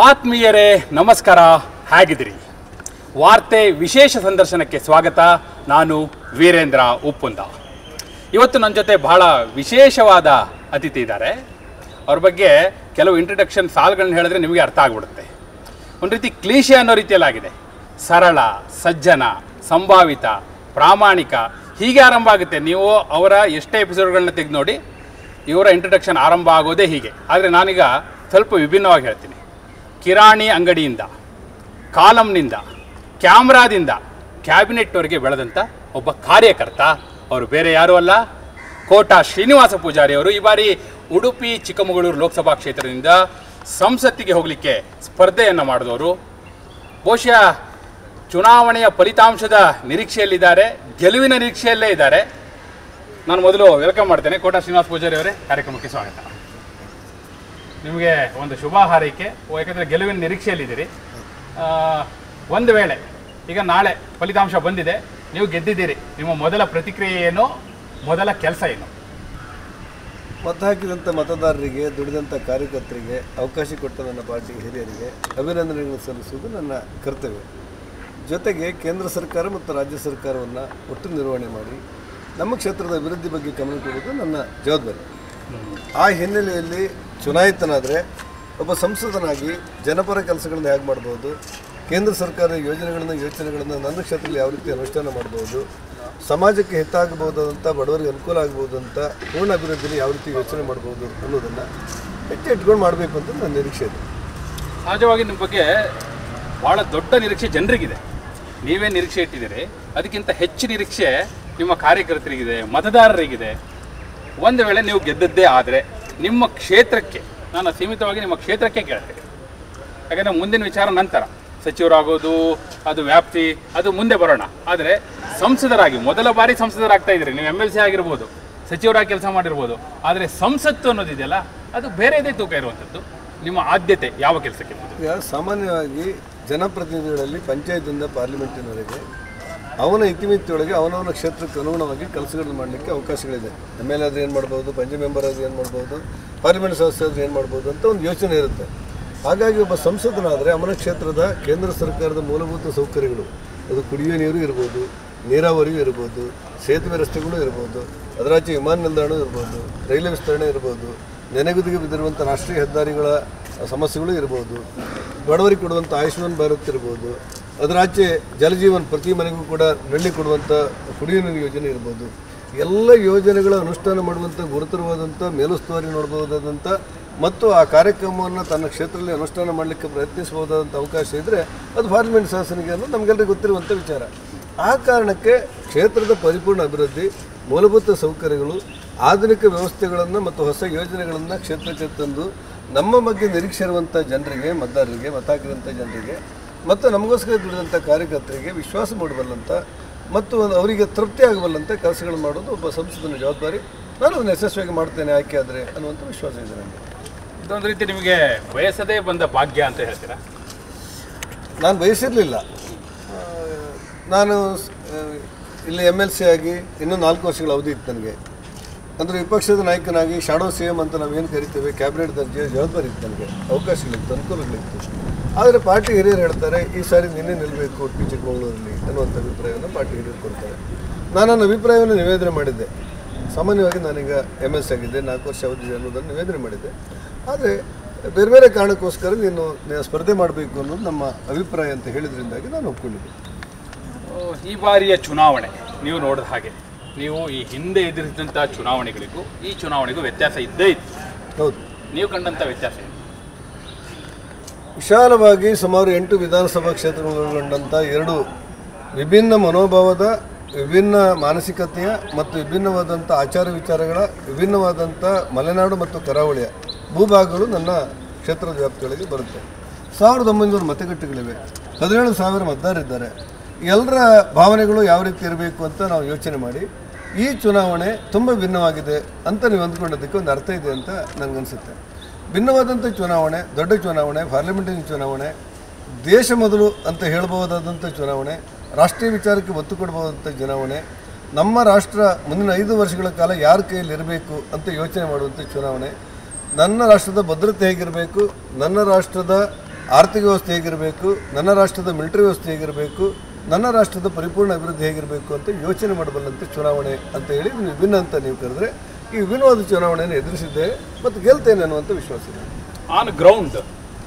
ಆತ್ಮೀಯರೇ ನಮಸ್ಕಾರ, ಹೇಗಿದ್ದೀರಿ? ವಾರ್ತೆ ವಿಶೇಷ ಸಂದರ್ಶನಕ್ಕೆ ಸ್ವಾಗತ. ನಾನು ವೀರೇಂದ್ರ ಉಪ್ಪುಂದ. ಇವತ್ತು ನನ್ನ ಜೊತೆ ಬಹಳ ವಿಶೇಷವಾದ ಅತಿಥಿ ಇದ್ದಾರೆ. ಅವ್ರ ಬಗ್ಗೆ ಕೆಲವು ಇಂಟ್ರಡಕ್ಷನ್ ಸಾಲುಗಳನ್ನ ಹೇಳಿದ್ರೆ ನಿಮಗೆ ಅರ್ಥ ಆಗ್ಬಿಡುತ್ತೆ. ಒಂದು ರೀತಿ ಕ್ಲೀಶೆ ಅನ್ನೋ ರೀತಿಯಲ್ಲಾಗಿದೆ. ಸರಳ, ಸಜ್ಜನ, ಸಂಭಾವಿತ, ಪ್ರಾಮಾಣಿಕ, ಹೀಗೆ ಆರಂಭ ಆಗುತ್ತೆ. ನೀವು ಅವರ ಎಷ್ಟೇ ಎಪಿಸೋಡ್ಗಳನ್ನ ತೆಗೆದು ನೋಡಿ, ಇವರ ಇಂಟ್ರಡಕ್ಷನ್ ಆರಂಭ ಆಗೋದೇ ಹೀಗೆ. ಆದರೆ ನಾನೀಗ ಸ್ವಲ್ಪ ವಿಭಿನ್ನವಾಗಿ ಹೇಳ್ತೀನಿ. ಕಿರಾಣಿ ಅಂಗಡಿಯಿಂದ, ಕಾಲಂನಿಂದ, ಕ್ಯಾಮ್ರಾದಿಂದ ಕ್ಯಾಬಿನೆಟ್ವರೆಗೆ ಬೆಳೆದಂಥ ಒಬ್ಬ ಕಾರ್ಯಕರ್ತ. ಅವರು ಬೇರೆ ಯಾರೂ ಅಲ್ಲ, ಕೋಟಾ ಶ್ರೀನಿವಾಸ ಪೂಜಾರಿ ಅವರು. ಈ ಬಾರಿ ಉಡುಪಿ ಚಿಕ್ಕಮಗಳೂರು ಲೋಕಸಭಾ ಕ್ಷೇತ್ರದಿಂದ ಸಂಸತ್ತಿಗೆ ಹೋಗಲಿಕ್ಕೆ ಸ್ಪರ್ಧೆಯನ್ನು ಮಾಡಿದವರು. ಬಹುಶಃ ಚುನಾವಣೆಯ ಫಲಿತಾಂಶದ ನಿರೀಕ್ಷೆಯಲ್ಲಿದ್ದಾರೆ, ಗೆಲುವಿನ ನಿರೀಕ್ಷೆಯಲ್ಲೇ ಇದ್ದಾರೆ. ನಾನು ಮೊದಲು ವೆಲ್ಕಮ್ ಮಾಡ್ತೇನೆ. ಕೋಟಾ ಶ್ರೀನಿವಾಸ ಪೂಜಾರಿ ಅವರೇ, ಕಾರ್ಯಕ್ರಮಕ್ಕೆ ಸ್ವಾಗತ. ನಿಮಗೆ ಒಂದು ಶುಭ ಹಾರೈಕೆ, ಯಾಕಂದರೆ ಗೆಲುವಿನ ನಿರೀಕ್ಷೆಯಲ್ಲಿದ್ದೀರಿ. ಒಂದು ವೇಳೆ ಈಗ ನಾಳೆ ಫಲಿತಾಂಶ ಬಂದಿದೆ, ನೀವು ಗೆದ್ದಿದ್ದೀರಿ, ನಿಮ್ಮ ಮೊದಲ ಪ್ರತಿಕ್ರಿಯೆ ಏನು, ಮೊದಲ ಕೆಲಸ ಏನು? ಮತ ಹಾಕಿದಂಥ ಮತದಾರರಿಗೆ, ದುಡಿದಂಥ ಕಾರ್ಯಕರ್ತರಿಗೆ, ಅವಕಾಶ ಕೊಟ್ಟ ನನ್ನ ಪಾರ್ಟಿ ಹಿರಿಯರಿಗೆ ಅಭಿನಂದನೆಗಳನ್ನು ಸಲ್ಲಿಸುವುದು ನನ್ನ ಕರ್ತವ್ಯ. ಜೊತೆಗೆ ಕೇಂದ್ರ ಸರ್ಕಾರ ಮತ್ತು ರಾಜ್ಯ ಸರ್ಕಾರವನ್ನು ಒಟ್ಟು ನಿರ್ವಹಣೆ ಮಾಡಿ ನಮ್ಮ ಕ್ಷೇತ್ರದ ಅಭಿವೃದ್ಧಿ ಬಗ್ಗೆ ಗಮನ ಕೊಡುವುದು ನನ್ನ ಜವಾಬ್ದಾರಿ. ಆ ಹಿನ್ನೆಲೆಯಲ್ಲಿ ಚುನಾಯಿತನಾದರೆ ಒಬ್ಬ ಸಂಸದನಾಗಿ ಜನಪರ ಕೆಲಸಗಳನ್ನು ಹೇಗೆ ಮಾಡ್ಬೋದು, ಕೇಂದ್ರ ಸರ್ಕಾರದ ಯೋಜನೆಗಳನ್ನು ನನ್ನ ಕ್ಷೇತ್ರದಲ್ಲಿ ಯಾವ ರೀತಿ ಅನುಷ್ಠಾನ ಮಾಡ್ಬೋದು, ಸಮಾಜಕ್ಕೆ ಹಿತಾಗಬಹುದಾದಂಥ, ಬಡವರಿಗೆ ಅನುಕೂಲ ಆಗ್ಬೋದು ಅಂತ ಪೂರ್ಣ ಅಭಿವೃದ್ಧಿಯಲ್ಲಿ ಯಾವ ರೀತಿ ಯೋಚನೆ ಮಾಡ್ಬೋದು ಅನ್ನೋದನ್ನು ಇಟ್ಕೊಂಡು ಮಾಡಬೇಕು ಅಂತ ನನ್ನ ನಿರೀಕ್ಷೆ ಇದೆ. ಸಹಜವಾಗಿ ನಿಮ್ಮ ಬಗ್ಗೆ ಭಾಳ ದೊಡ್ಡ ನಿರೀಕ್ಷೆ ಜನರಿಗಿದೆ. ನೀವೇ ನಿರೀಕ್ಷೆ ಇಟ್ಟಿದ್ದೀರಿ, ಅದಕ್ಕಿಂತ ಹೆಚ್ಚು ನಿರೀಕ್ಷೆ ನಿಮ್ಮ ಕಾರ್ಯಕರ್ತರಿಗಿದೆ, ಮತದಾರರಿಗಿದೆ. ಒಂದು ವೇಳೆ ನೀವು ಗೆದ್ದದ್ದೇ ಆದರೆ ನಿಮ್ಮ ಕ್ಷೇತ್ರಕ್ಕೆ, ನಾನು ಸೀಮಿತವಾಗಿ ನಿಮ್ಮ ಕ್ಷೇತ್ರಕ್ಕೆ ಕೇಳ್ತೇನೆ, ಯಾಕಂದರೆ ಮುಂದಿನ ವಿಚಾರ ನಂತರ ಸಚಿವರಾಗೋದು, ಅದು ವ್ಯಾಪ್ತಿ, ಅದು ಮುಂದೆ ಬರೋಣ. ಆದರೆ ಸಂಸದರಾಗಿ ಮೊದಲ ಬಾರಿ ಸಂಸದರಾಗ್ತಾ ಇದ್ದೀರಿ. ನೀವು MLC ಆಗಿರ್ಬೋದು, ಸಚಿವರಾಗಿ ಕೆಲಸ ಮಾಡಿರ್ಬೋದು, ಆದರೆ ಸಂಸತ್ತು ಅನ್ನೋದಿದೆಯಲ್ಲ, ಅದು ಬೇರೆದೇ ತೂಕ ಇರುವಂಥದ್ದು. ನಿಮ್ಮ ಆದ್ಯತೆ ಯಾವ ಕೆಲಸಕ್ಕೆ? ಈಗ ಸಾಮಾನ್ಯವಾಗಿ ಜನಪ್ರತಿನಿಧಿಗಳಲ್ಲಿ ಪಂಚಾಯತಿಂದ ಪಾರ್ಲಿಮೆಂಟಿನವರೆಗೆ ಅವನ ಇತಿಮಿತಿಯೊಳಗೆ ಅವನವನ ಕ್ಷೇತ್ರಕ್ಕೆ ಅನುಗುಣವಾಗಿ ಕೆಲಸಗಳನ್ನು ಮಾಡಲಿಕ್ಕೆ ಅವಕಾಶಗಳಿದೆ. MLA ಆದರೂ ಏನು ಮಾಡ್ಬೋದು, ಪಂಚಾಯತ್ ಮೆಂಬರ್ ಆದರೂ ಏನು ಮಾಡ್ಬೋದು, ಪಾರ್ಲಿಮೆಂಟ್ ಸದಸ್ಯ ಆದರೂ ಏನು ಮಾಡ್ಬೋದು ಅಂತ ಒಂದು ಯೋಚನೆ ಇರುತ್ತೆ. ಹಾಗಾಗಿ ಒಬ್ಬ ಸಂಸದನಾದರೆ ಅವನ ಕ್ಷೇತ್ರದ ಕೇಂದ್ರ ಸರ್ಕಾರದ ಮೂಲಭೂತ ಸೌಕರ್ಯಗಳು, ಅದು ಕುಡಿಯುವ ನೀರು ಇರ್ಬೋದು, ನೀರಾವರಿಯೂ ಇರ್ಬೋದು, ಸೇತುವೆ ರಸ್ತೆಗಳು ಇರ್ಬೋದು, ಅದರಾಚೆ ವಿಮಾನ ನಿಲ್ದಾಣ ಇರ್ಬೋದು, ರೈಲ್ವೆ ವಿಸ್ತರಣೆ ಇರ್ಬೋದು, ನೆನೆಗುದಿಗೆ ಬಿದ್ದಿರುವಂಥ ರಾಷ್ಟ್ರೀಯ ಹೆದ್ದಾರಿಗಳ ಸಮಸ್ಯೆಗಳು ಇರ್ಬೋದು, ಬಡವರಿಗೆ ಕೊಡುವಂಥ ಆಯುಷ್ಮಾನ್ ಭಾರತ್ ಇರ್ಬೋದು, ಅದರಾಚೆ ಜಲಜೀವನ್ ಪ್ರತಿ ಮನೆಗೂ ಕೂಡ ನಲ್ಲಿ ಕೊಡುವಂಥ ಕುಡಿಯುವ ನೀರು ಯೋಜನೆ ಇರ್ಬೋದು. ಎಲ್ಲ ಯೋಜನೆಗಳ ಅನುಷ್ಠಾನ ಮಾಡುವಂಥ ಗುರುತರವಾದಂಥ ಮೇಲುಸ್ತುವಾರಿ ನೋಡ್ಬೋದಾದಂಥ ಮತ್ತು ಆ ಕಾರ್ಯಕ್ರಮವನ್ನು ತನ್ನ ಕ್ಷೇತ್ರದಲ್ಲಿ ಅನುಷ್ಠಾನ ಮಾಡಲಿಕ್ಕೆ ಪ್ರಯತ್ನಿಸಬಹುದಾದಂಥ ಅವಕಾಶ ಇದ್ದರೆ ಅದು ಪಾರ್ಲಿಮೆಂಟ್ ಶಾಸನಿಗೆ ಅನ್ನೋದು ನಮಗೆಲ್ಲರಿಗೂ ಗೊತ್ತಿರುವಂಥ ವಿಚಾರ. ಆ ಕಾರಣಕ್ಕೆ ಕ್ಷೇತ್ರದ ಪರಿಪೂರ್ಣ ಅಭಿವೃದ್ಧಿ, ಮೂಲಭೂತ ಸೌಕರ್ಯಗಳು, ಆಧುನಿಕ ವ್ಯವಸ್ಥೆಗಳನ್ನು ಮತ್ತು ಹೊಸ ಯೋಜನೆಗಳನ್ನು ಕ್ಷೇತ್ರಕ್ಕೆ ತಂದು ನಮ್ಮ ಬಗ್ಗೆ ನಿರೀಕ್ಷೆ ಇರುವಂಥ ಜನರಿಗೆ, ಮತದಾರರಿಗೆ, ಮತ ಹಾಕಿದಂಥ ಜನರಿಗೆ ಮತ್ತು ನಮಗೋಸ್ಕರ ದುಡಿದಂಥ ಕಾರ್ಯಕರ್ತರಿಗೆ ವಿಶ್ವಾಸ ಮೂಡಬಲ್ಲಂಥ ಮತ್ತು ಅವರಿಗೆ ತೃಪ್ತಿ ಆಗಬಲ್ಲಂಥ ಕೆಲಸಗಳು ಮಾಡೋದು ಒಬ್ಬ ಸಂಸದನ ಜವಾಬ್ದಾರಿ. ನಾನು ಅದನ್ನು ಯಶಸ್ವಿಯಾಗಿ ಮಾಡ್ತೇನೆ ಆಯ್ಕೆ ಆದರೆ ಅನ್ನುವಂಥ ವಿಶ್ವಾಸ ಇದೆ ನನಗೆ. ಇದೊಂದು ರೀತಿ ನಿಮಗೆ ಬಯಸದೇ ಬಂದ ಭಾಗ್ಯ ಅಂತ ಹೇಳ್ತೀರಾ? ನಾನು ಬಯಸಿರಲಿಲ್ಲ. ನಾನು ಇಲ್ಲಿ MLC ಆಗಿ ಇನ್ನೂ 4 ವರ್ಷಗಳ ಅವಧಿ ಇತ್ತು ನನಗೆ. ಅಂದರೆ ವಿಪಕ್ಷದ ನಾಯಕನಾಗಿ ಶಾಡೋ CM ಅಂತ ನಾವೇನು ಕರಿತೇವೆ, ಕ್ಯಾಬಿನೆಟ್ ದರ್ಜೆಯ ಜವಾಬ್ದಾರಿ ಇತ್ತು ನನಗೆ, ಅವಕಾಶಗಳಿತ್ತು, ಅನುಕೂಲಗಳಿತ್ತು. ಆದರೆ ಪಾರ್ಟಿ ಹಿರಿಯರು ಹೇಳ್ತಾರೆ ಈ ಸಾರಿ ನಿನ್ನೆ ನಿಲ್ಲಬೇಕು ಉಡುಪಿ ಚಿಕ್ಕಮಗಳೂರಲ್ಲಿ ಅನ್ನುವಂಥ ಅಭಿಪ್ರಾಯವನ್ನು ಪಾರ್ಟಿ ಹಿರಿಯರು ಕೊಡ್ತಾರೆ. ನಾನು ನನ್ನ ಅಭಿಪ್ರಾಯವನ್ನು ನಿವೇದನೆ ಮಾಡಿದ್ದೆ. ಸಾಮಾನ್ಯವಾಗಿ ನಾನೀಗ MLC ಆಗಿದ್ದೆ, 4 ವರ್ಷ ಅವಧಿ ಅನ್ನೋದನ್ನು ನಿವೇದನೆ ಮಾಡಿದ್ದೆ. ಆದರೆ ಬೇರೆ ಬೇರೆ ಕಾರಣಕ್ಕೋಸ್ಕರ ನೀನು ಸ್ಪರ್ಧೆ ಮಾಡಬೇಕು ಅನ್ನೋದು ನಮ್ಮ ಅಭಿಪ್ರಾಯ ಅಂತ ಹೇಳಿದ್ರಿಂದಾಗಿ ನಾನು ಒಪ್ಕೊಂಡಿದ್ದೆ. ಈ ಬಾರಿಯ ಚುನಾವಣೆ ನೀವು ನೋಡಿದ ಹಾಗೆ, ನೀವು ಈ ಹಿಂದೆ ಎದುರಿಸಿದಂಥ ಚುನಾವಣೆಗಳಿಗೂ ಈ ಚುನಾವಣೆಗೂ ವ್ಯತ್ಯಾಸ ಇದ್ದೇ ಇತ್ತು. ಹೌದು. ನೀವು ಕಂಡಂಥ ವ್ಯತ್ಯಾಸ ಏನು? ವಿಶಾಲವಾಗಿ ಸುಮಾರು 8 ವಿಧಾನಸಭಾ ಕ್ಷೇತ್ರಗಳೊಳಗೊಂಡಂಥ 2 ವಿಭಿನ್ನ ಮನೋಭಾವದ, ವಿಭಿನ್ನ ಮಾನಸಿಕತೆಯ ಮತ್ತು ವಿಭಿನ್ನವಾದಂಥ ಆಚಾರ ವಿಚಾರಗಳ, ವಿಭಿನ್ನವಾದಂಥ ಮಲೆನಾಡು ಮತ್ತು ಕರಾವಳಿಯ ಭೂಭಾಗಗಳು ನನ್ನ ಕ್ಷೇತ್ರದ ವ್ಯಾಪ್ತಿಯೊಳಗೆ ಬರುತ್ತೆ. 1900 ಮತಗಟ್ಟೆಗಳಿವೆ, 17,000 ಮತದಾರರಿದ್ದಾರೆ. ಎಲ್ಲರ ಭಾವನೆಗಳು ಯಾವ ರೀತಿ ಇರಬೇಕು ಅಂತ ನಾವು ಯೋಚನೆ ಮಾಡಿ ಈ ಚುನಾವಣೆ ತುಂಬ ಭಿನ್ನವಾಗಿದೆ ಅಂತ ನೀವು ಅಂದ್ಕೊಂಡೋದಕ್ಕೆ ಒಂದು ಅರ್ಥ ಇದೆ ಅಂತ ನನಗನ್ಸುತ್ತೆ. ಭಿನ್ನವಾದಂಥ ಚುನಾವಣೆ, ದೊಡ್ಡ ಚುನಾವಣೆ, ಪಾರ್ಲಿಮೆಂಟಿನ ಚುನಾವಣೆ, ದೇಶ ಮೊದಲು ಅಂತ ಹೇಳ್ಬೋದಾದಂಥ ಚುನಾವಣೆ, ರಾಷ್ಟ್ರೀಯ ವಿಚಾರಕ್ಕೆ ಒತ್ತು ಕೊಡಬಹುದಂಥ ಚುನಾವಣೆ, ನಮ್ಮ ರಾಷ್ಟ್ರ ಮುಂದಿನ 5 ವರ್ಷಗಳ ಕಾಲ ಯಾರ ಕೈಯಲ್ಲಿ ಇರಬೇಕು ಅಂತ ಯೋಚನೆ ಮಾಡುವಂಥ ಚುನಾವಣೆ, ನನ್ನ ರಾಷ್ಟ್ರದ ಭದ್ರತೆ ಹೇಗಿರಬೇಕು, ನನ್ನ ರಾಷ್ಟ್ರದ ಆರ್ಥಿಕ ವ್ಯವಸ್ಥೆ ಹೇಗಿರಬೇಕು, ನನ್ನ ರಾಷ್ಟ್ರದ ಮಿಲಿಟರಿ ವ್ಯವಸ್ಥೆ ಹೇಗಿರಬೇಕು, ನನ್ನ ರಾಷ್ಟ್ರದ ಪರಿಪೂರ್ಣ ಅಭಿವೃದ್ಧಿ ಹೇಗಿರಬೇಕು ಅಂತ ಯೋಚನೆ ಮಾಡಬಲ್ಲಂತೆ ಚುನಾವಣೆ ಅಂತ ಹೇಳಿ ವಿಭಿನ್ನ ಅಂತ ನೀವು ಕರೆದ್ರೆ ಈ ವಿಭಿನ್ನವಾದ ಚುನಾವಣೆಯನ್ನು ಎದುರಿಸಿದ್ದೇವೆ ಮತ್ತು ಗೆಲ್ತೇನೆ ಅನ್ನುವಂಥ ವಿಶ್ವಾಸ ಇದೆ. ಆನ್ ಗ್ರೌಂಡ್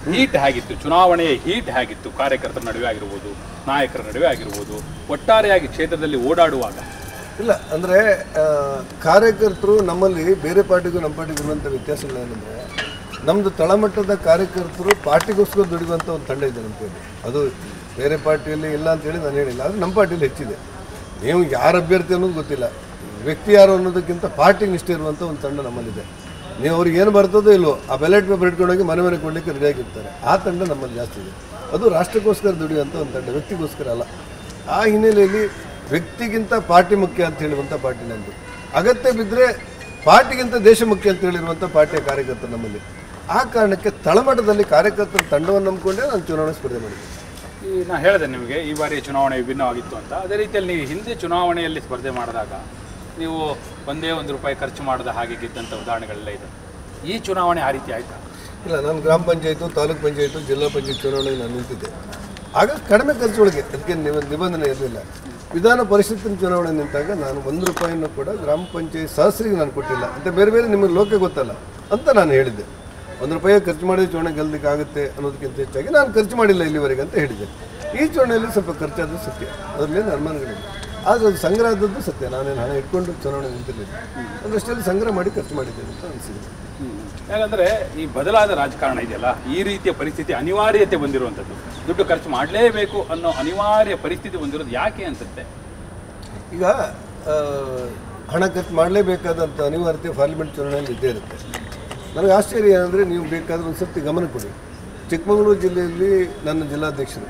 ಹೀಟ್ ಹೇಗಿತ್ತು, ಚುನಾವಣೆಯ ಹೀಟ್ ಹೇಗಿತ್ತು, ಕಾರ್ಯಕರ್ತರ ನಡುವೆ ಆಗಿರ್ಬೋದು, ನಾಯಕರ ನಡುವೆ ಆಗಿರ್ಬೋದು, ಒಟ್ಟಾರೆಯಾಗಿ ಕ್ಷೇತ್ರದಲ್ಲಿ ಓಡಾಡುವಾಗ? ಇಲ್ಲ ಅಂದರೆ ಕಾರ್ಯಕರ್ತರು ನಮ್ಮಲ್ಲಿ ಬೇರೆ ಪಾರ್ಟಿಗೂ ನಮ್ಮ ಪಾರ್ಟಿಗೂ ಇರುವಂಥ ವ್ಯತ್ಯಾಸಗಳೇನೆಂದರೆ, ನಮ್ಮದು ತಳಮಟ್ಟದ ಕಾರ್ಯಕರ್ತರು ಪಾರ್ಟಿಗೋಸ್ಕರ ದುಡಿಯುವಂಥ ಒಂದು ತಂಡ ಇದೆ ನಮ್ಮ ಕೈಯಲ್ಲಿ. ಅದು ಬೇರೆ ಪಾರ್ಟಿಯಲ್ಲಿ ಇಲ್ಲ ಅಂತೇಳಿ ನಾನು ಹೇಳಿಲ್ಲ, ಆದರೆ ನಮ್ಮ ಪಾರ್ಟಿಯಲ್ಲಿ ಹೆಚ್ಚಿದೆ. ನೀವು ಯಾರು ಅಭ್ಯರ್ಥಿ ಅನ್ನೋದು ಗೊತ್ತಿಲ್ಲ, ವ್ಯಕ್ತಿ ಯಾರು ಅನ್ನೋದಕ್ಕಿಂತ ಪಾರ್ಟಿಗೆ ನಿಷ್ಠೆ ಇರುವಂಥ ಒಂದು ತಂಡ ನಮ್ಮಲ್ಲಿದೆ. ನೀವು ಅವ್ರಿಗೆ ಏನು ಬರ್ತದೋ ಇಲ್ಲವೋ ಆ ಬ್ಯಾಲೆಟ್ ಪೇಪರ್ ಇಟ್ಕೊಂಡೋಗಿ ಮನೆ ಮನೆ ಕೊಡಲಿಕ್ಕೆ ರೆಡಿಯಾಗಿರ್ತಾರೆ. ಆ ತಂಡ ನಮ್ಮಲ್ಲಿ ಜಾಸ್ತಿ ಇದೆ. ಅದು ರಾಷ್ಟ್ರಕ್ಕೋಸ್ಕರ ದುಡಿಯುವಂಥ ಒಂದು ತಂಡ, ವ್ಯಕ್ತಿಗೋಸ್ಕರ ಅಲ್ಲ. ಆ ಹಿನ್ನೆಲೆಯಲ್ಲಿ ವ್ಯಕ್ತಿಗಿಂತ ಪಾರ್ಟಿ ಮುಖ್ಯ ಅಂತ ಹೇಳುವಂಥ ಪಾರ್ಟಿ ನಮ್ಮದು. ಅಗತ್ಯ ಬಿದ್ದರೆ ಪಾರ್ಟಿಗಿಂತ ದೇಶ ಮುಖ್ಯ ಅಂತ ಹೇಳಿರುವಂಥ ಪಾರ್ಟಿಯ ಕಾರ್ಯಕರ್ತರು ನಮ್ಮಲ್ಲಿ. ಆ ಕಾರಣಕ್ಕೆ ತಳಮಟ್ಟದಲ್ಲಿ ಕಾರ್ಯಕರ್ತರ ತಂಡವನ್ನು ನಂಬಿಕೊಂಡೇ ನಾನು ಚುನಾವಣೆ ಸ್ಪರ್ಧೆ ಮಾಡಿದ್ದೆ. ಈ ನಾನು ಹೇಳಿದೆ ನಿಮಗೆ ಈ ಬಾರಿ ಚುನಾವಣೆ ವಿಭಿನ್ನವಾಗಿತ್ತು ಅಂತ. ಅದೇ ರೀತಿಯಲ್ಲಿ ನೀವು ಹಿಂದೆ ಚುನಾವಣೆಯಲ್ಲಿ ಸ್ಪರ್ಧೆ ಮಾಡಿದಾಗ ನೀವು ಒಂದೇ ₹1 ಖರ್ಚು ಮಾಡಿದ ಹಾಗೆ ಗೆದ್ದಂಥ ಉದಾಹರಣೆಗಳೆಲ್ಲ ಇದೆ. ಈ ಚುನಾವಣೆ ಆ ರೀತಿ ಆಯಿತಾ? ಇಲ್ಲ, ನಾನು ಗ್ರಾಮ ಪಂಚಾಯತು, ತಾಲೂಕು ಪಂಚಾಯತು, ಜಿಲ್ಲಾ ಪಂಚಾಯತ್ ಚುನಾವಣೆಗೆ ನಾನು ನಿಂತಿದ್ದೆ. ಆಗ ಕಡಿಮೆ ಖರ್ಚೊಳಗೆ, ಅದಕ್ಕೆ ನಿಬಂಧನೆ ಇರಲಿಲ್ಲ. ವಿಧಾನ ಪರಿಷತ್ತಿನ ಚುನಾವಣೆ ನಿಂತಾಗ ನಾನು ₹1 ಕೂಡ ಗ್ರಾಮ ಪಂಚಾಯತ್ ಸದಸ್ಯರಿಗೆ ನಾನು ಕೊಟ್ಟಿಲ್ಲ ಅಂತ ಬೇರೆ ಬೇರೆ ನಿಮಗೆ ಲೋಕ ಗೊತ್ತಲ್ಲ ಅಂತ ನಾನು ಹೇಳಿದ್ದೆ. ₹1 ಖರ್ಚು ಮಾಡಿದ ಚುನಾವಣೆ ಗೆಲ್ಲಲಿಕ್ಕೆ ಆಗುತ್ತೆ ಅನ್ನೋದಕ್ಕಿಂತ ಹೆಚ್ಚಾಗಿ ನಾನು ಖರ್ಚು ಮಾಡಿಲ್ಲ ಇಲ್ಲಿವರೆಗೆ ಅಂತ ಹೇಳಿದ್ದೆ. ಈ ಚುನಾವಣೆಯಲ್ಲಿ ಸ್ವಲ್ಪ ಖರ್ಚಾದರೂ ಸತ್ಯ, ಅದರಲ್ಲಿ ಅನುಮಾನಗಳಿಲ್ಲ. ಆದರೆ ಅದು ಸಂಗ್ರಹದದ್ದು ಸತ್ಯ. ನಾನೇನು ಹಣ ಇಟ್ಕೊಂಡು ಚುನಾವಣೆ ನಿಂತಿರಲಿಲ್ಲ, ಅದರಷ್ಟರಲ್ಲಿ ಸಂಗ್ರಹ ಮಾಡಿ ಖರ್ಚು ಮಾಡಿದ್ದೇನೆ ಅಂತ ಅನಿಸಿದೆ. ಯಾಕಂದರೆ ಈ ಬದಲಾದ ರಾಜಕಾರಣ ಇದೆಯಲ್ಲ, ಈ ರೀತಿಯ ಪರಿಸ್ಥಿತಿ ಅನಿವಾರ್ಯತೆ ಬಂದಿರುವಂಥದ್ದು, ದುಡ್ಡು ಖರ್ಚು ಮಾಡಲೇಬೇಕು ಅನ್ನೋ ಅನಿವಾರ್ಯ ಪರಿಸ್ಥಿತಿ ಬಂದಿರೋದು ಯಾಕೆ ಅನಿಸುತ್ತೆ? ಈಗ ಹಣ ಖರ್ಚು ಮಾಡಲೇಬೇಕಾದಂಥ ಅನಿವಾರ್ಯತೆ ಪಾರ್ಲಿಮೆಂಟ್ ಚುನಾವಣೆಯಲ್ಲಿ ಇದ್ದೇ ಇರುತ್ತೆ. ನನಗೆ ಆಶ್ಚರ್ಯ ಏನಂದರೆ, ನೀವು ಬೇಕಾದ್ರೆ ಒಂದು ಸರ್ತಿ ಗಮನ ಕೊಡಿ. ಚಿಕ್ಕಮಗಳೂರು ಜಿಲ್ಲೆಯಲ್ಲಿ ನನ್ನ ಜಿಲ್ಲಾಧ್ಯಕ್ಷರು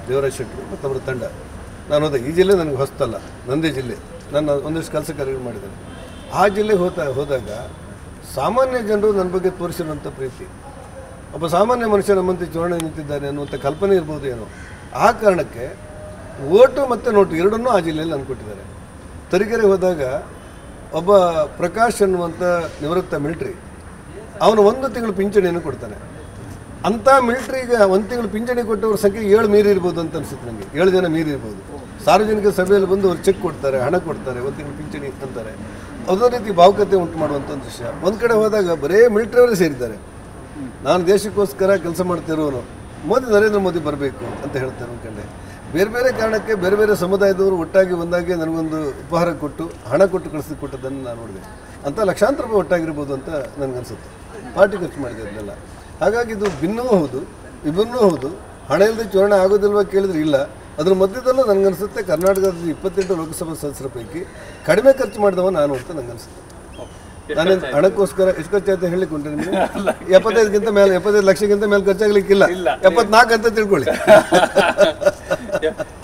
ದೇವರಾಜ್ ಶೆಟ್ಟರು ಮತ್ತು ಅವರ ತಂಡ, ನಾನು ಹೋದ ಈ ಜಿಲ್ಲೆ ನನಗೆ ಹೊಸ್ತಲ್ಲ, ನನ್ನದೇ ಜಿಲ್ಲೆ, ನನ್ನ ಒಂದಿಷ್ಟು ಕೆಲಸ ಕಾರ್ಯಗಳು ಮಾಡಿದ್ದೇನೆ. ಆ ಜಿಲ್ಲೆಗೆ ಹೋದಾಗ ಸಾಮಾನ್ಯ ಜನರು ನನ್ನ ಬಗ್ಗೆ ತೋರಿಸಿರುವಂಥ ಪ್ರೀತಿ, ಒಬ್ಬ ಸಾಮಾನ್ಯ ಮನುಷ್ಯ ನಮ್ಮಂತೆ ಚುನಾವಣೆ ನಿಂತಿದ್ದಾನೆ ಅನ್ನುವಂಥ ಕಲ್ಪನೆ ಇರ್ಬೋದು ಏನೋ. ಆ ಕಾರಣಕ್ಕೆ ಓಟು ಮತ್ತು ನೋಟು ಎರಡನ್ನೂ ಆ ಜಿಲ್ಲೆಯಲ್ಲಿ ಅಂದ್ಕೊಟ್ಟಿದ್ದಾರೆ. ತರೀಕೆರೆ ಹೋದಾಗ ಒಬ್ಬ ಪ್ರಕಾಶ್ ಅನ್ನುವಂಥ ನಿವೃತ್ತ ಮಿಲಿಟ್ರಿ, ಅವನು 1 ತಿಂಗಳು ಪಿಂಚಣಿಯನ್ನು ಕೊಡ್ತಾನೆ. ಅಂಥ ಮಿಲಿಟ್ರಿಗೆ 1 ತಿಂಗಳು ಪಿಂಚಣಿ ಕೊಟ್ಟವ್ರ ಸಂಖ್ಯೆ 7 ಮೀರಿ ಇರ್ಬೋದು ಅಂತ ಅನಿಸುತ್ತೆ ನನಗೆ. 7 ಜನ ಮೀರಿ ಇರ್ಬೋದು. ಸಾರ್ವಜನಿಕ ಸಭೆಯಲ್ಲಿ ಬಂದು ಅವ್ರು ಚೆಕ್ ಕೊಡ್ತಾರೆ, ಹಣ ಕೊಡ್ತಾರೆ, 1 ತಿಂಗಳು ಪಿಂಚಣಿ ಅಂತಾರೆ. ಅದೇ ರೀತಿ ಭಾವುಕತೆ ಉಂಟು ಮಾಡುವಂಥ ದೃಶ್ಯ. ಒಂದು ಕಡೆ ಹೋದಾಗ ಬರೇ ಮಿಲಿಟ್ರಿಯವರೇ ಸೇರಿದ್ದಾರೆ. ನಾನು ದೇಶಕ್ಕೋಸ್ಕರ ಕೆಲಸ ಮಾಡ್ತಿರೋನು, ನರೇಂದ್ರ ಮೋದಿ ಬರಬೇಕು ಅಂತ ಹೇಳ್ತಾರೆ ಅಂದ್ಕೊಂಡೆ. ಬೇರೆ ಬೇರೆ ಕಾರಣಕ್ಕೆ ಬೇರೆ ಬೇರೆ ಸಮುದಾಯದವರು ಒಟ್ಟಾಗಿ ಒಂದಾಗಿ ನನಗೊಂದು ಉಪಹಾರ ಕೊಟ್ಟು ಹಣ ಕೊಟ್ಟು ಕೊಟ್ಟದ್ದನ್ನು ನಾನು ನೋಡಿದೆ. ಅಂತ ಲಕ್ಷಾಂತರ ರೂಪಾಯಿ ಒಟ್ಟಾಗಿರ್ಬೋದು ಅಂತ ನನಗನ್ಸುತ್ತೆ. ಪಾರ್ಟಿ ಖರ್ಚು ಮಾಡಿದೆ ಅದನ್ನೆಲ್ಲ. ಹಾಗಾಗಿ ಇದು ಭಿನ್ನವೂ ಹೌದು, ವಿಭಿನ್ನವೂ ಹೌದು. ಹಣ ಇಲ್ಲದೆ ಚುನಾವಣೆ ಆಗೋದಿಲ್ವ ಕೇಳಿದ್ರೆ ಇಲ್ಲ. ಅದ್ರ ಮಧ್ಯದಲ್ಲೂ ನನಗನ್ಸುತ್ತೆ ಕರ್ನಾಟಕದ 28 ಲೋಕಸಭಾ ಸದಸ್ಯರ ಪೈಕಿ ಕಡಿಮೆ ಖರ್ಚು ಮಾಡಿದವ ನಾನು ಅಂತ ನನಗನ್ಸುತ್ತೆ. ನಾನೇನು ಹಣಕ್ಕೋಸ್ಕರ ಎಷ್ಟು ಖರ್ಚಾಯ್ತು ಹೇಳಿಕ್ಕೆ ಉಂಟು ನಿಮಗೆ? 75 ಲಕ್ಷಕ್ಕಿಂತ ಮೇಲೆ ಖರ್ಚಾಗಲಿಕ್ಕಿಲ್ಲ, 74 ಅಂತ ತಿಳ್ಕೊಳ್ಳಿ.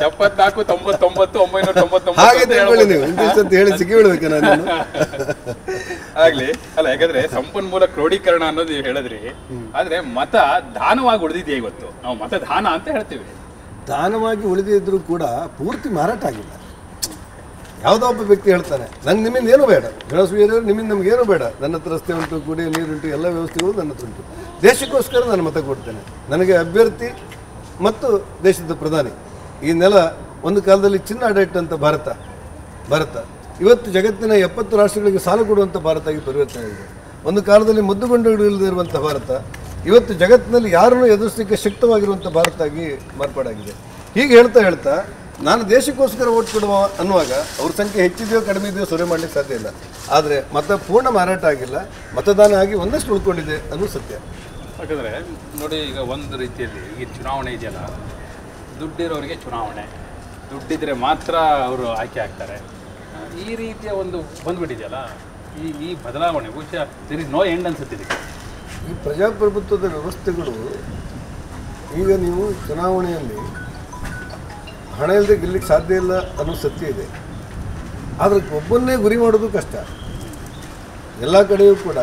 74, 99, 999 ಹಾಗೆ ತಿಳ್ಕೊಳ್ಳಿ ನೀವು. ಇಂತ ಹೇಳಿ ಸಿಕ್ಕಿ ಬಿಡ್ಬೇಕು ನಾನು. ಆಗ್ಲಿ ಅಲ್ಲ, ಯಾಕಂದ್ರೆ ಸಂಪನ್ಮೂಲ ಕ್ರೋಢೀಕರಣ ಅನ್ನೋದು ನೀವು ಹೇಳಿದ್ರಿ. ಆದ್ರೆ ಮತ ದಾನವಾಗಿ ಉಳಿದಿದೆಯಾ? ಇವತ್ತು ನಾವು ಮತ ದಾನ ಅಂತ ಹೇಳ್ತೀವಿ. ದಾನವಾಗಿ ಉಳಿದಿದ್ರೂ ಕೂಡ ಪೂರ್ತಿ ಮಾರಾಟ ಆಗಿಲ್ಲ. ಯಾವುದೋ ಒಬ್ಬ ವ್ಯಕ್ತಿ ಹೇಳ್ತಾನೆ, ನಂಗೆ ನಿಮ್ಮಿಂದ ಏನೂ ಬೇಡ, ನಿಮ್ಮಿಂದ ನಮಗೇನೂ ಬೇಡ, ನನ್ನ ಹತ್ರ ರಸ್ತೆ ಉಂಟು, ಕುಡಿಯೋ ನೀರುಂಟು, ಎಲ್ಲ ವ್ಯವಸ್ಥೆಗಳು ನನ್ನ ಹತ್ರ ಉಂಟು, ದೇಶಕ್ಕೋಸ್ಕರ ನಾನು ಮತ ಕೊಡ್ತೇನೆ, ನನಗೆ ಅಭ್ಯರ್ಥಿ ಮತ್ತು ದೇಶದ ಪ್ರಧಾನಿ. ಈ ನೆಲ ಒಂದು ಕಾಲದಲ್ಲಿ ಚಿನ್ನ ಅಡ ಇಟ್ಟಂಥ ಭಾರತ ಇವತ್ತು ಜಗತ್ತಿನ 70 ರಾಷ್ಟ್ರಗಳಿಗೆ ಸಾಲ ಕೊಡುವಂಥ ಭಾರತ ಆಗಿ ಪರಿವರ್ತನೆ ಆಗಿದೆ. ಒಂದು ಕಾಲದಲ್ಲಿ ಮುದ್ದುಗೊಂಡು ಇಲ್ಲದಿರುವಂಥ ಭಾರತ ಇವತ್ತು ಜಗತ್ತಿನಲ್ಲಿ ಯಾರನ್ನೂ ಎದುರಿಸಲಿಕ್ಕೆ ಶಕ್ತವಾಗಿರುವಂಥ ಭಾರತ ಆಗಿ ಮಾರ್ಪಾಡಾಗಿದೆ. ಹೀಗೆ ಹೇಳ್ತಾ ನಾನು ದೇಶಕ್ಕೋಸ್ಕರ ಓಟ್ ಕೊಡುವ ಅನ್ನುವಾಗ ಅವ್ರ ಸಂಖ್ಯೆ ಹೆಚ್ಚಿದೆಯೋ ಕಡಿಮೆ ಇದೆಯೋ ಸೊರೆ ಮಾಡಲಿಕ್ಕೆ ಸಾಧ್ಯ ಇಲ್ಲ. ಆದರೆ ಮತ ಪೂರ್ಣ ಮಾರಾಟ ಆಗಿಲ್ಲ, ಮತದಾನ ಆಗಿ ಒಂದಷ್ಟು ಉಳ್ಕೊಂಡಿದೆ ಅನ್ನೋದು ಸತ್ಯ. ಯಾಕಂದರೆ ನೋಡಿ, ಈಗ ಒಂದು ರೀತಿಯಲ್ಲಿ ಈ ಚುನಾವಣೆ ಇದೆಯಲ್ಲ, ದುಡ್ಡಿರೋರಿಗೆ ಚುನಾವಣೆ, ದುಡ್ಡಿದ್ರೆ ಮಾತ್ರ ಅವರು ಆಯ್ಕೆ ಆಗ್ತಾರೆ. ಈ ರೀತಿಯ ಒಂದು ಬಂದ್ಬಿಟ್ಟಿದೆಯಲ್ಲ, ಈ ಬದಲಾವಣೆ ಬಹುಶಃ ದೇರ್ ಇಸ್ ನೋ ಎಂಡ್ ಅನ್ಸುತ್ತಿದೆ. ಈ ಪ್ರಜಾಪ್ರಭುತ್ವದ ವ್ಯವಸ್ಥೆಗಳು ಈಗ ನೀವು ಚುನಾವಣೆಯಲ್ಲಿ ಹಣ ಇಲ್ಲದೆ ಗೆಲ್ಲಕ್ಕೆ ಸಾಧ್ಯ ಇಲ್ಲ ಅನ್ನೋ ಸತ್ಯ ಇದೆ. ಆದರೆ ಒಬ್ಬನ್ನೇ ಗುರಿ ಮಾಡೋದು ಕಷ್ಟ. ಎಲ್ಲ ಕಡೆಯೂ ಕೂಡ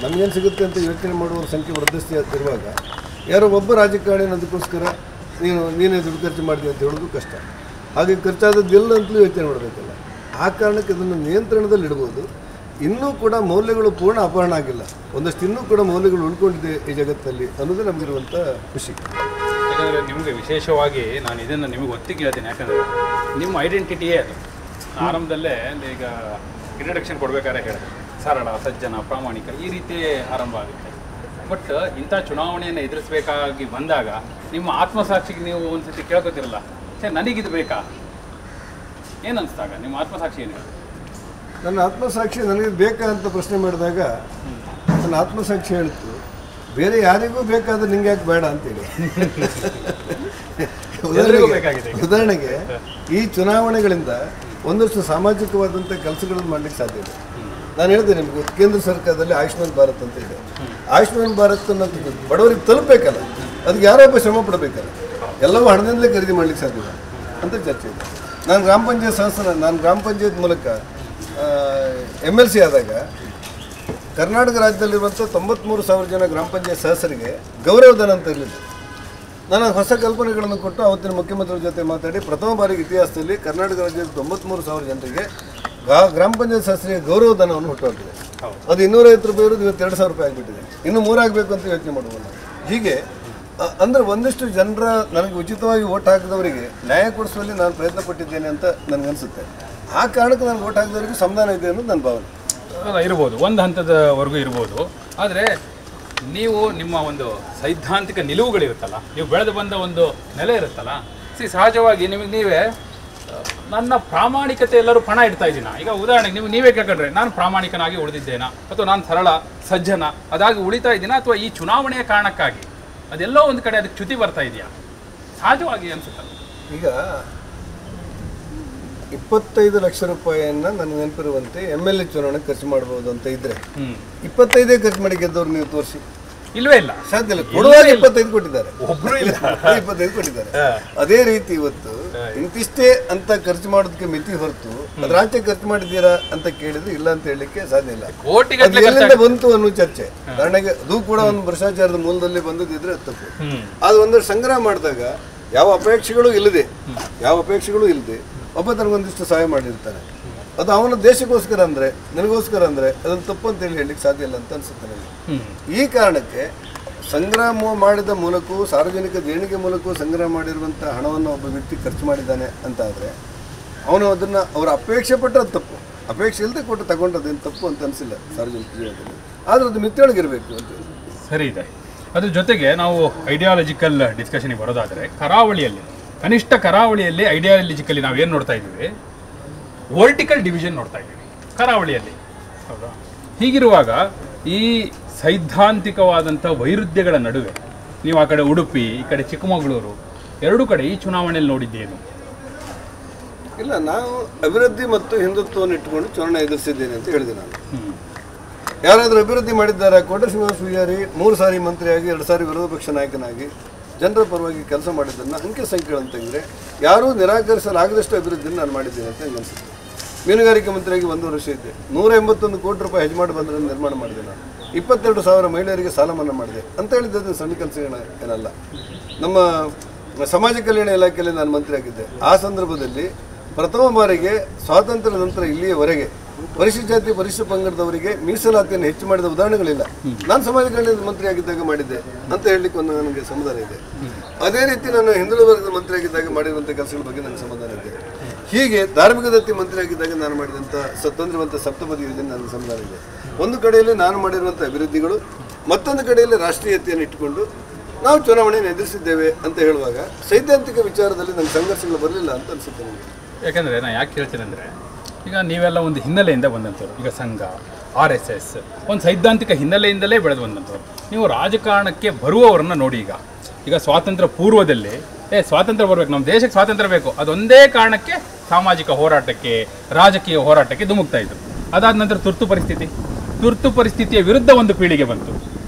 ನಮಗೇನು ಸಿಗುತ್ತೆ ಅಂತ ಯೋಚನೆ ಮಾಡುವ ಸಂಖ್ಯೆ ವೃದ್ಧಿಸ್ತಿ ಇರುವಾಗ ಯಾರೋ ಒಬ್ಬ ರಾಜಕಾರಣಿ ಅದಕ್ಕೋಸ್ಕರ ನೀನೇ ದುಡ್ಡು ಖರ್ಚು ಮಾಡಿದೆ ಅಂತ ಹೇಳೋದು ಕಷ್ಟ. ಹಾಗೆ ಖರ್ಚಾದದ್ದೆಲ್ಲ ಅಂತಲೂ ಯೋಚನೆ ಮಾಡಬೇಕಲ್ಲ. ಆ ಕಾರಣಕ್ಕೆ ಅದನ್ನು ನಿಯಂತ್ರಣದಲ್ಲಿ ಇಡ್ಬೋದು. ಇನ್ನೂ ಕೂಡ ಮೌಲ್ಯಗಳು ಪೂರ್ಣ ಅಪಹರಣ ಆಗಿಲ್ಲ, ಒಂದಷ್ಟು ಇನ್ನೂ ಕೂಡ ಮೌಲ್ಯಗಳು ಉಳ್ಕೊಂಡಿದೆ ಈ ಜಗತ್ತಲ್ಲಿ ಅನ್ನೋದು ನಮಗಿರುವಂಥ ಖುಷಿ. ಯಾಕಂದರೆ ನಿಮಗೆ ವಿಶೇಷವಾಗಿ ನಾನು ಇದನ್ನು ನಿಮಗೆ ಒತ್ತಿಗೆ ಹೇಳ್ತೀನಿ. ಯಾಕಂದರೆ ನಿಮ್ಮ ಐಡೆಂಟಿಟಿಯೇ ಅದು. ಆರಂಭದಲ್ಲೇ ಈಗ ಇಂಟ್ರಡಕ್ಷನ್ ಕೊಡಬೇಕಾದ್ರೆ ಹೇಳಿದೆ, ಸರಳ, ಸಜ್ಜನ, ಪ್ರಾಮಾಣಿಕ, ಈ ರೀತಿ ಆರಂಭ ಆಗುತ್ತೆ. ಬಟ್ ಇಂಥ ಚುನಾವಣೆಯನ್ನು ಎದುರಿಸಬೇಕಾಗಿ ಬಂದಾಗ ನಿಮ್ಮ ಆತ್ಮಸಾಕ್ಷಿಗೆ ನೀವು ಒಂದು ಸತಿ ಕೇಳ್ಕೊತಿರಲ್ಲ, ಸರ್ ನನಗಿದು ಬೇಕಾ, ಏನು ಅನಿಸ್ದಾಗ ನಿಮ್ಮ ಆತ್ಮಸಾಕ್ಷಿ ಏನು? ನನ್ನ ಆತ್ಮಸಾಕ್ಷಿ ನನಗೆ ಬೇಕಾ ಅಂತ ಪ್ರಶ್ನೆ ಮಾಡಿದಾಗ ನನ್ನ ಆತ್ಮಸಾಕ್ಷಿ ಹೇಳ್ತು, ಬೇರೆ ಯಾರಿಗೂ ಬೇಕಾದ್ರೆ ನಿಂಗೆ ಯಾಕೆ ಬೇಡ ಅಂತೇಳಿ. ಉದಾಹರಣೆಗೆ ಈ ಚುನಾವಣೆಗಳಿಂದ ಒಂದಷ್ಟು ಸಾಮಾಜಿಕವಾದಂಥ ಕೆಲಸಗಳನ್ನು ಮಾಡಲಿಕ್ಕೆ ಸಾಧ್ಯ ಇದೆ. ನಾನು ಹೇಳಿದೆ ನಿಮಗೆ, ಕೇಂದ್ರ ಸರ್ಕಾರದಲ್ಲಿ ಆಯುಷ್ಮಾನ್ ಭಾರತ್ ಅಂತ ಇದೆ. ಆಯುಷ್ಮಾನ್ ಭಾರತ್ ಅನ್ನೋದು ಬಡವರಿಗೆ ತಲುಪಬೇಕಲ್ಲ, ಅದಕ್ಕೆ ಯಾರೋ ಒಬ್ಬ ಶ್ರಮ ಪಡಬೇಕಲ್ಲ, ಎಲ್ಲವೂ ಹಣದಿಂದಲೇ ಖರೀದಿ ಮಾಡ್ಲಿಕ್ಕೆ ಸಾಧ್ಯವಿಲ್ಲ ಅಂತ ಚರ್ಚೆ ಇದೆ. ನಾನು ಗ್ರಾಮ ಪಂಚಾಯತ್ ಮೂಲಕ MLC ಆದಾಗ ಕರ್ನಾಟಕ ರಾಜ್ಯದಲ್ಲಿರುವಂಥ 93,000 ಜನ ಗ್ರಾಮ ಪಂಚಾಯತ್ ಸದಸ್ಯರಿಗೆ ಗೌರವಧನ ಅಂತ ಇರಲಿಲ್ಲ. ನಾನು ಹೊಸ ಕಲ್ಪನೆಗಳನ್ನು ಕೊಟ್ಟು ಅವತ್ತಿನ ಮುಖ್ಯಮಂತ್ರಿಗಳ ಜೊತೆ ಮಾತಾಡಿ ಪ್ರಥಮ ಬಾರಿಗೆ ಇತಿಹಾಸದಲ್ಲಿ ಕರ್ನಾಟಕ ರಾಜ್ಯದ 93,000 ಜನರಿಗೆ ಗ್ರಾಮ ಪಂಚಾಯತ್ ಸದಸ್ಯರಿಗೆ ಗೌರವಧನವನ್ನು ಹುಟ್ಟುಹಾಕಿದೆ. ಅದು 250 ರೂಪಾಯಿ ಇರೋದು ಇವತ್ತು 2,000 ರೂಪಾಯಿ ಆಗಿಬಿಟ್ಟಿದೆ. ಇನ್ನೂ 3 ಆಗಬೇಕು ಅಂತ ಯೋಚನೆ ಮಾಡುವುದು. ಹೀಗೆ ಅಂದರೆ ಒಂದಿಷ್ಟು ಜನರ ನನಗೆ ಉಚಿತವಾಗಿ ಓಟ್ ಹಾಕಿದವರಿಗೆ ನ್ಯಾಯ ಕೊಡಿಸುವಲ್ಲಿ ನಾನು ಪ್ರಯತ್ನ ಪಟ್ಟಿದ್ದೇನೆ ಅಂತ ನನಗನ್ಸುತ್ತೆ. ಆ ಕಾರಣಕ್ಕೆ ನಾನು ಓಟ್ ಹಾಕಿದವರಿಗೆ ಸಮಾಧಾನ ಇದೆ ಅನ್ನೋದು ನನ್ನ ಭಾವನೆ. ಇರ್ಬೋದು, ಒಂದು ಹಂತದವರೆಗೂ ಇರ್ಬೋದು. ಆದರೆ ನೀವು ನಿಮ್ಮ ಒಂದು ಸೈದ್ಧಾಂತಿಕ ನಿಲುವುಗಳಿರುತ್ತಲ್ಲ, ನೀವು ಬೆಳೆದು ಬಂದ ಒಂದು ನೆಲೆ ಇರುತ್ತಲ್ಲ, ಸಹಜವಾಗಿ ನಿಮಗೆ ನೀವೇ ನನ್ನ ಪ್ರಾಮಾಣಿಕತೆ ಎಲ್ಲರೂ ಪಣ ಇಡ್ತಾ ಇದ್ದೀನ. ಈಗ ಉದಾಹರಣೆಗೆ ನೀವೇ ಕೇಳ್ಕೊಂಡ್ರೆ ನಾನು ಪ್ರಾಮಾಣಿಕನಾಗಿ ಉಳಿದಿದ್ದೇನಾ, ಅಥವಾ ನಾನು ಸರಳ ಸಜ್ಜನ ಅದಾಗಿ ಉಳಿತಾ ಇದ್ದೀನಾ, ಅಥವಾ ಈ ಚುನಾವಣೆಯ ಕಾರಣಕ್ಕಾಗಿ ಅದೆಲ್ಲೋ ಒಂದು ಕಡೆ ಅದಕ್ಕೆ ಚ್ಯುತಿ ಬರ್ತಾ ಇದೆಯಾ? ಸಹಜವಾಗಿ ಅನಿಸುತ್ತಲ್ಲ. ಈಗ 25 ಲಕ್ಷ ರೂಪಾಯಿಯನ್ನ ನನಗೆ ನೆನಪಿರುವಂತೆ MLA ಚುನಾವಣೆ ಖರ್ಚು ಮಾಡಬಹುದು ಅಂತ ಇದ್ರೆ 25 ಖರ್ಚು ಮಾಡಿ ಗೆದ್ದವ್ರು ನೀವು ತೋರಿಸಿ. ಇಲ್ವೇ ಇಲ್ಲ, ಸಾಧ್ಯ ಇಲ್ಲ. ಕೊಡುವಾಗ 25 ಕೊಟ್ಟಿದ್ದಾರೆ, 25 ಕೊಟ್ಟಿದ್ದಾರೆ. ಅದೇ ರೀತಿ ಇವತ್ತು ಇಂತಿಷ್ಟೇ ಅಂತ ಖರ್ಚು ಮಾಡೋದಕ್ಕೆ ಮಿತಿ ಹೊರತು ಅದ್ರ ಆಚೆ ಖರ್ಚು ಮಾಡಿದ್ದೀರಾ ಅಂತ ಕೇಳಿದ್ರೆ ಇಲ್ಲ ಅಂತ ಹೇಳಲಿಕ್ಕೆ ಸಾಧ್ಯ ಇಲ್ಲ. ಎಲ್ಲಿಂದ ಬಂತು ಅನ್ನೋ ಚರ್ಚೆ. ಕಾರಣಕ್ಕೆ ಅದು ಕೂಡ ಒಂದು ಭ್ರಷ್ಟಾಚಾರದ ಮೂಲದಲ್ಲಿ ಬಂದಿದ್ರೆ ತಪ್ಪು. ಅದು ಒಂದಷ್ಟು ಸಂಗ್ರಹ ಮಾಡಿದಾಗ ಯಾವ ಅಪೇಕ್ಷೆಗಳು ಇಲ್ಲದೆ ಒಬ್ಬ ತನಗೊಂದಿಷ್ಟು ಸಹಾಯ ಮಾಡಿರ್ತಾನೆ. ಅದು ಅವನ ದೇಶಕ್ಕೋಸ್ಕರ ಅಂದರೆ, ನನಗೋಸ್ಕರ ಅಂದರೆ ಅದನ್ನು ತಪ್ಪು ಅಂತ ಹೇಳಲಿಕ್ಕೆ ಸಾಧ್ಯ ಇಲ್ಲ ಅಂತ ಅನಿಸುತ್ತೆ ನನಗೆ. ಈ ಕಾರಣಕ್ಕೆ ಸಂಗ್ರಹ ಮಾಡಿದ ಮೂಲಕವೂ ಸಾರ್ವಜನಿಕ ದೇಣಿಗೆ ಮೂಲಕವೂ ಸಂಗ್ರಹ ಮಾಡಿರುವಂಥ ಹಣವನ್ನು ಒಬ್ಬ ವ್ಯಕ್ತಿ ಖರ್ಚು ಮಾಡಿದ್ದಾನೆ ಅಂತ ಆದರೆ ಅವನು ಅದನ್ನು ಅವರ ಅಪೇಕ್ಷೆ ಪಟ್ಟದ್ದು ತಪ್ಪು. ಅಪೇಕ್ಷೆ ಇಲ್ಲದೆ ಕೊಟ್ಟು ತಗೊಂಡದ್ದೇನು ತಪ್ಪು ಅಂತ ಅನಿಸಿಲ್ಲ ಸಾರ್ವಜನಿಕ ಜೀವನದಲ್ಲಿ. ಆದರೆ ಅದು ಮಿತಿಯೊಳಗಿರಬೇಕು ಅಂತ. ಸರಿ ಇದೆ. ಅದ್ರ ಜೊತೆಗೆ ನಾವು ಐಡಿಯಾಲಜಿಕಲ್ ಡಿಸ್ಕಷನಿಗೆ ಬರೋದಾದರೆ ಕನಿಷ್ಠ ಕರಾವಳಿಯಲ್ಲಿ ಐಡಿಯಾಲಜಿಕಲಿ ನಾವೇನು ನೋಡ್ತಾ ಇದ್ದೀವಿ, ವರ್ಟಿಕಲ್ ಡಿವಿಷನ್ ನೋಡ್ತಾ ಇದ್ದೀವಿ ಕರಾವಳಿಯಲ್ಲಿ, ಹೌದಾ? ಹೀಗಿರುವಾಗ ಈ ಸೈದ್ಧಾಂತಿಕವಾದಂಥ ವೈರುಧ್ಯಗಳ ನಡುವೆ ನೀವು ಆ ಕಡೆ ಉಡುಪಿ, ಈ ಕಡೆ ಚಿಕ್ಕಮಗಳೂರು, ಎರಡೂ ಕಡೆ ಈ ಚುನಾವಣೆಯಲ್ಲಿ ನೋಡಿದ್ದೇನು? ಇಲ್ಲ, ನಾವು ಅಭಿವೃದ್ಧಿ ಮತ್ತು ಹಿಂದುತ್ವವನ್ನು ಇಟ್ಟುಕೊಂಡು ಚುನಾವಣೆ ಎದುರಿಸಿದ್ದೇನೆ ಅಂತ ಹೇಳಿದೆ ನಾನು. ಯಾರಾದರೂ ಅಭಿವೃದ್ಧಿ ಮಾಡಿದ್ದಾರೆ? ಕೋಟ ಶ್ರೀನಿವಾಸ ಪೂಜಾರಿ 3 ಸಾರಿ ಮಂತ್ರಿಯಾಗಿ 2 ಸಾರಿ ವಿರೋಧ ಪಕ್ಷ ನಾಯಕನಾಗಿ ಜನರ ಪರವಾಗಿ ಕೆಲಸ ಮಾಡಿದ್ದನ್ನು ಅಂಕೆ ಸಂಖ್ಯೆಗಳನ್ನು ತೆಗೆದರೆ ಯಾರೂ ನಿರಾಕರಿಸಲಾಗದಷ್ಟು ಅಭಿವೃದ್ಧಿಯನ್ನು ನಾನು ಮಾಡಿದ್ದೇನೆ ಅಂತ ಅನಿಸುತ್ತೆ. ಮೀನುಗಾರಿಕೆ ಮಂತ್ರಿಯಾಗಿ 1 ವರ್ಷ ಇದ್ದೆ. 181 ಕೋಟಿ ರೂಪಾಯಿ ಯಜಮಾನ ಬಂಧನ ನಿರ್ಮಾಣ ಮಾಡಿದೆ ನಾನು. 22,000 ಮಹಿಳೆಯರಿಗೆ ಸಾಲ ಮನ್ನಾ ಮಾಡಿದೆ ಅಂತ ಹೇಳಿದ್ದು ಸಣ್ಣ ಕೆಲಸ ಏನಲ್ಲ. ನಮ್ಮ ಸಮಾಜ ಕಲ್ಯಾಣ ಇಲಾಖೆಯಲ್ಲಿ ನಾನು ಮಂತ್ರಿಯಾಗಿದ್ದೆ. ಆ ಸಂದರ್ಭದಲ್ಲಿ ಪ್ರಥಮ ಬಾರಿಗೆ ಸ್ವಾತಂತ್ರ್ಯ ನಂತರ ಇಲ್ಲಿಯವರೆಗೆ ಪರಿಶಿಷ್ಟ ಜಾತಿ ಪರಿಶಿಷ್ಟ ಪಂಗಡದವರಿಗೆ ಮೀಸಲಾತಿಯನ್ನು ಹೆಚ್ಚು ಮಾಡಿದ ಉದಾಹರಣೆಗಳಿಲ್ಲ. ನಾನು ಸಮಾಜ ಕಲ್ಯಾಣದ ಮಂತ್ರಿಯಾಗಿದ್ದಾಗ ಮಾಡಿದ್ದೆ ಅಂತ ಹೇಳಲಿಕ್ಕೆ ಒಂದು ನನಗೆ ಸಮಾಧಾನ ಇದೆ. ಅದೇ ರೀತಿ ನಾನು ಹಿಂದುಳಿದ ವರ್ಗದ ಮಂತ್ರಿಯಾಗಿದ್ದಾಗ ಮಾಡಿರುವಂಥ ಕೆಲಸಗಳ ಬಗ್ಗೆ ನನಗೆ ಸಮಾಧಾನ ಇದೆ. ಹೀಗೆ ಧಾರ್ಮಿಕ ದತ್ತಿ ಮಂತ್ರಿಯಾಗಿದ್ದಾಗ ನಾನು ಮಾಡಿದಂಥ ಸ್ವತಂತ್ರವಂತ ಸಪ್ತಪದಿ ಯೋಜನೆ ನನಗೆ ಸಮಾಧಾನ ಇದೆ. ಒಂದು ಕಡೆಯಲ್ಲಿ ನಾನು ಮಾಡಿರುವಂಥ ಅಭಿವೃದ್ಧಿಗಳು, ಮತ್ತೊಂದು ಕಡೆಯಲ್ಲಿ ರಾಷ್ಟ್ರೀಯತೆಯನ್ನು ಇಟ್ಟುಕೊಂಡು ನಾವು ಚುನಾವಣೆಯನ್ನು ಎದುರಿಸಿದ್ದೇವೆ ಅಂತ ಹೇಳುವಾಗ ಸೈದ್ಧಾಂತಿಕ ವಿಚಾರದಲ್ಲಿ ನನ್ನ ಸಂಘರ್ಷಗಳು ಬರಲಿಲ್ಲ ಅಂತ ಅನಿಸುತ್ತೆ ನನಗೆ. ಯಾಕೆಂದರೆ ನಾನು ಯಾಕೆ ಹೇಳ್ತೀನಿ ಅಂದರೆ, ಈಗ ನೀವೆಲ್ಲ ಒಂದು ಹಿನ್ನೆಲೆಯಿಂದ ಬಂದಂಥವ್ರು, ಈಗ ಸಂಘ, RSS ಒಂದು ಸೈದ್ಧಾಂತಿಕ ಹಿನ್ನೆಲೆಯಿಂದಲೇ ಬೆಳೆದು ಬಂದಂಥವ್ರು. ನೀವು ರಾಜಕಾರಣಕ್ಕೆ ಬರುವವರನ್ನು ನೋಡಿ. ಈಗ ಸ್ವಾತಂತ್ರ್ಯ ಪೂರ್ವದಲ್ಲಿ ಸ್ವಾತಂತ್ರ್ಯ ಬರಬೇಕು, ನಮ್ಮ ದೇಶಕ್ಕೆ ಸ್ವಾತಂತ್ರ್ಯ ಬೇಕು, ಅದೊಂದೇ ಕಾರಣಕ್ಕೆ ಸಾಮಾಜಿಕ ಹೋರಾಟಕ್ಕೆ, ರಾಜಕೀಯ ಹೋರಾಟಕ್ಕೆ ಧುಮುಕ್ತಾ ಇದ್ರು. ಅದಾದ ನಂತರ ತುರ್ತು ಪರಿಸ್ಥಿತಿಯ ವಿರುದ್ಧ ಒಂದು ಪೀಳಿಗೆ ಬಂತು.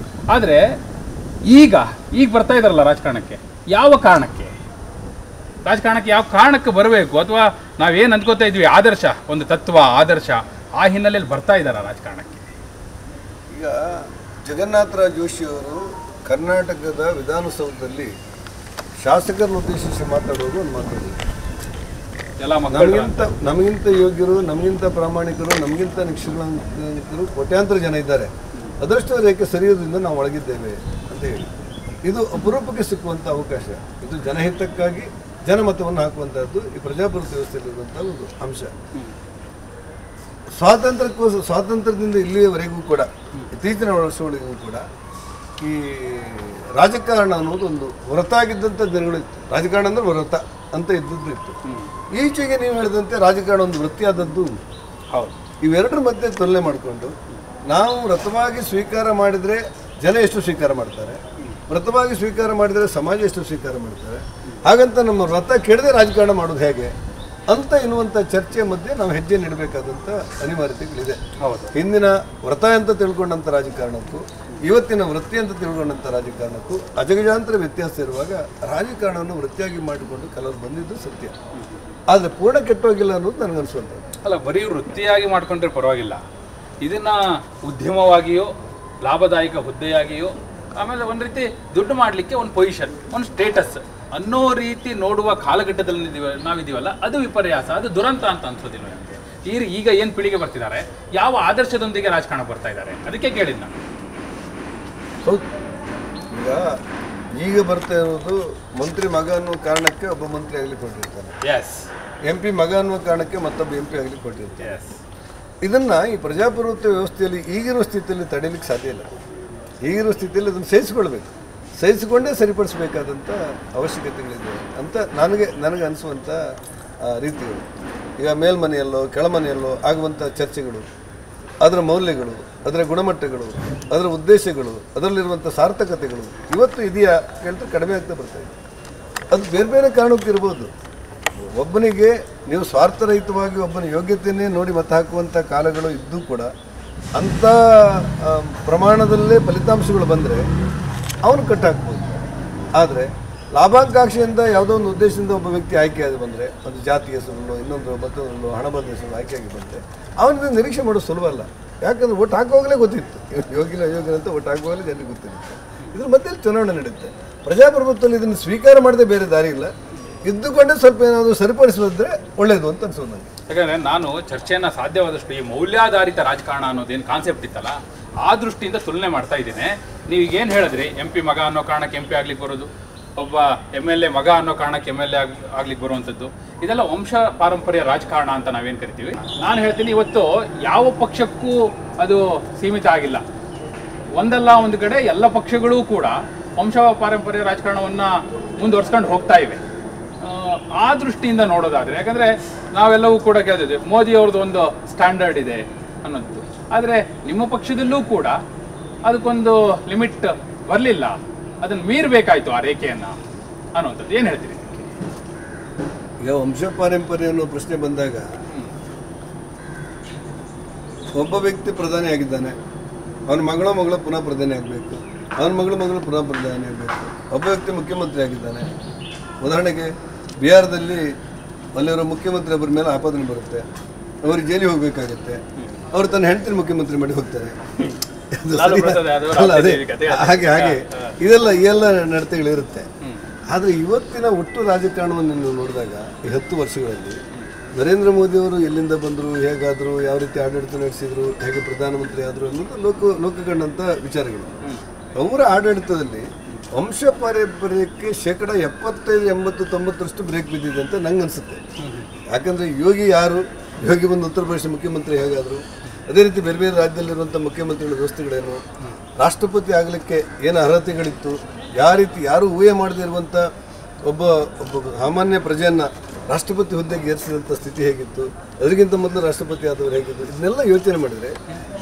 ಆದರೆ ಈಗ ಬರ್ತಾ ಇದ್ದಾರಲ್ಲ ರಾಜಕಾರಣಕ್ಕೆ, ಯಾವ ಕಾರಣಕ್ಕೆ ಬರಬೇಕು, ಅಥವಾ ನಾವೇನು ಅಂದ್ಕೋತಾ ಇದ್ವಿ ಆದರ್ಶ, ಒಂದು ತತ್ವ ಆದರ್ಶ, ಆ ಹಿನ್ನೆಲೆಯಲ್ಲಿ ಬರ್ತಾ ಇದ್ದಾರೆ ರಾಜಕಾರಣಕ್ಕೆ. ಈಗ ಜಗನ್ನಾಥರಾವ್ ಜೋಶಿಯವರು ಕರ್ನಾಟಕದ ವಿಧಾನಸೌಧದಲ್ಲಿ ಶಾಸಕರನ್ನು ಉದ್ದೇಶಿಸಿ ಮಾತಾಡೋದು ಒಂದು ಮಾತಾಡೋದು. ನಮಗಿಂತ ಯೋಗ್ಯರು, ನಮಗಿಂತ ಪ್ರಾಮಾಣಿಕರು, ನಮಗಿಂತ ನಿಷ್ಠಾವಂತರು ಕೋಟ್ಯಾಂತರ ಜನ ಇದ್ದಾರೆ. ಅದೃಷ್ಟ ರೇಖೆ ಸರಿಯೋದ್ರಿಂದ ನಾವು ಒಳಗಿದ್ದೇವೆ ಅಂತ ಹೇಳಿ ಇದು ಅಪರೂಪಕ್ಕೆ ಸಿಕ್ಕುವಂಥ ಅವಕಾಶ. ಇದು ಜನಹಿತಕ್ಕಾಗಿ ಜನಮತವನ್ನು ಹಾಕುವಂಥದ್ದು ಈ ಪ್ರಜಾಪ್ರಭುತ್ವ ವ್ಯವಸ್ಥೆಯಲ್ಲಿರುವಂಥ ಒಂದು ಅಂಶ. ಸ್ವಾತಂತ್ರ್ಯದಿಂದ ಇಲ್ಲಿಯವರೆಗೂ ಕೂಡ ಇತ್ತೀಚಿನ ವರ್ಷಗಳಿಗೂ ಕೂಡ ಈ ರಾಜಕಾರಣ ಅನ್ನೋದು ಒಂದು ಹೊರತಾಗಿದ್ದಂಥ ದಿನಗಳಿತ್ತು. ರಾಜಕಾರಣ ಅಂದರೆ ವ್ರತ ಅಂತ ಇದ್ದದ್ದು ಇತ್ತು. ಈಚೆಗೆ ನೀವು ಹೇಳಿದಂತೆ ರಾಜಕಾರಣ ಒಂದು ವೃತ್ತಿಯಾದದ್ದು. ಹೌದು. ಇವೆರಡರ ಮಧ್ಯೆ ತುಲನೆ ಮಾಡಿಕೊಂಡು ನಾವು ವ್ರತವಾಗಿ ಸ್ವೀಕಾರ ಮಾಡಿದರೆ ಜನ ಎಷ್ಟು ಸ್ವೀಕಾರ ಮಾಡ್ತಾರೆ, ವ್ರತವಾಗಿ ಸ್ವೀಕಾರ ಮಾಡಿದರೆ ಸಮಾಜ ಎಷ್ಟು ಸ್ವೀಕಾರ ಮಾಡ್ತಾರೆ, ಹಾಗಂತ ನಮ್ಮ ವ್ರತ ಕೆಡದೆ ರಾಜಕಾರಣ ಮಾಡೋದು ಹೇಗೆ ಅಂತ ಎನ್ನುವಂಥ ಚರ್ಚೆಯ ಮಧ್ಯೆ ನಾವು ಹೆಜ್ಜೆ ನೀಡಬೇಕಾದಂಥ ಅನಿವಾರ್ಯತೆಗಳಿದೆ. ಹಿಂದಿನ ವ್ರತ ಅಂತ ತಿಳ್ಕೊಂಡಂಥ ರಾಜಕಾರಣಕ್ಕೂ ಇವತ್ತಿನ ವೃತ್ತಿ ಅಂತ ತಿಳ್ಕೊಂಡಂಥ ರಾಜಕಾರಣಕ್ಕೂ ಅಜಗಜಾಂತರ ವ್ಯತ್ಯಾಸ ಇರುವಾಗ ರಾಜಕಾರಣವನ್ನು ವೃತ್ತಿಯಾಗಿ ಮಾಡಿಕೊಂಡು ಕೆಲವರು ಬಂದಿದ್ದು ಸತ್ಯ. ಆದರೆ ಪೂರ್ಣ ಕೆಟ್ಟೋಗಿಲ್ಲ ಅನ್ನೋದು ನನಗನ್ಸುವಂಥದ್ದು. ಅಲ್ಲ, ಬರೀ ವೃತ್ತಿಯಾಗಿ ಮಾಡ್ಕೊಂಡ್ರೆ ಪರವಾಗಿಲ್ಲ, ಇದನ್ನ ಉದ್ಯಮವಾಗಿಯೋ ಲಾಭದಾಯಕ ಹುದ್ದೆಯಾಗಿಯೋ ಆಮೇಲೆ ಒಂದು ರೀತಿ ದುಡ್ಡು ಮಾಡಲಿಕ್ಕೆ ಒಂದು ಪೊಸಿಷನ್, ಒಂದು ಸ್ಟೇಟಸ್ ಅನ್ನೋ ರೀತಿ ನೋಡುವ ಕಾಲಘಟ್ಟದಲ್ಲಿ ನಾವಿದ್ದೀವಲ್ಲ, ಅದು ವಿಪರ್ಯಾಸ, ಅದು ದುರಂತ ಅಂತ ಅನ್ಸೋದಿಲ್ಲ ನಮಗೆ. ಈಗ ಏನು ಪೀಳಿಗೆ ಬರ್ತಿದ್ದಾರೆ, ಯಾವ ಆದರ್ಶದೊಂದಿಗೆ ರಾಜಕಾರಣ ಬರ್ತಾ ಇದ್ದಾರೆ, ಅದಕ್ಕೆ ಕೇಳಿದ್ ನಾನು. ಹೌದು, ಈಗ ಬರ್ತಾ ಇರೋದು ಮಂತ್ರಿ ಮಗ ಅನ್ನೋ ಕಾರಣಕ್ಕೆ ಒಬ್ಬ ಮಂತ್ರಿ ಆಗ್ಲಿಕ್ಕೆ ಹೊರಟಿರ್ತಾನೆ, MP ಮಗ ಅನ್ನುವ ಕಾರಣಕ್ಕೆ ಮತ್ತೊಬ್ಬ MP ಆಗ್ಲಿಕ್ಕೆ ಹೊರಟಿರ್ತಾನೆ. ಇದನ್ನ ಈ ಪ್ರಜಾಪ್ರಭುತ್ವ ವ್ಯವಸ್ಥೆಯಲ್ಲಿ ಈಗಿರೋ ಸ್ಥಿತಿಯಲ್ಲಿ ತಡೆಯಲಿಕ್ಕೆ ಸಾಧ್ಯ ಇಲ್ಲ. ಈಗಿರೋ ಸ್ಥಿತಿಯಲ್ಲಿ ಅದನ್ನು ಸಹಿಸಿಕೊಳ್ಬೇಕು, ಸಹಿಸಿಕೊಂಡೇ ಸರಿಪಡಿಸಬೇಕಾದಂಥ ಅವಶ್ಯಕತೆಗಳಿದೆ ಅಂತ ನನಗೆ ಅನಿಸುವಂಥ ರೀತಿಗಳು. ಈಗ ಮೇಲ್ಮನೆಯಲ್ಲೋ ಕೆಳಮನೆಯಲ್ಲೋ ಆಗುವಂಥ ಚರ್ಚೆಗಳು, ಅದರ ಮೌಲ್ಯಗಳು, ಅದರ ಗುಣಮಟ್ಟಗಳು, ಅದರ ಉದ್ದೇಶಗಳು, ಅದರಲ್ಲಿರುವಂಥ ಸಾರ್ಥಕತೆಗಳು ಇವತ್ತು ಇದೆಯಾ ಕೇಳಿದ್ರೆ ಕಡಿಮೆ ಆಗ್ತಾ ಬರ್ತಾಯಿದೆ. ಅದು ಬೇರೆ ಬೇರೆ ಕಾರಣಕ್ಕೆ ಇರ್ಬೋದು. ಒಬ್ಬನಿಗೆ ನೀವು ಸ್ವಾರ್ಥರಹಿತವಾಗಿ ಒಬ್ಬನ ಯೋಗ್ಯತೆಯನ್ನೇ ನೋಡಿ ಮತ ಹಾಕುವಂಥ ಕಾಲಗಳು ಇದ್ದೂ ಕೂಡ ಅಂಥ ಪ್ರಮಾಣದಲ್ಲೇ ಫಲಿತಾಂಶಗಳು ಬಂದರೆ ಅವನು ಕಟ್ಟಾಕ್ಬೋದು. ಆದರೆ ಲಾಭಾಕಾಂಕ್ಷೆಯಿಂದ ಯಾವುದೋ ಒಂದು ಉದ್ದೇಶದಿಂದ ಒಬ್ಬ ವ್ಯಕ್ತಿ ಆಯ್ಕೆಯಾಗಿ ಬಂದರೆ, ಒಂದು ಜಾತಿ ಹೆಸರಲ್ಲೋ ಮತ್ತೊಂದು ಹಣಬಂದ ಹೆಸರು ಆಯ್ಕೆಯಾಗಿ ಬಂದರೆ ಅವನಿಗೆ ನಿರೀಕ್ಷೆ ಮಾಡೋದು ಸುಲಭ ಅಲ್ಲ. ಯಾಕಂದರೆ ಓಟ್ ಹಾಕುವಾಗಲೇ ಗೊತ್ತಿತ್ತು ಯೋಗಿನ ಅಂತ ಓಟ್ ಹಾಕುವಾಗಲೇ ಜನರಿಗೆ ಗೊತ್ತಿರುತ್ತೆ. ಇದ್ರ ಮಧ್ಯೆ ಚುನಾವಣೆ ನಡೆಯುತ್ತೆ. ಪ್ರಜಾಪ್ರಭುತ್ವದಲ್ಲಿ ಇದನ್ನು ಸ್ವೀಕಾರ ಮಾಡದೆ ಬೇರೆ ದಾರಿ ಇಲ್ಲ. ಇದ್ದುಕೊಂಡೇ ಸ್ವಲ್ಪ ಏನಾದರೂ ಸರಿಪಡಿಸಿದ್ರೆ ಒಳ್ಳೆಯದು ಅಂತ ಅನ್ಸೋದು ನನಗೆ. ಯಾಕಂದರೆ ನಾನು ಚರ್ಚೆಯನ್ನು ಸಾಧ್ಯವಾದಷ್ಟು ಈ ಮೌಲ್ಯಾಧಾರಿತ ರಾಜಕಾರಣ ಅನ್ನೋದೇನು ಕಾನ್ಸೆಪ್ಟ್ ಇತ್ತಲ್ಲ, ಆ ದೃಷ್ಟಿಯಿಂದ ತುಲನೆ ಮಾಡ್ತಾ ಇದ್ದೀನಿ. ನೀವೀಗೇನು ಹೇಳಿದ್ರಿ, MP ಮಗ ಅನ್ನೋ ಕಾರಣಕ್ಕೆ MP ಆಗ್ಲಿಕ್ಕೆ ಬರೋದು, ಒಬ್ಬ MLA ಮಗ ಅನ್ನೋ ಕಾರಣಕ್ಕೆ MLA ಆಗ್ಲಿಕ್ಕೆ ಬರುವಂಥದ್ದು, ಇದೆಲ್ಲ ವಂಶ ಪಾರಂಪರ್ಯ ರಾಜಕಾರಣ ಅಂತ ನಾವೇನು ಕರಿತೀವಿ. ನಾನು ಹೇಳ್ತೀನಿ, ಇವತ್ತು ಯಾವ ಪಕ್ಷಕ್ಕೂ ಅದು ಸೀಮಿತ ಆಗಿಲ್ಲ. ಒಂದಲ್ಲ ಒಂದು ಕಡೆ ಎಲ್ಲ ಪಕ್ಷಗಳೂ ಕೂಡ ವಂಶ ಪಾರಂಪರ್ಯ ರಾಜಕಾರಣವನ್ನು ಮುಂದುವರ್ಸ್ಕೊಂಡು ಹೋಗ್ತಾ ಇವೆ. ಆ ದೃಷ್ಟಿಯಿಂದ ನೋಡೋದಾದರೆ, ಯಾಕಂದರೆ ನಾವೆಲ್ಲವೂ ಕೂಡ ಕೇಳ್ತಿದ್ವಿ ಮೋದಿ ಅವ್ರದ್ದು ಒಂದು ಸ್ಟ್ಯಾಂಡರ್ಡ್ ಇದೆ ಅನ್ನೋದು. ಆದರೆ ನಿಮ್ಮ ಪಕ್ಷದಲ್ಲೂ ಕೂಡ ಅದಕ್ಕೊಂದು ಲಿಮಿಟ್ ಬರಲಿಲ್ಲ, ಅದನ್ನು ಮೀರಬೇಕಾಯ್ತು ಆ ರೇಖೆಯನ್ನು ಅನ್ನುವಂಥದ್ದು. ಏನು ಹೇಳ್ತೀರಿ? ಈಗ ವಂಶ ಪಾರಂಪರ್ಯ ಅನ್ನೋ ಪ್ರಶ್ನೆ ಬಂದಾಗ ಒಬ್ಬ ವ್ಯಕ್ತಿ ಪ್ರಧಾನಿ ಆಗಿದ್ದಾನೆ, ಅವನ ಮಗಳು ಪುನಃ ಪ್ರಧಾನಿ ಆಗಬೇಕು, ಅವನ ಮಗಳು ಪುನಃ ಪ್ರಧಾನಿ ಆಗಬೇಕು. ಒಬ್ಬ ವ್ಯಕ್ತಿ ಮುಖ್ಯಮಂತ್ರಿ ಆಗಿದ್ದಾನೆ. ಉದಾಹರಣೆಗೆ ಬಿಹಾರದಲ್ಲಿ ಅಲ್ಲಿರೋ ಮುಖ್ಯಮಂತ್ರಿ ಒಬ್ಬರ ಮೇಲೆ ಆಪಾದನೆ ಬರುತ್ತೆ, ಅವ್ರಿಗೆ ಜೈಲಿಗೆ ಹೋಗಬೇಕಾಗುತ್ತೆ, ಅವರು ತನ್ನ ಹೆಂಡತಿನ ಮುಖ್ಯಮಂತ್ರಿ ಮಾಡಿ ಹೋಗ್ತಾರೆ. ಹಾಗೆ ಇದೆಲ್ಲ ನಡತೆಗಳಿರುತ್ತೆ. ಆದರೆ ಇವತ್ತಿನ ಒಟ್ಟು ರಾಜಕಾರಣವನ್ನು ನೀವು ನೋಡಿದಾಗ ಈ 10 ವರ್ಷಗಳಲ್ಲಿ ನರೇಂದ್ರ ಮೋದಿಯವರು ಎಲ್ಲಿಂದ ಬಂದರು, ಹೇಗಾದರು, ಯಾವ ರೀತಿ ಆಡಳಿತ ನಡೆಸಿದರು, ಹೇಗೆ ಪ್ರಧಾನಮಂತ್ರಿ ಆದರು ಅನ್ನೋದು ಲೋಕಗಂಡಂಥ ವಿಚಾರಗಳು. ಅವರ ಆಡಳಿತದಲ್ಲಿ ವಂಶ ಪಾರಂಪರ್ಯಕ್ಕೆ 75, 80, 90% ಬ್ರೇಕ್ ಬಿದ್ದಿದೆ ಅಂತ ನಂಗೆ ಅನಿಸುತ್ತೆ. ಯಾಕಂದರೆ ಯೋಗಿ ಬಂದು ಉತ್ತರ ಪ್ರದೇಶ ಮುಖ್ಯಮಂತ್ರಿ ಹೇಗಾದರು, ಅದೇ ರೀತಿ ಬೇರೆ ಬೇರೆ ರಾಜ್ಯದಲ್ಲಿರುವಂಥ ಮುಖ್ಯಮಂತ್ರಿಗಳ ವ್ಯವಸ್ಥೆಗಳೇನು, ರಾಷ್ಟ್ರಪತಿ ಆಗಲಿಕ್ಕೆ ಏನು ಅರ್ಹತೆಗಳಿತ್ತು, ಯಾರು ಊಹೆ ಮಾಡದೇ ಇರುವಂಥ ಒಬ್ಬ ಸಾಮಾನ್ಯ ಪ್ರಜೆಯನ್ನು ರಾಷ್ಟ್ರಪತಿ ಹುದ್ದೆಗೆ ಏರಿಸಿದಂಥ ಸ್ಥಿತಿ ಹೇಗಿತ್ತು, ಅದಕ್ಕಿಂತ ಮೊದಲು ರಾಷ್ಟ್ರಪತಿ ಆದವರು ಹೇಗಿತ್ತು, ಇದನ್ನೆಲ್ಲ ಯೋಚನೆ ಮಾಡಿದರೆ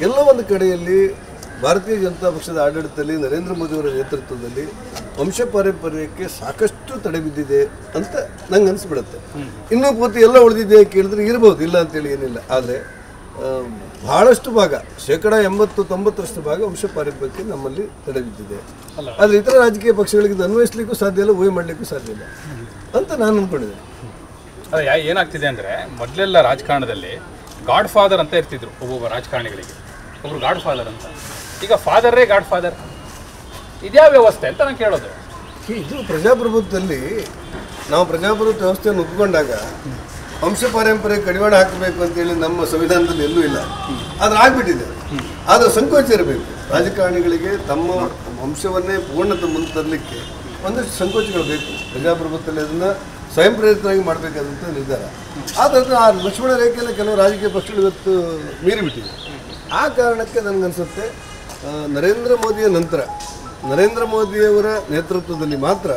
ಎಲ್ಲ ಒಂದು ಕಡೆಯಲ್ಲಿ ಭಾರತೀಯ ಜನತಾ ಪಕ್ಷದ ಆಡಳಿತದಲ್ಲಿ ನರೇಂದ್ರ ಮೋದಿಯವರ ನೇತೃತ್ವದಲ್ಲಿ ವಂಶ ಪಾರಂಪರ್ಯಕ್ಕೆ ಸಾಕಷ್ಟು ತಡೆ ಬಿದ್ದಿದೆ ಅಂತ ನಂಗೆ ಅನಿಸ್ಬಿಡುತ್ತೆ. ಇನ್ನೂ ಪೂರ್ತಿ ಎಲ್ಲ ಉಳಿದಿದೆ ಕೇಳಿದ್ರೆ ಇರ್ಬೋದು, ಇಲ್ಲ ಅಂತೇಳಿ ಏನಿಲ್ಲ. ಆದರೆ ಬಹಳಷ್ಟು ಭಾಗ 80-90% ಭಾಗ ವಂಶ ಪಾರಂಪರ್ಯಕ್ಕೆ ನಮ್ಮಲ್ಲಿ ತಡೆ ಬಿದ್ದಿದೆ. ಆದರೆ ಇತರ ರಾಜಕೀಯ ಪಕ್ಷಗಳಿಗೆ ಇದು ಅನ್ವಯಿಸಲಿಕ್ಕೂ ಸಾಧ್ಯ ಇಲ್ಲ, ಊಹೆ ಮಾಡಲಿಕ್ಕೂ ಸಾಧ್ಯ ಇಲ್ಲ ಅಂತ ನಾನು ಅಂದ್ಕೊಂಡಿದ್ದೇನೆ. ಅದೇ ಏನಾಗ್ತಿದೆ ಅಂದರೆ, ಮೊದಲೆಲ್ಲ ರಾಜಕಾರಣದಲ್ಲಿ ಗಾಡ್ ಫಾದರ್ ಅಂತ ಇರ್ತಿದ್ರು ಒಬ್ಬೊಬ್ಬ ರಾಜಕಾರಣಿಗಳಿಗೆ, ಒಬ್ಬರು ಗಾಡ್ ಫಾದರ್ ಅಂತ. ಈಗ ಫಾದರೇ ಗಾಡ್ ಫಾದರ್, ಇದ್ಯಾ ವ್ಯವಸ್ಥೆ ಅಂತ ನಾನು ಕೇಳೋದು. ಇದು ಪ್ರಜಾಪ್ರಭುತ್ವದಲ್ಲಿ ನಾವು ಪ್ರಜಾಪ್ರಭುತ್ವ ವ್ಯವಸ್ಥೆಯನ್ನು ಒಪ್ಪಿಕೊಂಡಾಗ ವಂಶ ಪಾರಂಪರ್ಯ ಕಡಿವಾಣ ಹಾಕಬೇಕು ಅಂತೇಳಿ ನಮ್ಮ ಸಂವಿಧಾನದಲ್ಲಿ ಎಲ್ಲೂ ಇಲ್ಲ. ಆದರೆ ಆಗ್ಬಿಟ್ಟಿದೆ. ಆದರೆ ಸಂಕೋಚ ಇರಬೇಕು ರಾಜಕಾರಣಿಗಳಿಗೆ, ತಮ್ಮ ವಂಶವನ್ನೇ ಪೂರ್ಣತೆ ಮುಂದೆ ತರಲಿಕ್ಕೆ ಒಂದಷ್ಟು ಸಂಕೋಚಗಳು ಬೇಕು. ಪ್ರಜಾಪ್ರಭುತ್ವದಲ್ಲಿ ಅದನ್ನು ಸ್ವಯಂ ಪ್ರೇರಿತರಾಗಿ ಮಾಡಬೇಕಾದಂಥ ನಿರ್ಧಾರ. ಆದರೆ ಆ ಲಕ್ಷ್ಮಣ ರೇಖೆಯಲ್ಲಿ ಕೆಲವು ರಾಜಕೀಯ ಪಕ್ಷಗಳು ಇವತ್ತು ಮೀರಿಬಿಟ್ಟಿವೆ. ಆ ಕಾರಣಕ್ಕೆ ನನಗನ್ಸುತ್ತೆ ನರೇಂದ್ರ ಮೋದಿಯ ನಂತರ ನರೇಂದ್ರ ಮೋದಿಯವರ ನೇತೃತ್ವದಲ್ಲಿ ಮಾತ್ರ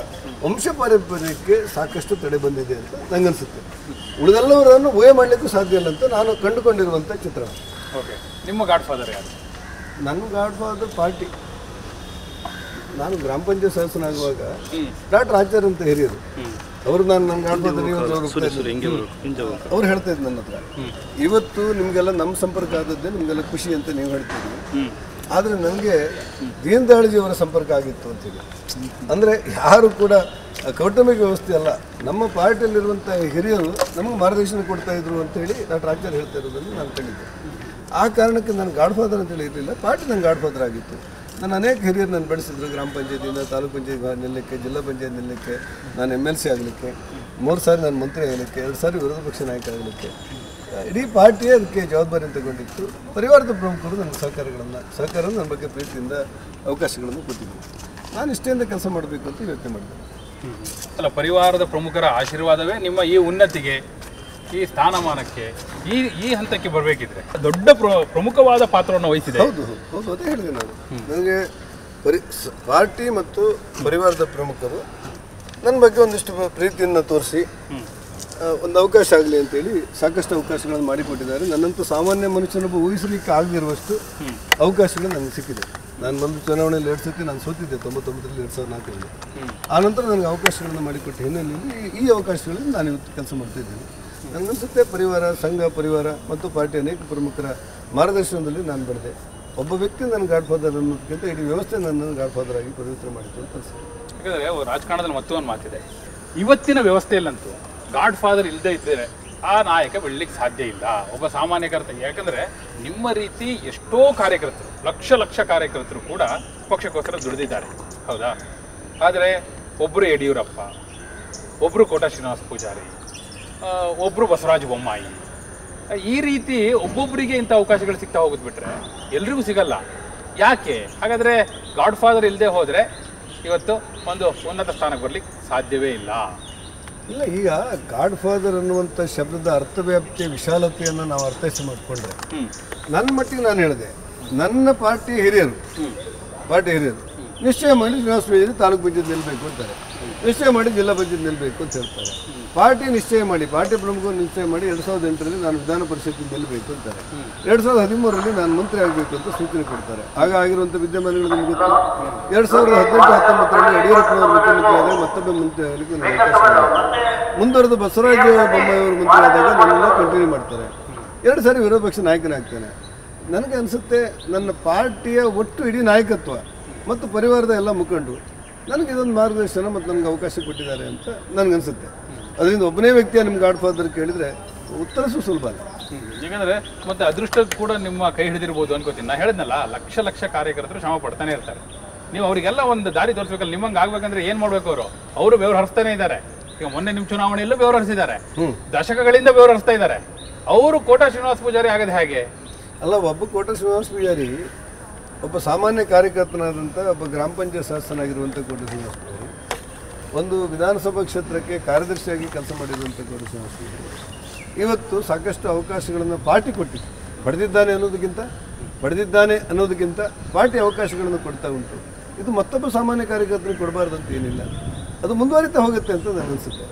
ವಂಶ ಪಾರಂಪರ್ಯಕ್ಕೆ ಸಾಕಷ್ಟು ತಡೆ ಬಂದಿದೆ ಅಂತ ನನಗನ್ಸುತ್ತೆ. ಉಳಿದೆಲ್ಲವರನ್ನು ಊಹೆ ಮಾಡಲಿಕ್ಕೂ ಸಾಧ್ಯ ಇಲ್ಲ ಅಂತ ನಾನು ಕಂಡುಕೊಂಡಿರುವಂಥ ಚಿತ್ರಣ. ಓಕೆ, ನಿಮ್ಮ ಗಾಡ್ ಫಾದರ್ ಯಾರು? ನನ್ನ ಗಾಡ್ ಫಾದರ್ ಪಾರ್ಟಿ. ನಾನು ಗ್ರಾಮ ಪಂಚಾಯತ್ ಸದಸ್ಯನಾಗುವಾಗ ಡಾಕ್ಟರ್ ಆಚಾರ್ಯ ಅಂತ ಹಿರಿಯರು ಅವರು ನನ್ನ ಗಾಡ್ ಫಾದರ್ ಅವ್ರು ಹೇಳ್ತಾ ಇದ್ರು ನನ್ನ ಹತ್ರ, ಇವತ್ತು ನಿಮಗೆಲ್ಲ ನಮ್ಮ ಸಂಪರ್ಕ ಆದದ್ದೇ ನಿಮಗೆಲ್ಲ ಖುಷಿ ಅಂತ ನೀವು ಹೇಳ್ತಿದ್ವಿ, ಆದರೆ ನನಗೆ ದೀನ್ ದಯಾಳ್ಜಿಯವರ ಸಂಪರ್ಕ ಆಗಿತ್ತು ಅಂತೇಳಿ. ಅಂದರೆ ಯಾರು ಕೂಡ ಕೌಟುಂಬಿಕ ವ್ಯವಸ್ಥೆ ಅಲ್ಲ, ನಮ್ಮ ಪಾರ್ಟಿಯಲ್ಲಿರುವಂಥ ಹಿರಿಯರು ನಮಗೆ ಮಾರ್ಗದರ್ಶನ ಕೊಡ್ತಾ ಇದ್ರು ಅಂತೇಳಿ ಡಾಕ್ಟರ್ ಆಚಾರ್ಯ ಹೇಳ್ತಾ ಇರೋದನ್ನು ನಾನು ಕಂಡಿದ್ದೆ. ಆ ಕಾರಣಕ್ಕೆ ನಾನು ಗಾಡ್ ಫಾದರ್ ಅಂತೇಳಿ ಇರಲಿಲ್ಲ, ಪಾರ್ಟಿ ನನ್ನ ಗಾಡ್ ಫಾದರ್ ಆಗಿತ್ತು. ನಾನು ಅನೇಕ ಹಿರಿಯರು ನಾನು ಬೆಳೆಸಿದ್ರು, ಗ್ರಾಮ ಪಂಚಾಯತಿಯಿಂದ ತಾಲೂಕು ಪಂಚಾಯತ್ ನಿಲ್ಲಕ್ಕೆ, ಜಿಲ್ಲಾ ಪಂಚಾಯತ್ ನಿಲ್ಲಕ್ಕೆ, ನಾನು MLC ಆಗಲಿಕ್ಕೆ, 3 ಸಾರಿ ನಾನು ಮಂತ್ರಿ ಆಗಲಿಕ್ಕೆ, 2 ಸಾರಿ ವಿರೋಧ ಪಕ್ಷ ನಾಯಕ ಆಗಲಿಕ್ಕೆ. ಇಡೀ ಪಾರ್ಟಿಯೇ ಅದಕ್ಕೆ ಜವಾಬ್ದಾರಿ ತಗೊಂಡಿತ್ತು. ಪರಿವಾರದ ಪ್ರಮುಖರು ನನ್ನ ಸಹಕಾರ ನನ್ನ ಬಗ್ಗೆ ಪ್ರೀತಿಯಿಂದ ಅವಕಾಶಗಳನ್ನು ಕೊಟ್ಟಿದ್ದರು. ನಾನು ಇಷ್ಟೆಯಿಂದ ಕೆಲಸ ಮಾಡಬೇಕು ಅಂತ ಯೋಚನೆ ಮಾಡಿದೆ. ಅಲ್ಲ, ಪರಿವಾರದ ಪ್ರಮುಖರ ಆಶೀರ್ವಾದವೇ ನಿಮ್ಮ ಈ ಉನ್ನತಿಗೆ, ಈ ಸ್ಥಾನಮಾನಕ್ಕೆ, ಈ ಹಂತಕ್ಕೆ ಬರಬೇಕಿದ್ರೆ ದೊಡ್ಡ ಪ್ರಮುಖವಾದ ಪಾತ್ರವನ್ನು ವಹಿಸಿದೆ. ಹೌದು, ಅದೇ ಹೇಳಿದೆ ನಾನು. ನನಗೆ ಪಾರ್ಟಿ ಮತ್ತು ಪರಿವಾರದ ಪ್ರಮುಖರು ನನ್ನ ಬಗ್ಗೆ ಒಂದಿಷ್ಟು ಪ್ರೀತಿಯನ್ನು ತೋರಿಸಿ ಒಂದು ಅವಕಾಶ ಆಗಲಿ ಅಂತೇಳಿ ಸಾಕಷ್ಟು ಅವಕಾಶಗಳನ್ನು ಮಾಡಿಕೊಟ್ಟಿದ್ದಾರೆ. ನನ್ನಂತೂ ಸಾಮಾನ್ಯ ಮನುಷ್ಯನೊಬ್ಬ ಊಹಿಸಲಿಕ್ಕೆ ಆಗದಿರುವಷ್ಟು ಅವಕಾಶಗಳು ನನಗೆ ಸಿಕ್ಕಿದೆ. ನಾನು ಒಂದು ಚುನಾವಣೆಯಲ್ಲಿ 2 ಸತಿ ನಾನು ಸೋತಿದ್ದೆ, 99ರಲ್ಲಿ 2004ರಲ್ಲಿ. ಆನಂತರ ನನಗೆ ಅವಕಾಶಗಳನ್ನು ಮಾಡಿಕೊಟ್ಟ ಹಿನ್ನೆಲೆಯಲ್ಲಿ ಈ ಅವಕಾಶಗಳಲ್ಲಿ ನಾನು ಇವತ್ತು ಕೆಲಸ ಮಾಡ್ತಾಯಿದ್ದೇನೆ. ನನಗನ್ಸುತ್ತೆ ಪರಿವಾರ, ಸಂಘ ಪರಿವಾರ ಮತ್ತು ಪಾರ್ಟಿ ಅನೇಕ ಪ್ರಮುಖರ ಮಾರ್ಗದರ್ಶನದಲ್ಲಿ ನಾನು ಬೆಳೆದೆ. ಒಬ್ಬ ವ್ಯಕ್ತಿ ನನ್ನ ಗಾಡ್ ಫಾದರ್ ಅನ್ನೋದಕ್ಕಿಂತ ಇಡೀ ವ್ಯವಸ್ಥೆ ನನ್ನನ್ನು ಗಾಡ್ ಫಾದರ್ ಆಗಿ ಪರಿವರ್ತನೆ ಮಾಡಿತು ಅಂತ ಅನಿಸುತ್ತೆ. ಯಾಕಂದರೆ ರಾಜಕಾರಣದಲ್ಲಿ ಮತ್ತೊಂದು ಮಾತಿದೆ, ಇವತ್ತಿನ ವ್ಯವಸ್ಥೆಯಲ್ಲಂತೂ ಗಾಡ್ ಫಾದರ್ ಇಲ್ಲದೆ ಇದ್ದರೆ ಆ ನಾಯಕ ಬೆಳಲಿಕ್ಕೆ ಸಾಧ್ಯ ಇಲ್ಲ, ಒಬ್ಬ ಸಾಮಾನ್ಯ ಕರ್ತವ್ಯ. ಯಾಕಂದರೆ ನಿಮ್ಮ ರೀತಿ ಎಷ್ಟೋ ಕಾರ್ಯಕರ್ತರು, ಲಕ್ಷ ಕಾರ್ಯಕರ್ತರು ಕೂಡ ಪಕ್ಷಕ್ಕೋಸ್ಕರ ದುಡಿದಿದ್ದಾರೆ, ಹೌದಾ? ಆದರೆ ಒಬ್ಬರು ಯಡಿಯೂರಪ್ಪ, ಒಬ್ಬರು ಕೋಟಾ ಶ್ರೀನಿವಾಸ ಪೂಜಾರಿ, ಒಬ್ಬರು ಬಸವರಾಜ ಬೊಮ್ಮಾಯಿ, ಈ ರೀತಿ ಒಬ್ಬೊಬ್ಬರಿಗೆ ಇಂಥ ಅವಕಾಶಗಳು ಸಿಗ್ತಾ ಹೋಗೋದು ಬಿಟ್ಟರೆ ಎಲ್ರಿಗೂ ಸಿಗಲ್ಲ. ಯಾಕೆ ಹಾಗಾದರೆ ಗಾಡ್ ಫಾದರ್ ಇಲ್ಲದೆ ಹೋದರೆ ಇವತ್ತು ಒಂದು ಉನ್ನತ ಸ್ಥಾನಕ್ಕೆ ಬರಲಿಕ್ಕೆ ಸಾಧ್ಯವೇ ಇಲ್ಲ? ಇಲ್ಲ, ಈಗ ಗಾಡ್ ಫಾದರ್ ಅನ್ನುವಂಥ ಶಬ್ದದ ಅರ್ಥವ್ಯಾಪ್ತಿಯ ವಿಶಾಲತೆಯನ್ನು ನಾವು ಅರ್ಥೈಸಿ ಮಾಡಿಕೊಂಡ್ರೆ, ನನ್ನ ಮಟ್ಟಿಗೆ ನಾನು ಹೇಳಿದೆ, ನನ್ನ ಪಾರ್ಟಿ ಹಿರಿಯರು ನಿಶ್ಚಯ ಮಾಡಿ ಶ್ರೀನಿವಾಸ ಪೂಜಾರಿ ತಾಲೂಕು ಪಂಚಾಯತ್ ನಿಲ್ಲಬೇಕು ಅಂತಾರೆ, ನಿಶ್ಚಯ ಮಾಡಿ ಜಿಲ್ಲಾ ಪಂಚಾಯತ್ ನಿಲ್ಲಬೇಕು ಅಂತ ಹೇಳ್ತಾರೆ. ಪಾರ್ಟಿ ನಿಶ್ಚಯ ಮಾಡಿ, ಪಾರ್ಟಿ ಪ್ರಮುಖರು ನಿಶ್ಚಯ ಮಾಡಿ 2008ರಲ್ಲಿ ನಾನು ವಿಧಾನ ಪರಿಷತ್ತಿಗೆ ನಿಲ್ಲಬೇಕು ಅಂತಾರೆ, 2013ರಲ್ಲಿ ನಾನು ಮಂತ್ರಿ ಆಗಬೇಕು ಅಂತ ಸೂಚನೆ ಕೊಡ್ತಾರೆ. ಆಗ ಆಗಿರುವಂಥ ವಿದ್ಯಮಾನಗಳು ನಿಮ್ಗೆ ಗೊತ್ತು. 2018-19ರಲ್ಲಿ ಯಡಿಯೂರಪ್ಪನವರು ಮುಖ್ಯಮಂತ್ರಿ ಆದಾಗ ಮತ್ತೊಬ್ಬ ಮಂತ್ರಿ ಆಗಲಿಕ್ಕೆ ನನಗೆ ಅವಕಾಶ ಮುಂದುವರೆದು ಬಸವರಾಜ ಬೊಮ್ಮಾಯಿ ಅವರು ಮಂತ್ರಿ ಆದಾಗ ನನ್ನನ್ನು ಕಂಟಿನ್ಯೂ ಮಾಡ್ತಾರೆ. 2 ಸಾರಿ ವಿರೋಧ ಪಕ್ಷ ನಾಯಕನಾಗ್ತಾನೆ. ನನಗೆ ಅನಿಸುತ್ತೆ ನನ್ನ ಪಾರ್ಟಿಯ ಒಟ್ಟು ಇಡೀ ನಾಯಕತ್ವ ಮತ್ತು ಪರಿವಾರದ ಎಲ್ಲ ಮುಖಂಡರು ನನಗೆ ಇದೊಂದು ಮಾರ್ಗದರ್ಶನ ಮತ್ತು ನನಗೆ ಅವಕಾಶ ಕೊಟ್ಟಿದ್ದಾರೆ ಅಂತ ನನಗನ್ಸುತ್ತೆ. ಅದರಿಂದ ಒಬ್ಬನೇ ವ್ಯಕ್ತಿಯ ನಿಮ್ಮ ಗಾಡ್ ಫಾದರ್ ಕೇಳಿದರೆ ಉತ್ತರ ಸುಲಭ ಅಲ್ಲ. ಯಾಕಂದರೆ ಮತ್ತು ಅದೃಷ್ಟ ಕೂಡ ನಿಮ್ಮ ಕೈ ಹಿಡಿದಿರ್ಬೋದು ಅನ್ಕೋತೀನಿ. ನಾನು ಹೇಳಿದ್ನಲ್ಲ, ಲಕ್ಷ ಕಾರ್ಯಕರ್ತರು ಶ್ರಮ ಪಡ್ತಾನೆ ಇರ್ತಾರೆ. ನೀವು ಅವರಿಗೆಲ್ಲ ಒಂದು ದಾರಿ ತೋರಿಸ್ಬೇಕಲ್ಲ. ನಿಮ್ಮಂಗೆ ಆಗ್ಬೇಕಂದ್ರೆ ಏನು ಮಾಡಬೇಕು? ಅವರು ಬೆವರು ಹರಿಸ್ತಾನೆ ಇದ್ದಾರೆ. ಈಗ ಮೊನ್ನೆ ನಿಮ್ಮ ಚುನಾವಣೆಯಲ್ಲೂ ಬೆವರು ಹರಿಸಿದ್ದಾರೆ, ದಶಕಗಳಿಂದ ಬೆವರು ಹರಿಸ್ತಾ ಇದ್ದಾರೆ. ಅವರು ಕೋಟಾ ಶ್ರೀನಿವಾಸ ಪೂಜಾರಿ ಆಗೋದು ಹೇಗೆ? ಅಲ್ಲ, ಒಬ್ಬ ಕೋಟಾ ಶ್ರೀನಿವಾಸ ಪೂಜಾರಿ ಒಬ್ಬ ಸಾಮಾನ್ಯ ಕಾರ್ಯಕರ್ತನಾದಂಥ ಒಬ್ಬ ಗ್ರಾಮ ಪಂಚಾಯತ್ ಸದಸ್ಯನಾಗಿರುವಂಥ ಕೋಟಾ ಶ್ರೀನಿವಾಸ ಪೂಜಾರಿ, ಒಂದು ವಿಧಾನಸಭಾ ಕ್ಷೇತ್ರಕ್ಕೆ ಕಾರ್ಯದರ್ಶಿಯಾಗಿ ಕೆಲಸ ಮಾಡಿರುವಂಥ ಕೋಟಾ ಶ್ರೀನಿವಾಸ ಪೂಜಾರಿ ಇವತ್ತು ಸಾಕಷ್ಟು ಅವಕಾಶಗಳನ್ನು ಪಾರ್ಟಿ ಕೊಟ್ಟಿತ್ತು. ಪಡೆದಿದ್ದಾನೆ ಅನ್ನೋದಕ್ಕಿಂತ ಪಾರ್ಟಿ ಅವಕಾಶಗಳನ್ನು ಕೊಡ್ತಾ ಉಂಟು. ಇದು ಮತ್ತೊಬ್ಬ ಸಾಮಾನ್ಯ ಕಾರ್ಯಕರ್ತರಿಗೆ ಕೊಡಬಾರ್ದು ಅಂತ ಏನಿಲ್ಲ, ಅದು ಮುಂದುವರಿತಾ ಹೋಗುತ್ತೆ ಅಂತ ನನಗನ್ಸುತ್ತೆ.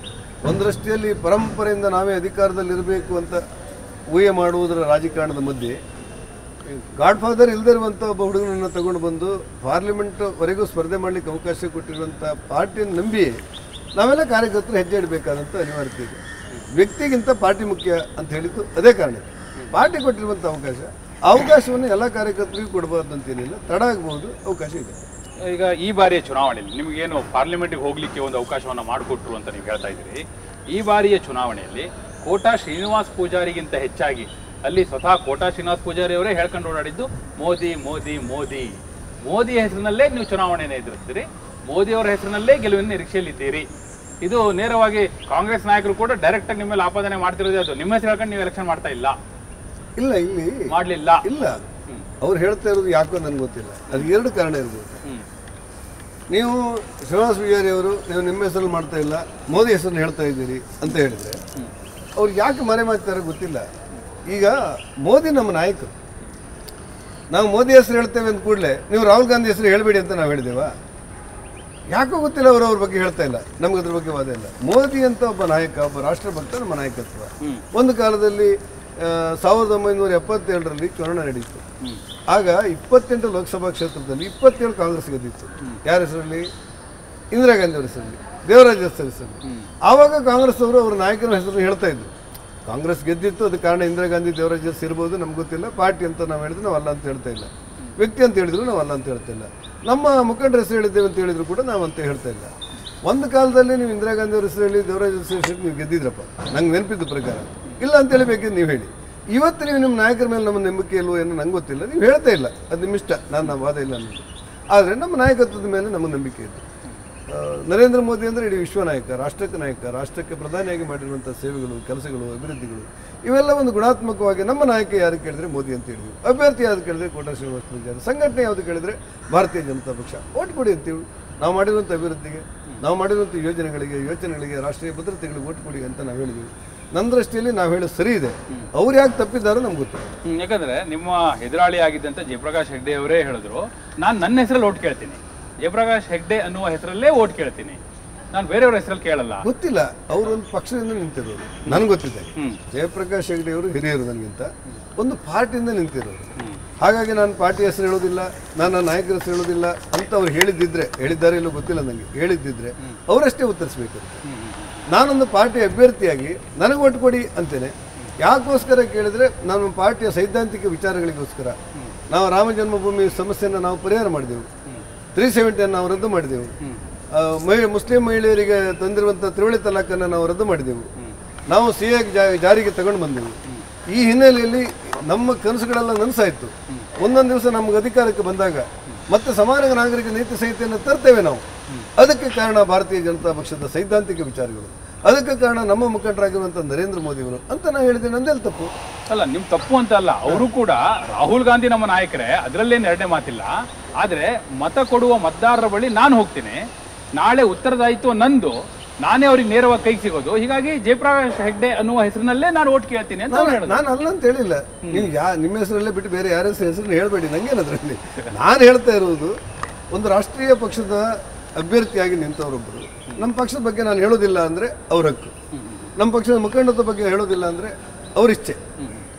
ಒಂದರಷ್ಟಿಯಲ್ಲಿ ಪರಂಪರೆಯಿಂದ ನಾವೇ ಅಧಿಕಾರದಲ್ಲಿರಬೇಕು ಅಂತ ಊಹೆ ಮಾಡುವುದರ ರಾಜಕಾರಣದ ಮಧ್ಯೆ ಗಾಡ್ ಫಾದರ್ ಇಲ್ಲದೆ ಇರುವಂಥ ಒಬ್ಬ ಹುಡುಗನನ್ನು ತಗೊಂಡು ಬಂದು ಪಾರ್ಲಿಮೆಂಟ್ವರೆಗೂ ಸ್ಪರ್ಧೆ ಮಾಡಲಿಕ್ಕೆ ಅವಕಾಶ ಕೊಟ್ಟಿರುವಂಥ ಪಾರ್ಟಿಯನ್ನು ನಂಬಿ ನಾವೆಲ್ಲ ಕಾರ್ಯಕರ್ತರು ಹೆಜ್ಜೆ ಇಡಬೇಕಾದಂಥ ಅನಿವಾರ್ಯತೆ ಇದೆ. ವ್ಯಕ್ತಿಗಿಂತ ಪಾರ್ಟಿ ಮುಖ್ಯ ಅಂತ ಹೇಳಿದ್ದು ಅದೇ ಕಾರಣಕ್ಕೆ. ಪಾರ್ಟಿ ಕೊಟ್ಟಿರುವಂಥ ಅವಕಾಶವನ್ನು ಎಲ್ಲ ಕಾರ್ಯಕರ್ತರಿಗೂ ಕೊಡಬಾರ್ದು ಅಂತೇನಿಲ್ಲ, ತಡ ಆಗ್ಬೋದು, ಅವಕಾಶ ಇದೆ. ಈಗ ಈ ಬಾರಿಯ ಚುನಾವಣೆಯಲ್ಲಿ ನಿಮಗೇನು ಪಾರ್ಲಿಮೆಂಟಿಗೆ ಹೋಗಲಿಕ್ಕೆ ಒಂದು ಅವಕಾಶವನ್ನು ಮಾಡಿಕೊಟ್ರು ಅಂತ ನೀವು ಹೇಳ್ತಾ ಇದ್ದೀರಿ. ಈ ಬಾರಿಯ ಚುನಾವಣೆಯಲ್ಲಿ ಕೋಟಾ ಶ್ರೀನಿವಾಸ ಪೂಜಾರಿಗಿಂತ ಹೆಚ್ಚಾಗಿ ಅಲ್ಲಿ ಸ್ವತಃ ಕೋಟಾ ಶ್ರೀನಿವಾಸ ಪೂಜಾರಿ ಅವರೇ ಹೇಳ್ಕೊಂಡು ಓಡಾಡಿದ್ದು ಮೋದಿ ಹೆಸರಿನಲ್ಲೇ ನೀವು ಚುನಾವಣೆಯನ್ನು ಎದುರಿಸ್ತೀರಿ, ಮೋದಿಯವರ ಹೆಸರಿನಲ್ಲೇ ಗೆಲುವಿನ ನಿರೀಕ್ಷೆಯಲ್ಲಿದ್ದೀರಿ. ಇದು ನೇರವಾಗಿ ಕಾಂಗ್ರೆಸ್ ನಾಯಕರು ಕೂಡ ಡೈರೆಕ್ಟಾಗಿ ನಿಮ್ಮ ಮೇಲೆ ಆಪಾದನೆ ಮಾಡ್ತಿರೋದೇ. ಅದು ನಿಮ್ಮ ಹೆಸರು ಹೇಳ್ಕೊಂಡು ನೀವು ಎಲೆಕ್ಷನ್ ಮಾಡ್ತಾ ಇಲ್ಲ, ಇಲ್ಲಿ ಮಾಡಲಿಲ್ಲ. ಅವ್ರು ಹೇಳ್ತಾ ಇರೋದು ಯಾಕೋ ನನಗೆ ಗೊತ್ತಿಲ್ಲ. ಅದು 2 ಕಾರಣ ಇರ್ಬೋದು. ನೀವು ಶ್ರೀನಿವಾಸ ಪೂಜಾರಿ ಅವರು ನೀವು ನಿಮ್ಮ ಹೆಸರಲ್ಲಿ ಮಾಡ್ತಾ ಇಲ್ಲ, ಮೋದಿ ಹೆಸರನ್ನು ಹೇಳ್ತಾ ಇದ್ದೀರಿ ಅಂತ ಹೇಳಿದರೆ ಅವ್ರು ಯಾಕೆ ಮರೆ ಮಾಡ್ತಾರೆ ಗೊತ್ತಿಲ್ಲ. ಈಗ ಮೋದಿ ನಮ್ಮ ನಾಯಕರು, ನಾವು ಮೋದಿ ಹೆಸರು ಹೇಳ್ತೇವೆ ಅಂದ ಕೂಡಲೇ ನೀವು ರಾಹುಲ್ ಗಾಂಧಿ ಹೆಸರು ಹೇಳಬೇಡಿ ಅಂತ ನಾವು ಹೇಳಿದೇವಾ? ಯಾಕೋ ಗೊತ್ತಿಲ್ಲ, ಅವರು ಅವ್ರ ಬಗ್ಗೆ ಹೇಳ್ತಾ ಇಲ್ಲ, ನಮ್ಗೆ ಅದ್ರ ಬಗ್ಗೆ ವಾದ ಇಲ್ಲ. ಮೋದಿ ಅಂತ ಒಬ್ಬ ನಾಯಕ, ಒಬ್ಬ ರಾಷ್ಟ್ರಭಕ್ತ ನಮ್ಮ ನಾಯಕತ್ವ. ಒಂದು ಕಾಲದಲ್ಲಿ 1977ರಲ್ಲಿ ಚುನಾವಣೆ ನಡೆಯಿತು. ಆಗ 28 ಲೋಕಸಭಾ ಕ್ಷೇತ್ರದಲ್ಲಿ 27 ಕಾಂಗ್ರೆಸ್ ಗೆದ್ದಿತ್ತು. ಯಾರ ಹೆಸರಲ್ಲಿ? ಇಂದಿರಾ ಗಾಂಧಿ ಅವರ ಹೆಸರಲ್ಲಿ, ದೇವರಾಜ ಹೆಸರಲ್ಲಿ. ಆವಾಗ ಕಾಂಗ್ರೆಸ್ ಅವರು ಅವರ ನಾಯಕನ ಹೆಸರನ್ನು ಹೇಳ್ತಾ ಇದ್ರು. ಕಾಂಗ್ರೆಸ್ ಗೆದ್ದಿತ್ತು, ಅದು ಕಾರಣ ಇಂದಿರಾ ಗಾಂಧಿ, ದೇವರಾಜ ಇರ್ಬೋದು, ನಮ್ಗೆ ಗೊತ್ತಿಲ್ಲ. ಪಾರ್ಟಿ ಅಂತ ನಾವು ಹೇಳಿದ್ರೆ ನಾವು ಅಲ್ಲ ಅಂತ ಹೇಳ್ತಾ ಇಲ್ಲ, ವ್ಯಕ್ತಿ ಅಂತ ಹೇಳಿದ್ರು ನಾವು ಅಲ್ಲ ಅಂತ ಹೇಳ್ತಾ ಇಲ್ಲ, ನಮ್ಮ ಮುಖಂಡರ ಹೆಸರು ಹೇಳಿದ್ದೇವೆ ಅಂತ ಹೇಳಿದ್ರು ಕೂಡ ನಾವು ಅಂತ ಹೇಳ್ತಾ ಇಲ್ಲ. ಒಂದು ಕಾಲದಲ್ಲಿ ನೀವು ಇಂದಿರಾ ಗಾಂಧಿ ಅವ್ರ ಹೆಸರು ಹೇಳಿ, ದೇವರಾಜ ಹೆಸರು ನೀವು ಗೆದ್ದಿದ್ರಪ್ಪ, ನಂಗೆ ನೆನಪಿದ್ದು ಪ್ರಕಾರ. ಇಲ್ಲ ಅಂತ ಹೇಳಬೇಕಿದ್ದು ನೀವು ಹೇಳಿ. ಇವತ್ತು ನೀವು ನಿಮ್ಮ ನಾಯಕರ ಮೇಲೆ ನಮ್ಮ ನಂಬಿಕೆ ಇಲ್ವೋ ಏನೋ ನಂಗೆ ಗೊತ್ತಿಲ್ಲ, ನೀವು ಹೇಳ್ತಾ ಇಲ್ಲ, ಅದು ನಿಮ್ಮ ಇಷ್ಟ, ನಾನು ವಾದ ಇಲ್ಲ ಅನ್ನೋದು. ಆದರೆ ನಮ್ಮ ನಾಯಕತ್ವದ ಮೇಲೆ ನಮ್ಮ ನಂಬಿಕೆ ಇದೆ. ನರೇಂದ್ರ ಮೋದಿ ಅಂದರೆ ಇಡೀ ವಿಶ್ವ ನಾಯಕ, ರಾಷ್ಟ್ರಕ್ಕೆ ನಾಯಕ, ರಾಷ್ಟ್ರಕ್ಕೆ ಪ್ರಧಾನಿಯಾಗಿ ಮಾಡಿರುವಂಥ ಸೇವೆಗಳು, ಕೆಲಸಗಳು, ಅಭಿವೃದ್ಧಿಗಳು ಇವೆಲ್ಲ ಒಂದು ಗುಣಾತ್ಮಕವಾಗಿ ನಮ್ಮ ನಾಯಕ ಯಾರು ಕೇಳಿದ್ರೆ ಮೋದಿ ಅಂತ ಹೇಳಿದ್ವಿ. ಅಭ್ಯರ್ಥಿ ಯಾವ್ದು ಕೇಳಿದ್ರೆ ಕೋಟಾ ಶ್ರೀನಿವಾಸ ಪೂಜಾರಿ, ಸಂಘಟನೆ ಯಾವುದು ಕೇಳಿದ್ರೆ ಭಾರತೀಯ ಜನತಾ ಪಕ್ಷ. ಓಟ್ ಕೊಡಿ ಅಂತೀವಿ. ನಾವು ಮಾಡಿರುವಂಥ ಅಭಿವೃದ್ಧಿಗೆ, ನಾವು ಮಾಡಿರುವಂಥ ಯೋಚನೆಗಳಿಗೆ, ರಾಷ್ಟ್ರೀಯ ಭದ್ರತೆಗಳಿಗೆ ಓಟ್ ಕೊಡಿ ಅಂತ ನಾವು ಹೇಳಿದ್ವಿ. ನನ್ನ ದೃಷ್ಟಿಯಲ್ಲಿ ನಾವು ಹೇಳೋದು ಸರಿ ಇದೆ. ಅವ್ರು ಯಾಕೆ ತಪ್ಪಿದ್ದಾರೋ ನಮ್ಗೆ ಗೊತ್ತಿಲ್ಲ. ಯಾಕಂದ್ರೆ ನಿಮ್ಮ ಎದುರಾಳಿ ಆಗಿದ್ದಂಥ ಜಯಪ್ರಕಾಶ್ ಹೆಗ್ಡೆ ಅವರೇ ಹೇಳಿದ್ರು, ನಾನು ನನ್ನ ಹೆಸರಲ್ಲಿ ಓಟ್ ಕೇಳ್ತೀನಿ, ಜಯಪ್ರಕಾಶ್ ಹೆಗ್ಡೆ ಅನ್ನುವ ಹೆಸರಲ್ಲೇ ಓಟ್ ಕೇಳ್ತೀನಿ, ನಾನು ಬೇರೆಯವ್ರ ಹೆಸರಲ್ಲಿ ಕೇಳಲ್ಲ. ಗೊತ್ತಿಲ್ಲ, ಅವರೊಂದು ಪಕ್ಷದಿಂದ ನಿಂತಿರೋರು, ನನಗೆ ಗೊತ್ತಿದೆ. ಜಯಪ್ರಕಾಶ್ ಹೆಗ್ಡೆ ಅವರು ಹಿರಿಯರು ನನಗಿಂತ, ಒಂದು ಪಾರ್ಟಿಯಿಂದ ನಿಂತಿರೋರು. ಹಾಗಾಗಿ ನಾನು ಪಾರ್ಟಿ ಹೆಸರು ಹೇಳೋದಿಲ್ಲ, ನಾನು ನಾಯಕರ ಹೆಸರು ಹೇಳೋದಿಲ್ಲ ಅಂತ ಅವ್ರು ಹೇಳಿದ್ದಾರೆ ಇಲ್ಲೋ ಗೊತ್ತಿಲ್ಲ ನನಗೆ. ಹೇಳಿದ್ದಿದ್ರೆ ಅವರಷ್ಟೇ ಉತ್ತರಿಸಬೇಕು. ನಾನೊಂದು ಪಾರ್ಟಿ ಅಭ್ಯರ್ಥಿಯಾಗಿ ನನಗೆ ಒಟ್ಟು ಕೊಡಿ ಅಂತೇನೆ. ಯಾಕೋಸ್ಕರ ಕೇಳಿದರೆ ನಾನು ಪಾರ್ಟಿಯ ಸೈದ್ಧಾಂತಿಕ ವಿಚಾರಗಳಿಗೋಸ್ಕರ. ನಾವು ರಾಮ ಜನ್ಮಭೂಮಿ ಸಮಸ್ಯೆಯನ್ನು ನಾವು ಪರಿಹಾರ ಮಾಡಿದೆವು, 370 ನಾವು ರದ್ದು ಮಾಡಿದೆವು. ಮುಸ್ಲಿಂ ಮಹಿಳೆಯರಿಗೆ ತಂದಿರುವಂಥ ತ್ರಿವಳಿ ತಲಾಖನ್ನು ನಾವು ರದ್ದು ಮಾಡಿದೆವು. ನಾವು CA ಜಾರಿಗೆ ತಗೊಂಡು ಬಂದೆವು. ಈ ಹಿನ್ನೆಲೆಯಲ್ಲಿ ನಮ್ಮ ಕನಸುಗಳೆಲ್ಲ ನನಸಾಯಿತು. ಒಂದೊಂದು ದಿವಸ ನಮಗೆ ಅಧಿಕಾರಕ್ಕೆ ಬಂದಾಗ ಮತ್ತೆ ಸಮಾನ ನಾಗರಿಕ ನೀತಿ ಸಂಹಿತೆಯನ್ನು ತರ್ತೇವೆ ನಾವು. ಅದಕ್ಕೆ ಕಾರಣ ಭಾರತೀಯ ಜನತಾ ಪಕ್ಷದ ಸೈದ್ಧಾಂತಿಕ ವಿಚಾರಗಳು, ಅದಕ್ಕೆ ಕಾರಣ ನಮ್ಮ ಮುಖಂಡರಾಗಿರುವಂಥ ನರೇಂದ್ರ ಮೋದಿಯವರು ಅಂತ ನಾನು ಹೇಳಿದೆ. ನಂದೆಲ್ಲ ತಪ್ಪು ಅಲ್ಲ, ನಿಮ್ಮ ತಪ್ಪು ಅಂತ ಅಲ್ಲ. ಅವರು ಕೂಡ ರಾಹುಲ್ ಗಾಂಧಿ ನಮ್ಮ ನಾಯಕರೇ, ಅದರಲ್ಲೇನು ಎರಡನೇ ಮಾತಿಲ್ಲ. ಆದರೆ ಮತ ಕೊಡುವ ಮತದಾರರ ಬಳಿ ನಾನು ಹೋಗ್ತೀನಿ, ನಾಳೆ ಉತ್ತರದಾಯಿತು ನಂದು, ನಾನೇ ಅವ್ರಿಗೆ ನೇರವಾಗಿ ಕೈಗೆ ಸಿಗೋದು. ಹೀಗಾಗಿ ಜಯಪ್ರಕಾಶ್ ಹೆಗ್ಡೆ ಅನ್ನುವ ಹೆಸರಿನಲ್ಲೇ ನಾನು ಓಟ್ ಕೇಳ್ತೀನಿ ಅಂತ ನಾನು ಅಲ್ಲ ಅಂತ ಹೇಳಿಲ್ಲ. ನೀವು ನಿಮ್ಮ ಹೆಸರಲ್ಲೇ ಬಿಟ್ಟು ಬೇರೆ ಯಾರ ಹೆಸರನ್ನ ಹೇಳಬೇಡಿ. ನಂಗೇನದ್ರಲ್ಲಿ ನಾನು ಹೇಳ್ತಾ ಇರುವುದು, ಒಂದು ರಾಷ್ಟ್ರೀಯ ಪಕ್ಷದ ಅಭ್ಯರ್ಥಿಯಾಗಿ ನಿಂತವರೊಬ್ಬರು ನಮ್ಮ ಪಕ್ಷದ ಬಗ್ಗೆ ನಾನು ಹೇಳೋದಿಲ್ಲ ಅಂದರೆ ಅವ್ರ ಹಕ್ಕು, ನಮ್ಮ ಪಕ್ಷದ ಮುಖಂಡತ್ವ ಬಗ್ಗೆ ಹೇಳೋದಿಲ್ಲ ಅಂದರೆ ಅವ್ರ ಇಚ್ಛೆ,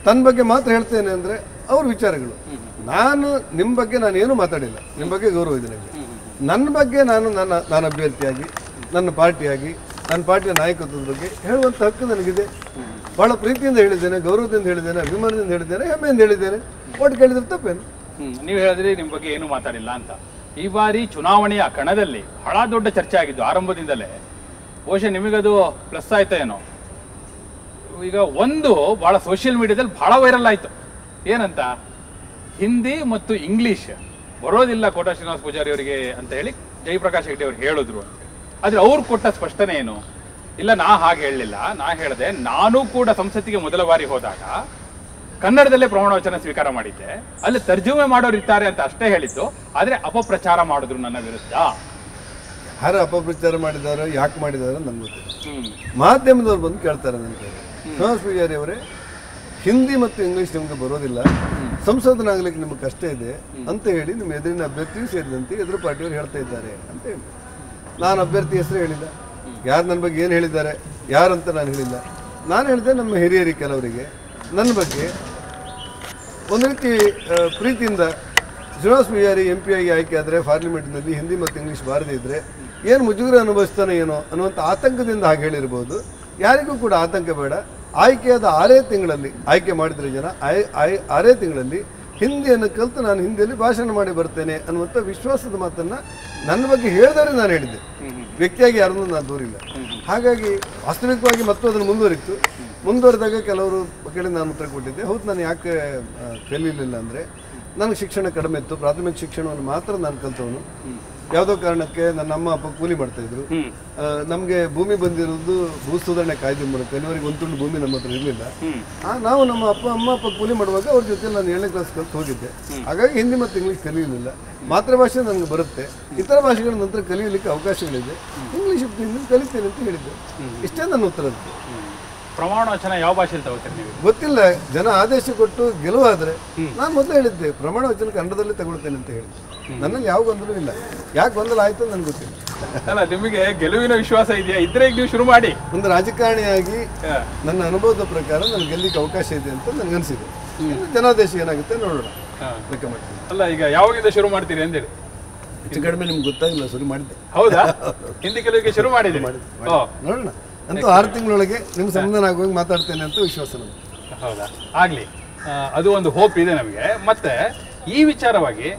ತನ್ನ ಬಗ್ಗೆ ಮಾತ್ರ ಹೇಳ್ತೇನೆ ಅಂದರೆ ಅವ್ರ ವಿಚಾರಗಳು. ನಾನು ನಿಮ್ಮ ಬಗ್ಗೆ ನಾನೇನು ಮಾತಾಡಿಲ್ಲ, ನಿಮ್ಮ ಬಗ್ಗೆ ಗೌರವ ಇದೆ ನನಗೆ. ನನ್ನ ಬಗ್ಗೆ ನಾನು ಅಭ್ಯರ್ಥಿಯಾಗಿ, ನನ್ನ ಪಾರ್ಟಿಯಾಗಿ, ನನ್ನ ಪಾರ್ಟಿಯ ನಾಯಕತ್ವದ ಬಗ್ಗೆ ಹೇಳುವಂಥ ಹಕ್ಕು ನನಗಿದೆ. ಭಾಳ ಪ್ರೀತಿಯಿಂದ ಹೇಳಿದ್ದೇನೆ, ಗೌರವದಿಂದ ಹೇಳಿದ್ದೇನೆ, ಅಭಿಮಾನದಿಂದ ಹೇಳಿದ್ದೇನೆ, ಹೆಮ್ಮೆಯಿಂದ ಹೇಳಿದ್ದೇನೆ. ಓಟ್ ಕೇಳಿದ್ರೆ ತಪ್ಪೇನು? ನೀವು ಹೇಳಿದ್ರಿ ನಿಮ್ಮ ಬಗ್ಗೆ ಏನು ಮಾತಾಡಿಲ್ಲ ಅಂತ. ಈ ಬಾರಿ ಚುನಾವಣೆಯ ಕಣದಲ್ಲಿ ಬಹಳ ದೊಡ್ಡ ಚರ್ಚೆ ಆಗಿದ್ದು ಆರಂಭದಿಂದಲೇ. ಬಹುಶಃ ನಿಮಗದು ಪ್ಲಸ್ ಆಯ್ತಾ ಏನೋ. ಈಗ ಒಂದು ಬಹಳ ಸೋಷಿಯಲ್ ಮೀಡಿಯಾದಲ್ಲಿ ಬಹಳ ವೈರಲ್ ಆಯ್ತು. ಏನಂತ, ಹಿಂದಿ ಮತ್ತು ಇಂಗ್ಲಿಷ್ ಬರೋದಿಲ್ಲ ಕೋಟಾ ಶ್ರೀನಿವಾಸ ಪೂಜಾರಿ ಅವರಿಗೆ ಅಂತ ಹೇಳಿ ಜಯಪ್ರಕಾಶ್ ಹೆಗ್ಡೆ ಅವರು ಹೇಳಿದ್ರು ಅಂತ. ಆದ್ರೆ ಅವ್ರು ಕೊಟ್ಟ ಸ್ಪಷ್ಟನೆ ಏನು? ಇಲ್ಲ, ನಾ ಹಾಗೆ ಹೇಳಲಿಲ್ಲ, ನಾ ಹೇಳಿದೆ ನಾನು ಕೂಡ ಸಂಸತ್ತಿಗೆ ಮೊದಲ ಬಾರಿ ಹೋದಾಗ ಕನ್ನಡದಲ್ಲೇ ಪ್ರಮಾಣ ವಚನ ಸ್ವೀಕಾರ ಮಾಡಿದ್ದೆ, ಅಲ್ಲಿ ತರ್ಜುಮೆ ಮಾಡೋರು ಇರ್ತಾರೆ ಅಂತ ಅಷ್ಟೇ ಹೇಳಿದ್ದು. ಆದ್ರೆ ಅಪಪ್ರಚಾರ ಮಾಡಿದ್ರು ನನ್ನ ವಿರುದ್ಧ. ಯಾರು ಅಪಪ್ರಚಾರ ಮಾಡಿದಾರೋ, ಯಾಕೆ ಮಾಡಿದಾರೋ ನನ್ಗೆ ಗೊತ್ತಿಲ್ಲ. ಮಾಧ್ಯಮದವ್ರು ಬಂದು ಕೇಳ್ತಾರೆ ನನಗೆ, ಶ್ರೀನಿವಾಸ ಪೂಜಾರಿ ಅವರೇ, ಹಿಂದಿ ಮತ್ತು ಇಂಗ್ಲೀಷ್ ನಿಮ್ಗೆ ಬರೋದಿಲ್ಲ, ಸಂಸದನಾಗ್ಲಿಕ್ಕೆ ನಿಮ್ಗೆ ಕಷ್ಟ ಇದೆ ಅಂತ ಹೇಳಿ ನಿಮ್ಮ ಎದುರಿನ ಅಭ್ಯರ್ಥಿಯೂ ಸೇರಿದಂತೆ ಎದುರು ಪಾರ್ಟಿಯವರು ಹೇಳ್ತಾ ಇದ್ದಾರೆ ಅಂತ ಹೇಳಿ. ನಾನು ಅಭ್ಯರ್ಥಿ ಹೆಸರು ಹೇಳಿಲ್ಲ, ಯಾರು ನನ್ನ ಬಗ್ಗೆ ಏನು ಹೇಳಿದ್ದಾರೆ ಯಾರಂತ ನಾನು ಹೇಳಿಲ್ಲ. ನಾನು ಹೇಳಿದೆ ನಮ್ಮ ಹಿರಿಯರಿಗೆ ಕೆಲವರಿಗೆ ನನ್ನ ಬಗ್ಗೆ ಒಂದು ರೀತಿ ಪ್ರೀತಿಯಿಂದ ಶ್ರೀನಿವಾಸ ಪೂಜಾರಿ MP ಆಗಿ ಆಯ್ಕೆ ಆದರೆ ಪಾರ್ಲಿಮೆಂಟ್ನಲ್ಲಿ ಹಿಂದಿ ಮತ್ತು ಇಂಗ್ಲೀಷ್ ಬಾರದೇ ಇದ್ದರೆ ಏನು ಮುಜುಗರ ಅನುಭವಿಸ್ತಾನೆ ಏನೋ ಅನ್ನುವಂಥ ಆತಂಕದಿಂದ ಹಾಗೆ ಹೇಳಿರ್ಬೋದು. ಯಾರಿಗೂ ಕೂಡ ಆತಂಕ ಬೇಡ. ಆಯ್ಕೆಯಾದ 6 ತಿಂಗಳಲ್ಲಿ, ಆಯ್ಕೆ ಮಾಡಿದರೆ ಜನ 6 ತಿಂಗಳಲ್ಲಿ ಹಿಂದಿಯನ್ನು ಕಲಿತು ನಾನು ಹಿಂದಿಯಲ್ಲಿ ಭಾಷಣ ಮಾಡಿ ಬರ್ತೇನೆ ಅನ್ನುವಂಥ ವಿಶ್ವಾಸದ ಮಾತನ್ನು ನನ್ನ ಬಗ್ಗೆ ಹೇಳಿದವರೇ ನಾನು ಹೇಳಿದ್ದೆ. ವ್ಯಕ್ತಿಯಾಗಿ ಯಾರನ್ನೂ ನಾನು ದೂರಿಲ್ಲ. ಹಾಗಾಗಿ ವಾಸ್ತವಿಕವಾಗಿ ಮತ್ತು ಅದನ್ನು ಮುಂದುವರಿದಾಗ ಕೆಲವರು ಕಡೆ ನಾನು ಉತ್ತರ ಕೊಟ್ಟಿದ್ದೆ. ಹೌದು, ನಾನು ಯಾಕೆ ಕಲೀಲಿಲ್ಲ ಅಂದರೆ ನನಗೆ ಶಿಕ್ಷಣ ಕಡಿಮೆ ಇತ್ತು, ಪ್ರಾಥಮಿಕ ಶಿಕ್ಷಣವನ್ನು ಮಾತ್ರ ನಾನು ಕಲ್ತವನು. ಯಾವುದೋ ಕಾರಣಕ್ಕೆ ನನ್ನ ಅಮ್ಮ ಅಪ್ಪ ಕೂಲಿ ಮಾಡ್ತಾಯಿದ್ರು. ನಮಗೆ ಭೂಮಿ ಬಂದಿರೋದು ಭೂ ಸುಧಾರಣೆ ಕಾಯ್ದೆ ಮೂಲಕ. ಇಲ್ಲಿವರೆಗೆ ಒಂದು ತುಂಡು ಭೂಮಿ ನಮ್ಮ ಹತ್ರ ಇರಲಿಲ್ಲ. ನಾವು ನಮ್ಮ ಅಮ್ಮ ಅಪ್ಪ ಕೂಲಿ ಮಾಡುವಾಗ ಅವ್ರ ಜೊತೆ ನಾನು 7ನೇ ಕ್ಲಾಸ್ ಕಲ್ತು ಹೋಗಿದ್ದೆ. ಹಾಗಾಗಿ ಹಿಂದಿ ಮತ್ತು ಇಂಗ್ಲೀಷ್ ಕಲಿಯಲಿಲ್ಲ. ಮಾತೃಭಾಷೆ ನನಗೆ ಬರುತ್ತೆ, ಇತರ ಭಾಷೆಗಳ ನಂತರ ಕಲಿಯಲಿಕ್ಕೆ ಅವಕಾಶಗಳಿದೆ. ಇಂಗ್ಲೀಷ್ ಹಿಂದಿ ಕಲಿತೇನೆ ಅಂತ ಹೇಳಿದ್ದೆ. ಇಷ್ಟೇ ನನ್ನ ಉತ್ತರ. ಪ್ರಮಾಣ ವಚನ ಯಾವ ಭಾಷೆಯಲ್ಲಿ ತಗೋತೀರಿ ನೀವು? ಗೊತ್ತಿಲ್ಲ, ಜನ ಆದೇಶ ಕೊಟ್ಟು ಗೆಲುವಾದರೆ ನಾನು ಮೊದಲೇ ಹೇಳಿದ್ದೆ ಪ್ರಮಾಣ ವಚನ ಕನ್ನಡದಲ್ಲಿ ತಗೊಳ್ತೇನೆ ಅಂತ ಹೇಳಿದ್ದೆ. ನನ್ನಲ್ಲಿ ಯಾವ ಗೊಂದಲೂ ಇಲ್ಲ. ಯಾಕೆ ಗೊಂದಲ ಆಯ್ತು ನನಗೆ ಗೊತ್ತಿಲ್ಲ. ಅಲ್ಲ, ನಿಮಗೆ ಗೆಲುವಿನ ವಿಶ್ವಾಸ ಇದೆಯಾ? ಇದ್ರೆ ಈಗ ನೀವು ಶುರು ಮಾಡಿ. ಒಂದು ರಾಜಕಾರಣಿಯಾಗಿ ನನ್ನ ಅನುಭವದ ಪ್ರಕಾರ ನನಗೆ ಗೆಲ್ಲಿಕ್ಕೆ ಅವಕಾಶ ಇದೆ ಅಂತ ನನಗನ್ಸಿದೆ. ಜನಾದೇಶ ಏನಾಗುತ್ತೆ ನೋಡೋಣ, ಲೆಕ್ಕ ಮಾಡ್ತೀನಿ. ಅಲ್ಲ, ಈಗ ಯಾವಾಗಿಂದ ಶುರು ಮಾಡ್ತೀರಿ ಅಂತೇಳಿ? ಹೆಚ್ಚು ಕಡಿಮೆ ನಿಮ್ಗೆ ಗೊತ್ತಾಗಿಲ್ಲ, ಶುರು ಮಾಡಿದ್ದೆ. ಹೌದಾ? ಹಿಂದಿ ಗೆಲುವಿಗೆ ಶುರು ಮಾಡಿದ್ದೀರಿ? ನೋಡೋಣ. ಅಂತೂ 6 ತಿಂಗಳೊಳಗೆ ನಿಮ್ಗೆ ಸಮಾಧಾನ ಆಗುವಾಗ ಮಾತಾಡ್ತೇನೆ ಅಂತ ವಿಶ್ವಾಸ ನಮಗೆ. ಹೌದಾ? ಆಗಲಿ, ಅದು ಒಂದು ಹೋಪ್ ಇದೆ ನಮಗೆ. ಮತ್ತೆ ಈ ವಿಚಾರವಾಗಿ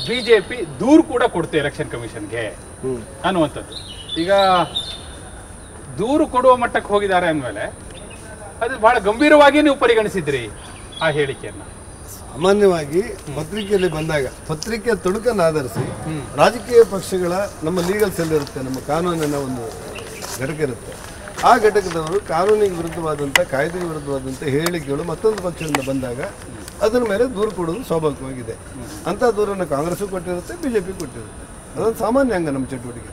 ಬಿಜೆಪಿ ದೂರು ಕೂಡ ಕೊಡುತ್ತೆ ಎಲೆಕ್ಷನ್ ಕಮಿಷನ್ಗೆ ಅನ್ನುವಂಥದ್ದು. ಈಗ ದೂರು ಕೊಡುವ ಮಟ್ಟಕ್ಕೆ ಹೋಗಿದ್ದಾರೆ ಅಂದಮೇಲೆ ಅದು ಬಹಳ ಗಂಭೀರವಾಗಿ ನೀವು ಪರಿಗಣಿಸಿದ್ರಿ ಆ ಹೇಳಿಕೆಯನ್ನು. ಸಾಮಾನ್ಯವಾಗಿ ಪತ್ರಿಕೆಯಲ್ಲಿ ಬಂದಾಗ ಪತ್ರಿಕೆಯ ತುಣುಕನ್ನು ಆಧರಿಸಿ ರಾಜಕೀಯ ಪಕ್ಷಗಳ ನಮ್ಮ ಲೀಗಲ್ ಸೆಲ್ ಇರುತ್ತೆ, ನಮ್ಮ ಕಾನೂನಿನ ಒಂದು ಘಟಕ ಇರುತ್ತೆ. ಆ ಘಟಕದವರು ಕಾನೂನಿಗೆ ವಿರುದ್ಧವಾದಂಥ, ಕಾಯ್ದೆಗೆ ವಿರುದ್ಧವಾದಂಥ ಹೇಳಿಕೆಗಳು ಮತ್ತೊಂದು ಪಕ್ಷದಿಂದ ಬಂದಾಗ ಅದರ ಮೇಲೆ ದೂರು ಕೊಡೋದು ಸ್ವಾಭಾವಿಕವಾಗಿದೆ. ಅಂಥ ದೂರನ್ನು ಕಾಂಗ್ರೆಸ್ಸು ಕೊಟ್ಟಿರುತ್ತೆ, ಬಿಜೆಪಿ ಕೊಟ್ಟಿರುತ್ತೆ. ಅದೊಂದು ಸಾಮಾನ್ಯ ಅಂಗ ನಮ್ಮ ಚಟುವಟಿಕೆ.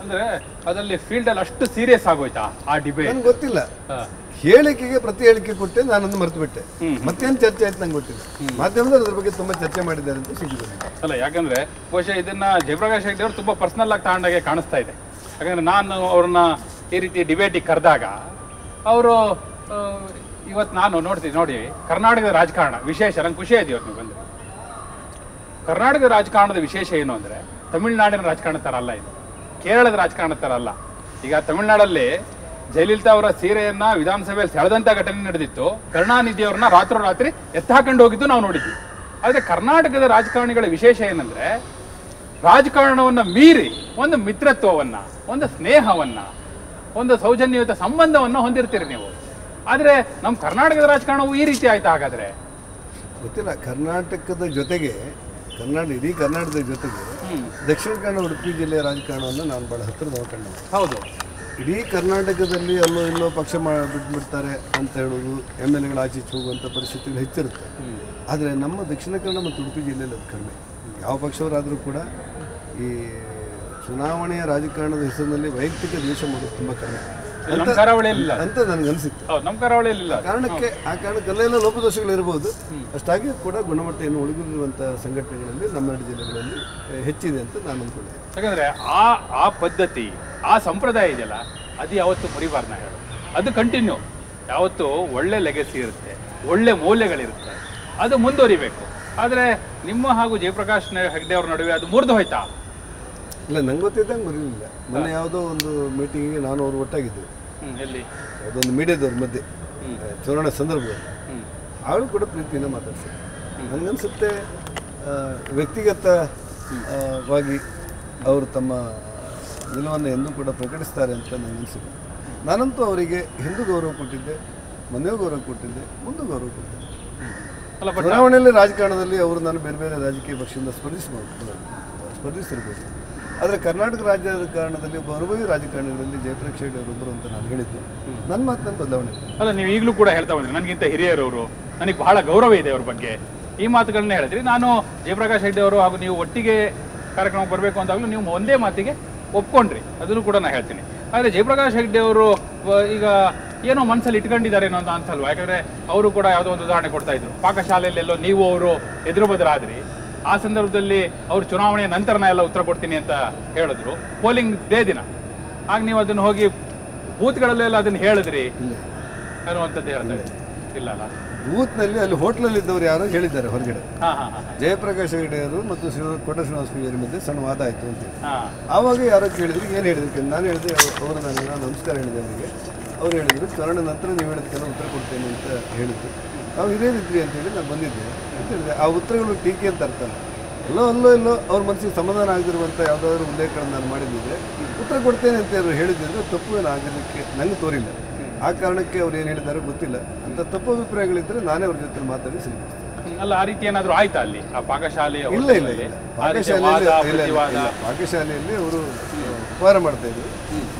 ಅಂದರೆ ಅದರಲ್ಲಿ ಫೀಲ್ಡಲ್ಲಿ ಅಷ್ಟು ಸೀರಿಯಸ್ ಆಗೋಯ್ತಾ ಆ ಡಿಬೇಟ್? ನನಗೆ ಗೊತ್ತಿಲ್ಲ. ಹೇಳಿಕೆಗೆ ಪ್ರತಿ ಹೇಳಿಕೆ ಕೊಟ್ಟೆ, ನಾನೊಂದು ಮರೆತು ಬಿಟ್ಟೆ. ಮತ್ತೇನು ಚರ್ಚೆ ಆಯ್ತು ನಂಗೆ ಗೊತ್ತಿಲ್ಲ. ಮಾಧ್ಯಮದಲ್ಲಿ ಅದ್ರ ಬಗ್ಗೆ ತುಂಬ ಚರ್ಚೆ ಮಾಡಿದ್ದಾರೆ ಅಂತ ಸಿಗ್ಬೋದು. ಅಲ್ಲ, ಯಾಕಂದ್ರೆ ಬಹುಶಃ ಇದನ್ನ ಜಯಪ್ರಕಾಶ್ ಹೆಗ್ಡೆ ಅವರು ತುಂಬ ಪರ್ಸನಲ್ ಆಗಿ ತಗೊಂಡಾಗೆ ಕಾಣಿಸ್ತಾ ಇದೆ. ಯಾಕಂದ್ರೆ ನಾನು ಅವ್ರನ್ನ ಈ ರೀತಿ ಡಿಬೇಟಿಗೆ ಕರೆದಾಗ ಅವರು ಇವತ್ತು ನಾನು ನೋಡಿ ಕರ್ನಾಟಕದ ರಾಜಕಾರಣ ವಿಶೇಷ, ನಂಗೆ ಖುಷಿ ಆಯ್ತು ಇವತ್ತು ನೀವು ಬಂದು. ಕರ್ನಾಟಕದ ರಾಜಕಾರಣದ ವಿಶೇಷ ಏನು ಅಂದರೆ ತಮಿಳುನಾಡಿನ ರಾಜಕಾರಣ ಥರ ಅಲ್ಲ ಇದು, ಕೇರಳದ ರಾಜಕಾರಣ ಥರ ಅಲ್ಲ. ಈಗ ತಮಿಳುನಾಡಲ್ಲಿ ಜಯಲಲಿತಾ ಅವರ ಸೀರೆಯನ್ನ ವಿಧಾನಸಭೆಯಲ್ಲಿ ಸೆಳೆದಂಥ ಘಟನೆ ನಡೆದಿತ್ತು. ಕರುಣಾನಿಧಿ ಅವ್ರನ್ನ ರಾತ್ರೋರಾತ್ರಿ ಎತ್ತಾಕೊಂಡು ಹೋಗಿದ್ದು ನಾವು ನೋಡಿದ್ವಿ. ಆದರೆ ಕರ್ನಾಟಕದ ರಾಜಕಾರಣಿಗಳ ವಿಶೇಷ ಏನಂದರೆ ರಾಜಕಾರಣವನ್ನು ಮೀರಿ ಒಂದು ಮಿತ್ರತ್ವವನ್ನು, ಒಂದು ಸ್ನೇಹವನ್ನು, ಒಂದು ಸೌಜನ್ಯಯುತ ಸಂಬಂಧವನ್ನು ಹೊಂದಿರ್ತೀರಿ ನೀವು. ಆದರೆ ನಮ್ಮ ಕರ್ನಾಟಕದ ರಾಜಕಾರಣವು ಈ ರೀತಿ ಆಯ್ತಾ? ಹಾಗಾದರೆ ಗೊತ್ತಿಲ್ಲ. ಕರ್ನಾಟಕದ ಜೊತೆಗೆ ಇಡೀ ಕರ್ನಾಟಕದ ಜೊತೆಗೆ ದಕ್ಷಿಣ ಕನ್ನಡ ಉಡುಪಿ ಜಿಲ್ಲೆಯ ರಾಜಕಾರಣವನ್ನು ನಾನು ಭಾಳ ಹತ್ತಿರ ನೋಡ್ಕೊಂಡೆ. ಹೌದು, ಇಡೀ ಕರ್ನಾಟಕದಲ್ಲಿ ಅಲ್ಲೋ ಇಲ್ಲೋ ಪಕ್ಷ ಬಿಟ್ಬಿಡ್ತಾರೆ ಅಂತ ಹೇಳೋದು, MLAಗಳು ಆಚೆ ಹೋಗುವಂಥ ಪರಿಸ್ಥಿತಿಗಳು ಹೆಚ್ಚಿರುತ್ತೆ. ಆದರೆ ನಮ್ಮ ದಕ್ಷಿಣ ಕನ್ನಡ ಮತ್ತು ಉಡುಪಿ ಜಿಲ್ಲೆಯಲ್ಲಿ ಅದು ಕಡಿಮೆ. ಯಾವ ಪಕ್ಷವರಾದರೂ ಕೂಡ ಈ ಚುನಾವಣೆಯ ರಾಜಕಾರಣದ ಹೆಸರಿನಲ್ಲಿ ವೈಯಕ್ತಿಕ ದ್ವೇಷ ಮಾಡೋದು ತುಂಬ ಕಡಿಮೆ ಅಂತ ನನಗನ್ಸಿತ್ತು. ನಮ್ಮ ಕರಾವಳಿಯಲ್ಲಿಲ್ಲ. ಆ ಕಾರಣಕ್ಕೆಲ್ಲ ಲೋಪದೋಷಗಳಿರ್ಬೋದು. ಅಷ್ಟಾಗಿ ಕೂಡ ಗುಣಮಟ್ಟ ಏನು ಉಳಿದಿರುವಂಥ ಸಂಘಟನೆಗಳಲ್ಲಿ ನಮ್ಮ ಜಿಲ್ಲೆಗಳಲ್ಲಿ ಹೆಚ್ಚಿದೆ ಅಂತ ನಾನು ಅಂದ್ಕೊಂಡೆ. ಯಾಕಂದರೆ ಆ ಪದ್ಧತಿ, ಆ ಸಂಪ್ರದಾಯ ಇದೆಯಲ್ಲ, ಅದು ಯಾವತ್ತು ಮರಿಬಾರ್ದು. ಹೇಳು, ಅದು ಕಂಟಿನ್ಯೂ. ಯಾವತ್ತು ಒಳ್ಳೆ ಲೆಗಸಿ ಇರುತ್ತೆ, ಒಳ್ಳೆ ಮೌಲ್ಯಗಳಿರುತ್ತೆ, ಅದು ಮುಂದುವರಿಬೇಕು. ಆದರೆ ನಿಮ್ಮ ಹಾಗೂ ಜಯಪ್ರಕಾಶ್ ಹೆಗ್ಡೆ ಅವ್ರ ನಡುವೆ ಅದು ಮುರಿದು ಹೋಯ್ತಾ? ಇಲ್ಲ, ನಂಗೆ ಗೊತ್ತಿದ್ದಂಗೆ ಮುರಿಲಿಲ್ಲ. ಮೊನ್ನೆ ಯಾವುದೋ ಒಂದು ಮೀಟಿಂಗಿಗೆ ನಾನು ಅವರು ಒಟ್ಟಾಗಿದ್ದೆ. ಎಲ್ಲಿ? ಯಾವುದೊಂದು ಮೀಡಿಯಾದವ್ರ ಮಧ್ಯೆ ಚುನಾವಣೆ ಸಂದರ್ಭದಲ್ಲಿ ಅವಳು ಕೂಡ ಪ್ರೀತಿಯಿಂದ ಮಾತಾಡ್ತಾರೆ. ನನಗನ್ಸುತ್ತೆ ವ್ಯಕ್ತಿಗತವಾಗಿ ಅವರು ತಮ್ಮ ನಿಲುವನ್ನು ಎಂದೂ ಕೂಡ ಪ್ರಕಟಿಸ್ತಾರೆ ಅಂತ ನನಗನ್ಸಿದೆ. ನಾನಂತೂ ಅವರಿಗೆ ಹಿಂದೂ ಗೌರವ ಕೊಟ್ಟಿದ್ದೆ, ಮನೆಯೂ ಗೌರವ ಕೊಟ್ಟಿದ್ದೆ, ಮುಂದೂ ಗೌರವ ಕೊಟ್ಟಿದ್ದೆ. ಚುನಾವಣೆಯಲ್ಲಿ ರಾಜಕಾರಣದಲ್ಲಿ ಅವರು ನಾನು ಬೇರೆ ಬೇರೆ ರಾಜಕೀಯ ಪಕ್ಷದಿಂದ ಸ್ಪರ್ಧಿಸಿರ್ಬೋದು. ಆದರೆ ಕರ್ನಾಟಕ ರಾಜಕಾರಣದಲ್ಲಿ ಒಬ್ಬ ಅನುಭವಿ ರಾಜಕಾರಣಿಗಳಲ್ಲಿ ಜಯಪ್ರಕಾಶ್ ಹೆಗ್ಡೆ ಅವರೊಬ್ಬರು ಅಂತ ನಾನು ಹೇಳಿದ್ದು. ನನ್ನ ಮಾತನ್ನು ಬದಲಾವಣೆ ಅಲ್ಲ, ನೀವು ಈಗಲೂ ಕೂಡ ಹೇಳ್ತಾ ಬಂದ್ರಿ ನನಗಿಂತ ಹಿರಿಯರವರು, ನನಗೆ ಬಹಳ ಗೌರವ ಇದೆ ಅವ್ರ ಬಗ್ಗೆ. ಈ ಮಾತುಗಳನ್ನ ಹೇಳಿದ್ರಿ. ನಾನು ಜಯಪ್ರಕಾಶ್ ಹೆಗ್ಡೆ ಅವರು ಹಾಗೂ ನೀವು ಒಟ್ಟಿಗೆ ಕಾರ್ಯಕ್ರಮಕ್ಕೆ ಬರಬೇಕು ಅಂತಾಗಲೂ ನೀವು ಒಂದೇ ಮಾತಿಗೆ ಒಪ್ಕೊಂಡ್ರಿ. ಅದನ್ನು ಕೂಡ ನಾನು ಹೇಳ್ತೀನಿ. ಆದರೆ ಜಯಪ್ರಕಾಶ್ ಹೆಗ್ಡೆ ಅವರು ಈಗ ಏನೋ ಮನಸ್ಸಲ್ಲಿ ಇಟ್ಕೊಂಡಿದ್ದಾರೆ ಅನ್ನೋ ಅಂತ ಅನ್ಸಲ್ವಾ? ಯಾಕಂದರೆ ಅವರು ಕೂಡ ಯಾವುದೋ ಒಂದು ಉದಾಹರಣೆ ಕೊಡ್ತಾ ಇದ್ರು. ಪಾಕಶಾಲೆಯಲ್ಲೆಲ್ಲೋ ನೀವು ಅವರು ಎದುರು ಬದಲಾದ್ರಿ. ಆ ಸಂದರ್ಭದಲ್ಲಿ ಅವರು ಚುನಾವಣೆಯ ನಂತರ ಎಲ್ಲ ಉತ್ತರ ಕೊಡ್ತೀನಿ ಅಂತ ಹೇಳಿದ್ರು, ಪೋಲಿಂಗ್ ಡೇ ದಿನ. ಆಗ ನೀವು ಅದನ್ನು ಹೋಗಿ ಬೂತ್ಗಳಲ್ಲೆಲ್ಲ ಅದನ್ನು ಹೇಳಿದ್ರಿ ಅನ್ನುವಂಥದ್ದು ಹೇಳ್ತಾರೆ. ಇಲ್ಲ ಅಲ್ಲ, ಬೂತ್ನಲ್ಲಿ ಅಲ್ಲಿ ಹೋಟ್ಲಲ್ಲಿ ಇದ್ದವ್ರು ಯಾರೋ ಹೇಳಿದ್ದಾರೆ ಹೊರಗಡೆ, ಜಯಪ್ರಕಾಶ್ ಹೆಗ್ಡೆ ಅವರು ಮತ್ತು ಕೋಟ ಶ್ರೀನಿವಾಸ ಪೂಜಾರಿ ಮಧ್ಯೆ ಸಣ್ಣ ವಾದ ಆಯಿತು ಅಂತ. ಆವಾಗ ಯಾರೋ ಕೇಳಿದ್ರು, ಏನು ಹೇಳಿದ್ರು? ನಾನು ಹೇಳಿದೆ, ಅವರು ನನಗೆ ನಮಸ್ಕಾರ ಹೇಳಿದೆ ಅವರಿಗೆ. ಅವ್ರು ಹೇಳಿದರು, ಚುನಾವಣೆ ನಂತರ ನೀವು ಹೇಳಿದ್ಕೆಲ್ಲ ಉತ್ತರ ಕೊಡ್ತೇನೆ ಅಂತ ಹೇಳಿದ್ರು. ನಾವು ಹಿರಿಯರಿದ್ರಿ ಅಂತೇಳಿ ನಾನು ಬಂದಿದ್ದೆ ಅಂತ ಹೇಳಿದೆ. ಆ ಉತ್ತರಗಳು ಟೀಕೆ ಅಂತ ಅರ್ಥ ಅಲ್ಲ. ಎಲ್ಲೋ ಅವ್ರ ಮನಸ್ಸಿಗೆ ಸಮಾಧಾನ ಆಗದಿರುವಂಥ ಯಾವುದಾದ್ರೂ ಉಲ್ಲೇಖಗಳನ್ನು ನಾನು ಮಾಡಿದ್ದಿದ್ರೆ ಉತ್ತರ ಕೊಡ್ತೇನೆ ಅಂತ ಅವರು ಹೇಳಿದ್ದಿದ್ರೆ ತಪ್ಪು ಆಗಲಿಕ್ಕೆ ನನಗೆ ತೋರಿಲ್ಲ. ಆ ಕಾರಣಕ್ಕೆ ಅವ್ರು ಏನು ಹೇಳಿದಾರೋ ಗೊತ್ತಿಲ್ಲ. ಅಂತ ತಪ್ಪು ಅಭಿಪ್ರಾಯಗಳಿದ್ದರೆ ನಾನೇ ಅವ್ರ ಜೊತೆ ಮಾತಾಡಿ ಸಿಗ್ತೀನಿ. ಅಲ್ಲ ಆ ರೀತಿ ಏನಾದ್ರು ಆಯ್ತಾ ಅಲ್ಲಿ ಆ ಪಾಕಶಾಲೆಯ ಇಲ್ಲ ಇಲ್ಲ ಹೊರಗಡೆ? ಇಲ್ಲ ಆ ರೀತಿ ವಾದ, ಪ್ರತಿವಾದ? ಪಾಕಶಾಲೆಯಲ್ಲಿ ಅವರು ಉಪಹಾರ ಮಾಡ್ತಾ ಇದ್ರು.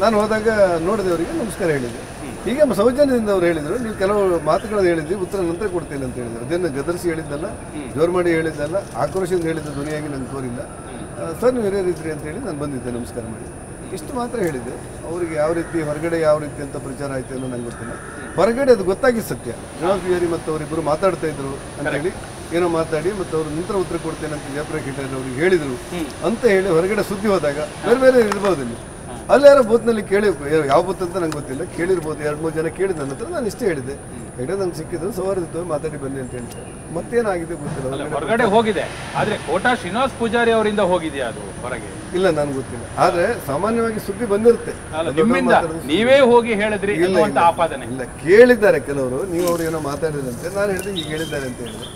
ನಾನು ಹೋದಾಗ ನೋಡಿದವರಿಗೆ ನಮಸ್ಕಾರ ಹೇಳಿದೆ. ಹೀಗೆ ಸೌಜನ್ಯದಿಂದ ಅವ್ರು ಹೇಳಿದರು, ನೀವು ಕೆಲವು ಮಾತುಗಳನ್ನು ಹೇಳಿದ್ವಿ, ಉತ್ತರ ನಂತರ ಕೊಡ್ತೇನೆ ಅಂತ ಹೇಳಿದರು. ಅದನ್ನು ಗದರಿಸಿ ಹೇಳಿದ್ದಲ್ಲ, ಜೋರು ಮಾಡಿ ಹೇಳಿದ್ದಲ್ಲ, ಆಕ್ರೋಶದಿಂದ ಹೇಳಿದ್ದ ಧ್ವನಿಯಾಗಿ ನಂಗೆ ತೋರಿಲ್ಲ. ಸರ್ ನೀವು ಹಿರಿಯರಿದ್ರಿ ಅಂತೇಳಿ ನಾನು ಬಂದಿದ್ದೆ, ನಮಸ್ಕಾರ ಮಾಡಿ ಇಷ್ಟು ಮಾತ್ರ ಹೇಳಿದ್ದೆ. ಅವರಿಗೆ ಯಾವ ರೀತಿ ಹೊರಗಡೆ ಯಾವ ರೀತಿ ಅಂತ ಪ್ರಚಾರ ಆಯಿತು ಅನ್ನೋ ನಂಗೆ ಗೊತ್ತಿಲ್ಲ. ಹೊರಗಡೆ ಅದು ಗೊತ್ತಾಗಿ ಸತ್ಯ. ಶ್ರೀನಿವಾಸ್ ಪೂಜಾರಿ ಮತ್ತು ಅವರಿಬ್ಬರು ಮಾತಾಡ್ತಾ ಇದ್ರು ಅಂತೇಳಿ ಏನೋ ಮಾತಾಡಿ ಮತ್ತು ಅವರು ನಂತರ ಉತ್ತರ ಕೊಡ್ತೇನೆ ಅಂತ ಜಯಪ್ರಕಾಶ್ ಹಿಟ್ಟೇರಿ ಅವ್ರಿಗೆ ಹೇಳಿದರು ಅಂತ ಹೇಳಿ ಹೊರಗಡೆ ಸುದ್ದಿ ಹೋದಾಗ ಬೇರೆ ಬೇರೆ ಇರ್ಬೋದು ಇಲ್ಲಿ. ಅಲ್ಲಿ ಯಾರೋ ಬೂತ್ನಲ್ಲಿ ಕೇಳಿ, ಯಾವ ಬೂತ್ ಅಂತ ನಂಗೆ ಗೊತ್ತಿಲ್ಲ, ಕೇಳಿರ್ಬೋದು. 2-3 ಜನ ಕೇಳಿದ ನನ್ನ ಹತ್ರ ನಾನು ಇಷ್ಟೇ ಹೇಳಿದೆ. ಹೆಗಡೆ ನಂಗೆ ಸಿಕ್ಕಿದ್ರು, ಸೌಹಾರ್ದತೆ ಮಾತಾಡಿ ಬನ್ನಿ ಅಂತ ಹೇಳ್ತಾರೆ. ಮತ್ತೇನಾಗಿದೆ ಗೊತ್ತಿಲ್ಲ. ಹೊರಗಡೆ ಹೋಗಿದೆ, ಆದ್ರೆ ಕೋಟಾ ಶ್ರೀನಿವಾಸ್ ಪೂಜಾರಿ ಅವರಿಂದ ಹೋಗಿದೆಯಾ ಅದು ಹೊರಗೆ? ಇಲ್ಲ ನನಗೆ ಗೊತ್ತಿಲ್ಲ. ಆದ್ರೆ ಸಾಮಾನ್ಯವಾಗಿ ಸುದ್ದಿ ಬಂದಿರುತ್ತೆ. ನಿಮ್ಮಿಂದ ನೀವೇ ಹೋಗಿ ಹೇಳಿದ್ರಿ ಅನ್ನುವಂತ ಆಪಾದನೆ ಇಲ್ಲ, ಕೇಳಿದ್ದಾರೆ ಕೆಲವರು. ನೀವು ಅವ್ರು ಏನೋ ಮಾತಾಡಿದಂತೆ ನಾನು ಹೇಳಿದೆ, ಈಗ ಹೇಳಿದ್ದಾರೆ ಅಂತ ಹೇಳಿದೆ.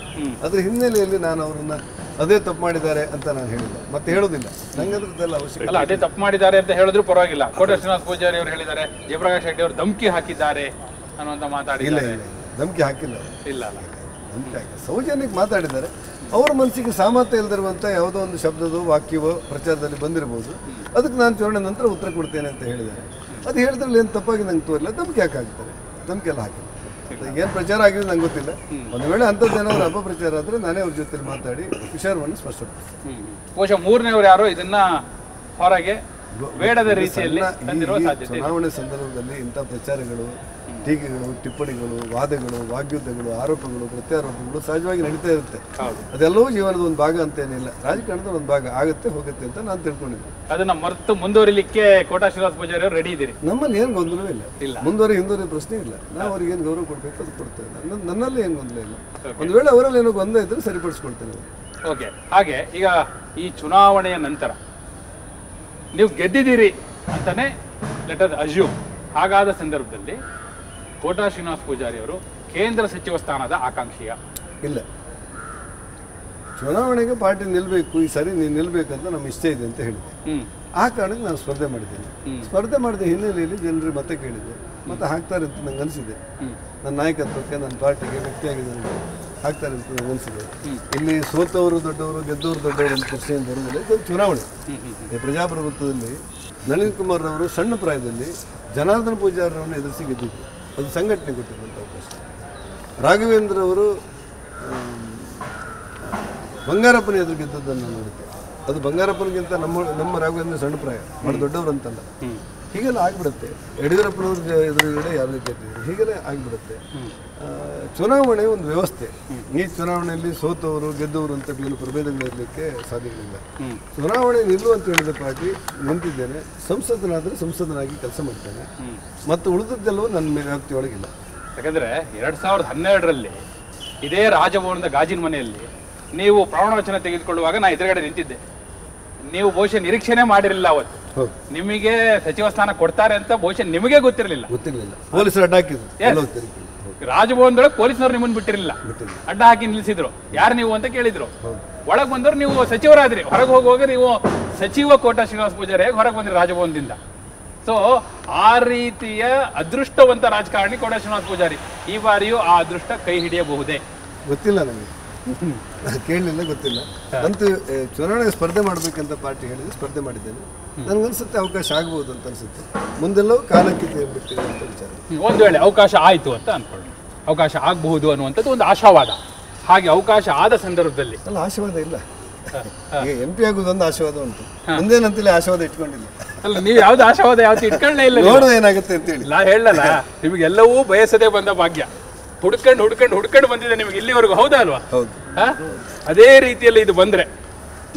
ಅದ್ರ ಹಿನ್ನೆಲೆಯಲ್ಲಿ ನಾನು ಅವ್ರನ್ನ ಅದೇ ತಪ್ಪು ಮಾಡಿದ್ದಾರೆ ಅಂತ ನಾನು ಹೇಳಿಲ್ಲ, ಮತ್ತೆ ಹೇಳೋದಿಲ್ಲ. ನಂಗೆ ಅದ್ರದ್ದೆಲ್ಲ ಅವಶ್ಯಕ ಅಲ್ಲ. ಅದೇ ತಪ್ಪು ಮಾಡಿದ್ದಾರೆ ಅಂತ ಹೇಳಿದ್ರು ಪರವಾಗಿಲ್ಲ. ಕೋಟಾ ಶ್ರೀನಿವಾಸ್ ಪೂಜಾರಿ ಅವರು ಹೇಳಿದ್ದಾರೆ, ಜಯಪ್ರಕಾಶ್ ರೆಡ್ಡಿ ಅವರು ಧಮಕಿ ಹಾಕಿದ್ದಾರೆ ಅನ್ನುವಂತ ಮಾತಾಡಿದ್ದಾರೆ. ಇಲ್ಲ, ಧಮಕಿ ಹಾಕಿಲ್ಲ. ಇಲ್ಲ ಅಲ್ಲ, ಧಮಕಿ ಹಾಕಿಲ್ಲ. ಸೌಜನ್ಯಕ್ಕೆ ಮಾತಾಡಿದ್ದಾರೆ. ಅವ್ರ ಮನಸ್ಸಿಗೆ ಸಾಮರ್ಥ್ಯ ಇಲ್ದಿರುವಂಥ ಯಾವುದೋ ಒಂದು ಶಬ್ದದೋ ವಾಕ್ಯವೋ ಪ್ರಚಾರದಲ್ಲಿ ಬಂದಿರಬಹುದು. ಅದಕ್ಕೆ ನಾನು ಚುನಾವಣೆ ನಂತರ ಉತ್ತರ ಕೊಡ್ತೇನೆ ಅಂತ ಹೇಳಿದ್ದಾರೆ. ಅದು ಹೇಳಿದ್ರಲ್ಲಿ ಏನು ತಪ್ಪಾಗಿ ನಂಗೆ ತೋರಿಲ್ಲ. ಧಮಕಿ ಯಾಕೆ ಹಾಕ್ತಾರೆ? ಧಮಕಿ ಎಲ್ಲ ಹಾಕಿಲ್ಲ. ಏನು ಪ್ರಚಾರ ಆಗಿದೆ ನಂಗೆ ಗೊತ್ತಿಲ್ಲ. ಒಂದು ವೇಳೆ ಅಂಥದ್ದು ಏನಾದ್ರು ಅಪಪ್ರಚಾರ ಆದರೆ ನಾನೇ ಅವ್ರ ಜೊತೆ ಮಾತಾಡಿ ವಿಚಾರವನ್ನು ಸ್ಪಷ್ಟಪಡಿಸ್ತೇನೆ. ಬಹುಶಃ ಮೂರನೇವರು ಯಾರೋ ಇದನ್ನ ಹೊರಗೆ ಬೇಡದ ರೀತಿಯಲ್ಲಿ ತಂದಿರುವ ಸಾಧ್ಯತೆ ಇದೆ. ಚುನಾವಣೆ ಸಂದರ್ಭದಲ್ಲಿ ಇಂಥ ಪ್ರಚಾರಗಳು, ಟೀಕೆಗಳು, ಟಿಪ್ಪಣಿಗಳು, ವಾದಗಳು, ವಾಗ್ಯುದ್ಧಗಳು, ಆರೋಪಗಳು, ಪ್ರತ್ಯಾರೋಪಗಳು ಸಹಜವಾಗಿ ನಡೀತಾ ಇರುತ್ತೆ. ಅದೆಲ್ಲವೂ ಜೀವನದ ಒಂದು ಭಾಗ ಅಂತೇನಿಲ್ಲ, ರಾಜಕಾರಣದ ಒಂದು ಭಾಗ ಆಗುತ್ತೆ ಹೋಗುತ್ತೆ ಅಂತ ನಾನು ತಿಳ್ಕೊಂಡಿದ್ದೆ. ಅದನ್ನ ಮರೆತು ಮುಂದುವರಿಲಿಕ್ಕೆ ಕೋಟಾ ಶ್ರೀನಿವಾಸ್ ಪೂಜಾರಿ ಅವರು ರೆಡಿ ಇದ್ದೀರಿ? ನಮ್ಮಲ್ಲಿ ಏನು ಗೊಂದಲವೇ ಇಲ್ಲ. ಮುಂದುವರಿ ಹಿಂದುವರಿ ಪ್ರಶ್ನೆ ಇಲ್ಲ. ನಾವು ಅವ್ರಿಗೆ ಏನು ಗೌರವ ಕೊಡಬೇಕು ಅದು ಕೊಡ್ತೇವೆ. ನನ್ನಲ್ಲಿ ಏನು ಗೊಂದಲ ಇಲ್ಲ. ಒಂದು ವೇಳೆ ಅವರಲ್ಲಿ ಏನೋ ಗೊಂದಲ ಇದ್ದರೆ ಸರಿಪಡಿಸ್ಕೊಡ್ತೇನೆ. ಓಕೆ. ಹಾಗೆ ಈಗ ಈ ಚುನಾವಣೆಯ ನಂತರ ನೀವು ಗೆದ್ದಿದ್ದೀರಿ ಅಂತಾನೆ ಲೆಟ್ ಅಸ್ ಅಸ್ಯೂಮ್. ಹಾಗಾದ ಸಂದರ್ಭದಲ್ಲಿ ಕೋಟಾ ಶ್ರೀನಿವಾಸ್ ಪೂಜಾರಿ ಅವರು ಕೇಂದ್ರ ಸಚಿವ ಸ್ಥಾನದ ಆಕಾಂಕ್ಷಿಯ? ಇಲ್ಲ. ಚುನಾವಣೆಗೆ ಪಾರ್ಟಿ ನಿಲ್ಬೇಕು, ಈ ಸರಿ ನೀನು ನಿಲ್ಬೇಕಂತ ನಮ್ಮ ಇಷ್ಟ ಇದೆ ಅಂತ ಹೇಳಿದೆ. ಆ ಕಾರಣಕ್ಕೆ ನಾನು ಸ್ಪರ್ಧೆ ಮಾಡಿದ್ದೇನೆ. ಸ್ಪರ್ಧೆ ಮಾಡಿದ ಹಿನ್ನೆಲೆಯಲ್ಲಿ ಜನರು ಮತ್ತೆ ಕೇಳಿದೆ, ಮತ್ತೆ ಹಾಕ್ತಾರೆ ಅಂತ ನಂಗೆ ಅನಿಸಿದೆ. ನನ್ನ ನಾಯಕತ್ವಕ್ಕೆ, ನನ್ನ ಪಾರ್ಟಿಗೆ, ವ್ಯಕ್ತಿಯಾಗಿ ನನಗೆ ಹಾಕ್ತಾರೆ ಅಂತ ನಂಗೆ ಅನಿಸಿದೆ. ಇಲ್ಲಿ ಸೋತವರು ದೊಡ್ಡವರು, ಗೆದ್ದವರು ದೊಡ್ಡವರು ಅಂತ ಪ್ರಶ್ನೆ ಬರುವುದಿಲ್ಲ. ಇದೊಂದು ಚುನಾವಣೆ. ಪ್ರಜಾಪ್ರಭುತ್ವದಲ್ಲಿ ನಳಿನ್ ಕುಮಾರ್ ಅವರು ಸಣ್ಣ ಪ್ರಾಯದಲ್ಲಿ ಜನಾರ್ದನ ಪೂಜಾರರನ್ನು ಎದುರಿಸಿ ಗೆದ್ದಿದ್ರು. ಅದು ಸಂಘಟನೆ ಕೊಟ್ಟಿರುವಂಥ ಅವಕಾಶ. ರಾಘವೇಂದ್ರ ಅವರು ಬಂಗಾರಪ್ಪನ ಎದುರು ಗೆದ್ದದ್ದನ್ನು ನಾನು ನೋಡಿದ್ದೆ. ಅದು ಬಂಗಾರಪ್ಪನಿಗಿಂತ ನಮ್ಮ ರಾಘವೇಂದ್ರ ಸಣ್ಣ ಪ್ರಾಯ, ಭಾಳ ದೊಡ್ಡವರು ಅಂತಲ್ಲ. ಹೀಗೆಲ್ಲ ಆಗಿಬಿಡುತ್ತೆ. ಯಡಿಯೂರಪ್ಪನವ್ರ ಎದುರುಗಡೆ ಯಾವ ರೀತಿ ಗೆದ್ದಿದ್ರು ಹೀಗೆಲ್ಲ ಆಗಿಬಿಡುತ್ತೆ. ಚುನಾವಣೆ ಒಂದು ವ್ಯವಸ್ಥೆ. ಈ ಚುನಾವಣೆಯಲ್ಲಿ ಸೋತವರು ಗೆದ್ದವರು ಅಂತ ಕೆಲವು ಪ್ರಭೇದಗಳಿರಲಿಕ್ಕೆ ಸಾಧ್ಯಗಳಿಲ್ಲ. ಚುನಾವಣೆ ನಿಲ್ಲು ಅಂತ ಹೇಳಿದ ಪಾರ್ಟಿ ನಿಂತಿದ್ದೇನೆ. ಸಂಸದನಾದರೆ ಸಂಸದನಾಗಿ ಕೆಲಸ ಮಾಡ್ತೇನೆ. ಮತ್ತು ಉಳಿದದ್ದೆಲ್ಲವೂ ನನ್ನ ವ್ಯಾಪ್ತಿಯೊಳಗಿಲ್ಲ. ಯಾಕಂದರೆ 2012ರಲ್ಲಿ ಇದೇ ರಾಜಭವನದ ಗಾಜಿನ ಮನೆಯಲ್ಲಿ ನೀವು ಪ್ರಮಾಣವಚನ ತೆಗೆದುಕೊಳ್ಳುವಾಗ ನಾನು ಎದುರುಗಡೆ ನಿಂತಿದ್ದೆ. ನೀವು ಬಹುಶಃ ನಿರೀಕ್ಷೆನೇ ಮಾಡಿರಲಿಲ್ಲ ಅವತ್ತು. ನಿಮಗೆ ಸಚಿವ ಸ್ಥಾನ ಕೊಡ್ತಾರೆ ಅಂತ ಬಹುಶಃ ನಿಮಗೆ ಗೊತ್ತಿರಲಿಲ್ಲ. ಪೊಲೀಸರು ಅಡ್ಡ ಹಾಕಿದ್ರು. ರಾಜಭವನದೊಳಗೆ ಪೊಲೀಸ್ನವ್ರು ನಿಮ್ಮನ್ನು ಬಿಟ್ಟಿರಲಿಲ್ಲ, ಅಡ್ಡ ಹಾಕಿ ನಿಲ್ಲಿಸಿದ್ರು. ಯಾರು ನೀವು ಅಂತ ಕೇಳಿದ್ರು. ಒಳಗೆ ಬಂದವರು ನೀವು ಸಚಿವರಾದ್ರಿ. ಹೊರಗೆ ಹೋಗುವಾಗ ನೀವು ಸಚಿವ ಕೋಟಾ ಶ್ರೀನಿವಾಸ್ ಪೂಜಾರಿ ಹೊರಗೆ ಬಂದ್ರಿ ರಾಜಭವನದಿಂದ. ಸೊ ಆ ರೀತಿಯ ಅದೃಷ್ಟವಂತ ರಾಜಕಾರಣಿ ಕೋಟಾ ಶ್ರೀನಿವಾಸ್ ಪೂಜಾರಿ. ಈ ಬಾರಿಯೂ ಆ ಅದೃಷ್ಟ ಕೈ ಹಿಡಿಯಬಹುದೇ? ಗೊತ್ತಿಲ್ಲ ನನಗೆ, ಕೇಳಲಿಲ್ಲ, ಗೊತ್ತಿಲ್ಲ. ಅಂತೂ ಚುನಾವಣೆಗೆ ಸ್ಪರ್ಧೆ ಮಾಡಬೇಕಂತ ಪಾರ್ಟಿ ಹೇಳಿದ್ರೆ ಸ್ಪರ್ಧೆ ಮಾಡಿದ್ದೇನೆ. ನನಗನ್ಸುತ್ತೆ ಅವಕಾಶ ಆಗ್ಬೋದು ಅಂತ ಅನಿಸುತ್ತೆ. ಮುಂದೆಲ್ಲವೂ ಕಾಲಕ್ಕೆ ಬಿಡ್ತೀವಿ ಅಂತ ವಿಚಾರ. ಒಂದು ವೇಳೆ ಅವಕಾಶ ಆಯಿತು ಅಂತ ಅನ್ಕೊಳ್ಳಿ, ಅವಕಾಶ ಆಗಬಹುದು ಅನ್ನುವಂಥದ್ದು ಒಂದು ಆಶಾವಾದ. ಹಾಗೆ ಅವಕಾಶ ಆದ ಸಂದರ್ಭದಲ್ಲಿ ಅಲ್ಲ, ಆಶಾವಾದ ಇಲ್ಲ. MP ಆಗೋದೊಂದು ಆಶಾವಾದ ಉಂಟು. ಮುಂದೇನಂತಲೇ ಆಶಾವಾದ ಇಟ್ಕೊಂಡಿಲ್ಲ. ಅಲ್ಲ, ನೀವು ಯಾವ್ದು ಆಶಾವಾದ ಯಾವತ್ತು ಇಟ್ಕೊಳ್ಳೇ ಇಲ್ಲ. ನೋಡೋದು ಏನಾಗುತ್ತೆ ಅಂತೇಳಿ ನಾ ಹೇಳಲ್ಲ, ನಿಮಗೆಲ್ಲವೂ ಬಯಸದೆ ಬಂದ ಭಾಗ್ಯ. ಹುಡ್ಕೊಂಡು ಬಂದಿದೆ ನಿಮಗೆ ಇಲ್ಲಿವರೆಗೂ. ಹೌದಾ ಅಲ್ವಾ? ಹೌದು. ಅದೇ ರೀತಿಯಲ್ಲಿ ಇದು ಬಂದ್ರೆ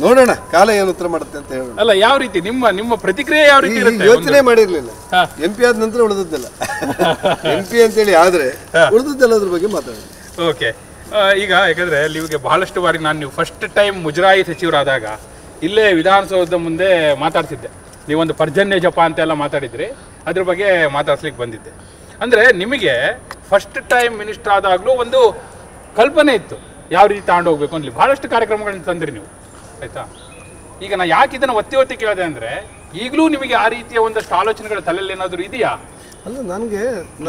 ನೋಡೋಣ ಕಾಲ ಏನು ಉತ್ತರ ಮಾಡುತ್ತೆ ಅಂತ ಹೇಳೋಣ. ಅಲ್ಲ, ಯಾವ ರೀತಿ ನಿಮ್ಮ ಪ್ರತಿಕ್ರಿಯೆ ಯಾವ ರೀತಿ ಇರುತ್ತೆ? ಯೋಚನೆ ಮಾಡಿರ್ಲಿಲ್ಲ. MP ಆದ ನಂತರ ಉಳಿದದ್ದೆಲ್ಲ MP ಅಂತೇಳಿ ಆದ್ರೆ ಉಳಿದದ್ದೆಲ್ಲ ಅದ್ರ ಬಗ್ಗೆ ಮಾತಾಡೋಣ. ಓಕೆ. ಈಗ ಯಾಕಂದ್ರೆ ನಿಮಗೆ ಬಹಳಷ್ಟು ಬಾರಿ ನೀವು ಫಸ್ಟ್ ಟೈಮ್ ಮುಜರಾಯಿ ಸಚಿವರಾದಾಗ ಇಲ್ಲೇ ವಿಧಾನಸೌಧದ ಮುಂದೆ ಮಾತಾಡ್ತಿದ್ದೆ. ನೀವೊಂದು ಪರ್ಜನ್ಯ ಜಪ ಅಂತೆಲ್ಲ ಮಾತಾಡಿದ್ರಿ, ಅದ್ರ ಬಗ್ಗೆ ಮಾತಾಡ್ಸ್ಲಿಕ್ಕೆ ಬಂದಿದ್ದೆ. ಅಂದರೆ ನಿಮಗೆ ಫಸ್ಟ್ ಟೈಮ್ ಮಿನಿಸ್ಟರ್ ಆದಾಗಲೂ ಒಂದು ಕಲ್ಪನೆ ಇತ್ತು ಯಾವ ರೀತಿ ತಗೊಂಡು ಹೋಗ್ಬೇಕು ಅಂತ. ಭಾಳಷ್ಟು ಕಾರ್ಯಕ್ರಮಗಳನ್ನ ತಂದ್ರಿ ನೀವು, ಆಯಿತಾ? ಈಗ ನಾನು ಯಾಕೆ ಇದನ್ನು ಒತ್ತಿ ಕೇಳಿದೆ ಅಂದರೆ ಈಗಲೂ ನಿಮಗೆ ಆ ರೀತಿಯ ಒಂದಷ್ಟು ಆಲೋಚನೆಗಳ ತಲೆಯಲ್ಲಿ ಏನಾದರೂ ಇದೆಯಾ? ಅಲ್ಲ,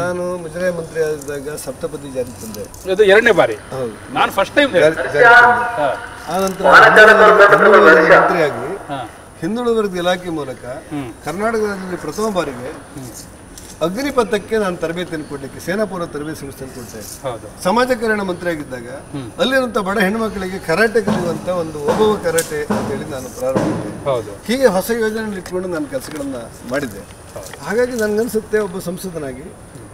ನಾನು ಮುಜರಾಯಿ ಮಂತ್ರಿ ಆದಾಗ ಸಪ್ತಪದಿ ಜಾರಿ ತಂದೆ. ಇದು 2ನೇ ಬಾರಿ. ಹೌದು, ನಾನು ಫಸ್ಟ್ ಟೈಮ್ ಆನಂತರ ಮಂತ್ರಿಯಾಗಿ ಹಿಂದುಳಿದ ವರ್ಗದ ಇಲಾಖೆ ಮೂಲಕ ಕರ್ನಾಟಕದಲ್ಲಿ ಪ್ರಥಮ ಬಾರಿಗೆ ಅಗ್ನಿಪಥಕ್ಕೆ ನಾನು ತರಬೇತಿಯನ್ನು ಕೊಡ್ಲಿಕ್ಕೆ ಸೇನಾಪೂರ್ವ ತರಬೇತಿ ಸಂಸ್ಥೆಯನ್ನು ಕೊಟ್ಟೆ. ಸಮಾಜ ಕಲ್ಯಾಣ ಮಂತ್ರಿ ಆಗಿದ್ದಾಗ ಅಲ್ಲಿರುವಂತ ಬಡ ಹೆಣ್ಮಕ್ಳಿಗೆ ಕರಾಟೆ ಕಲಿಯುವಂತ ಒಂದು ಒಬ್ಬ ಕರಾಟೆ ಅಂತ ಹೇಳಿ ನಾನು ಪ್ರಾರಂಭ ಮಾಡಿದೆ. ಹೀಗೆ ಹೊಸ ಯೋಜನೆ ಇಟ್ಕೊಂಡು ನಾನು ಕೆಲಸಗಳನ್ನ ಮಾಡಿದ್ದೆ. ಹಾಗಾಗಿ ನನಗನ್ಸುತ್ತೆ, ಒಬ್ಬ ಸಂಸದನಾಗಿ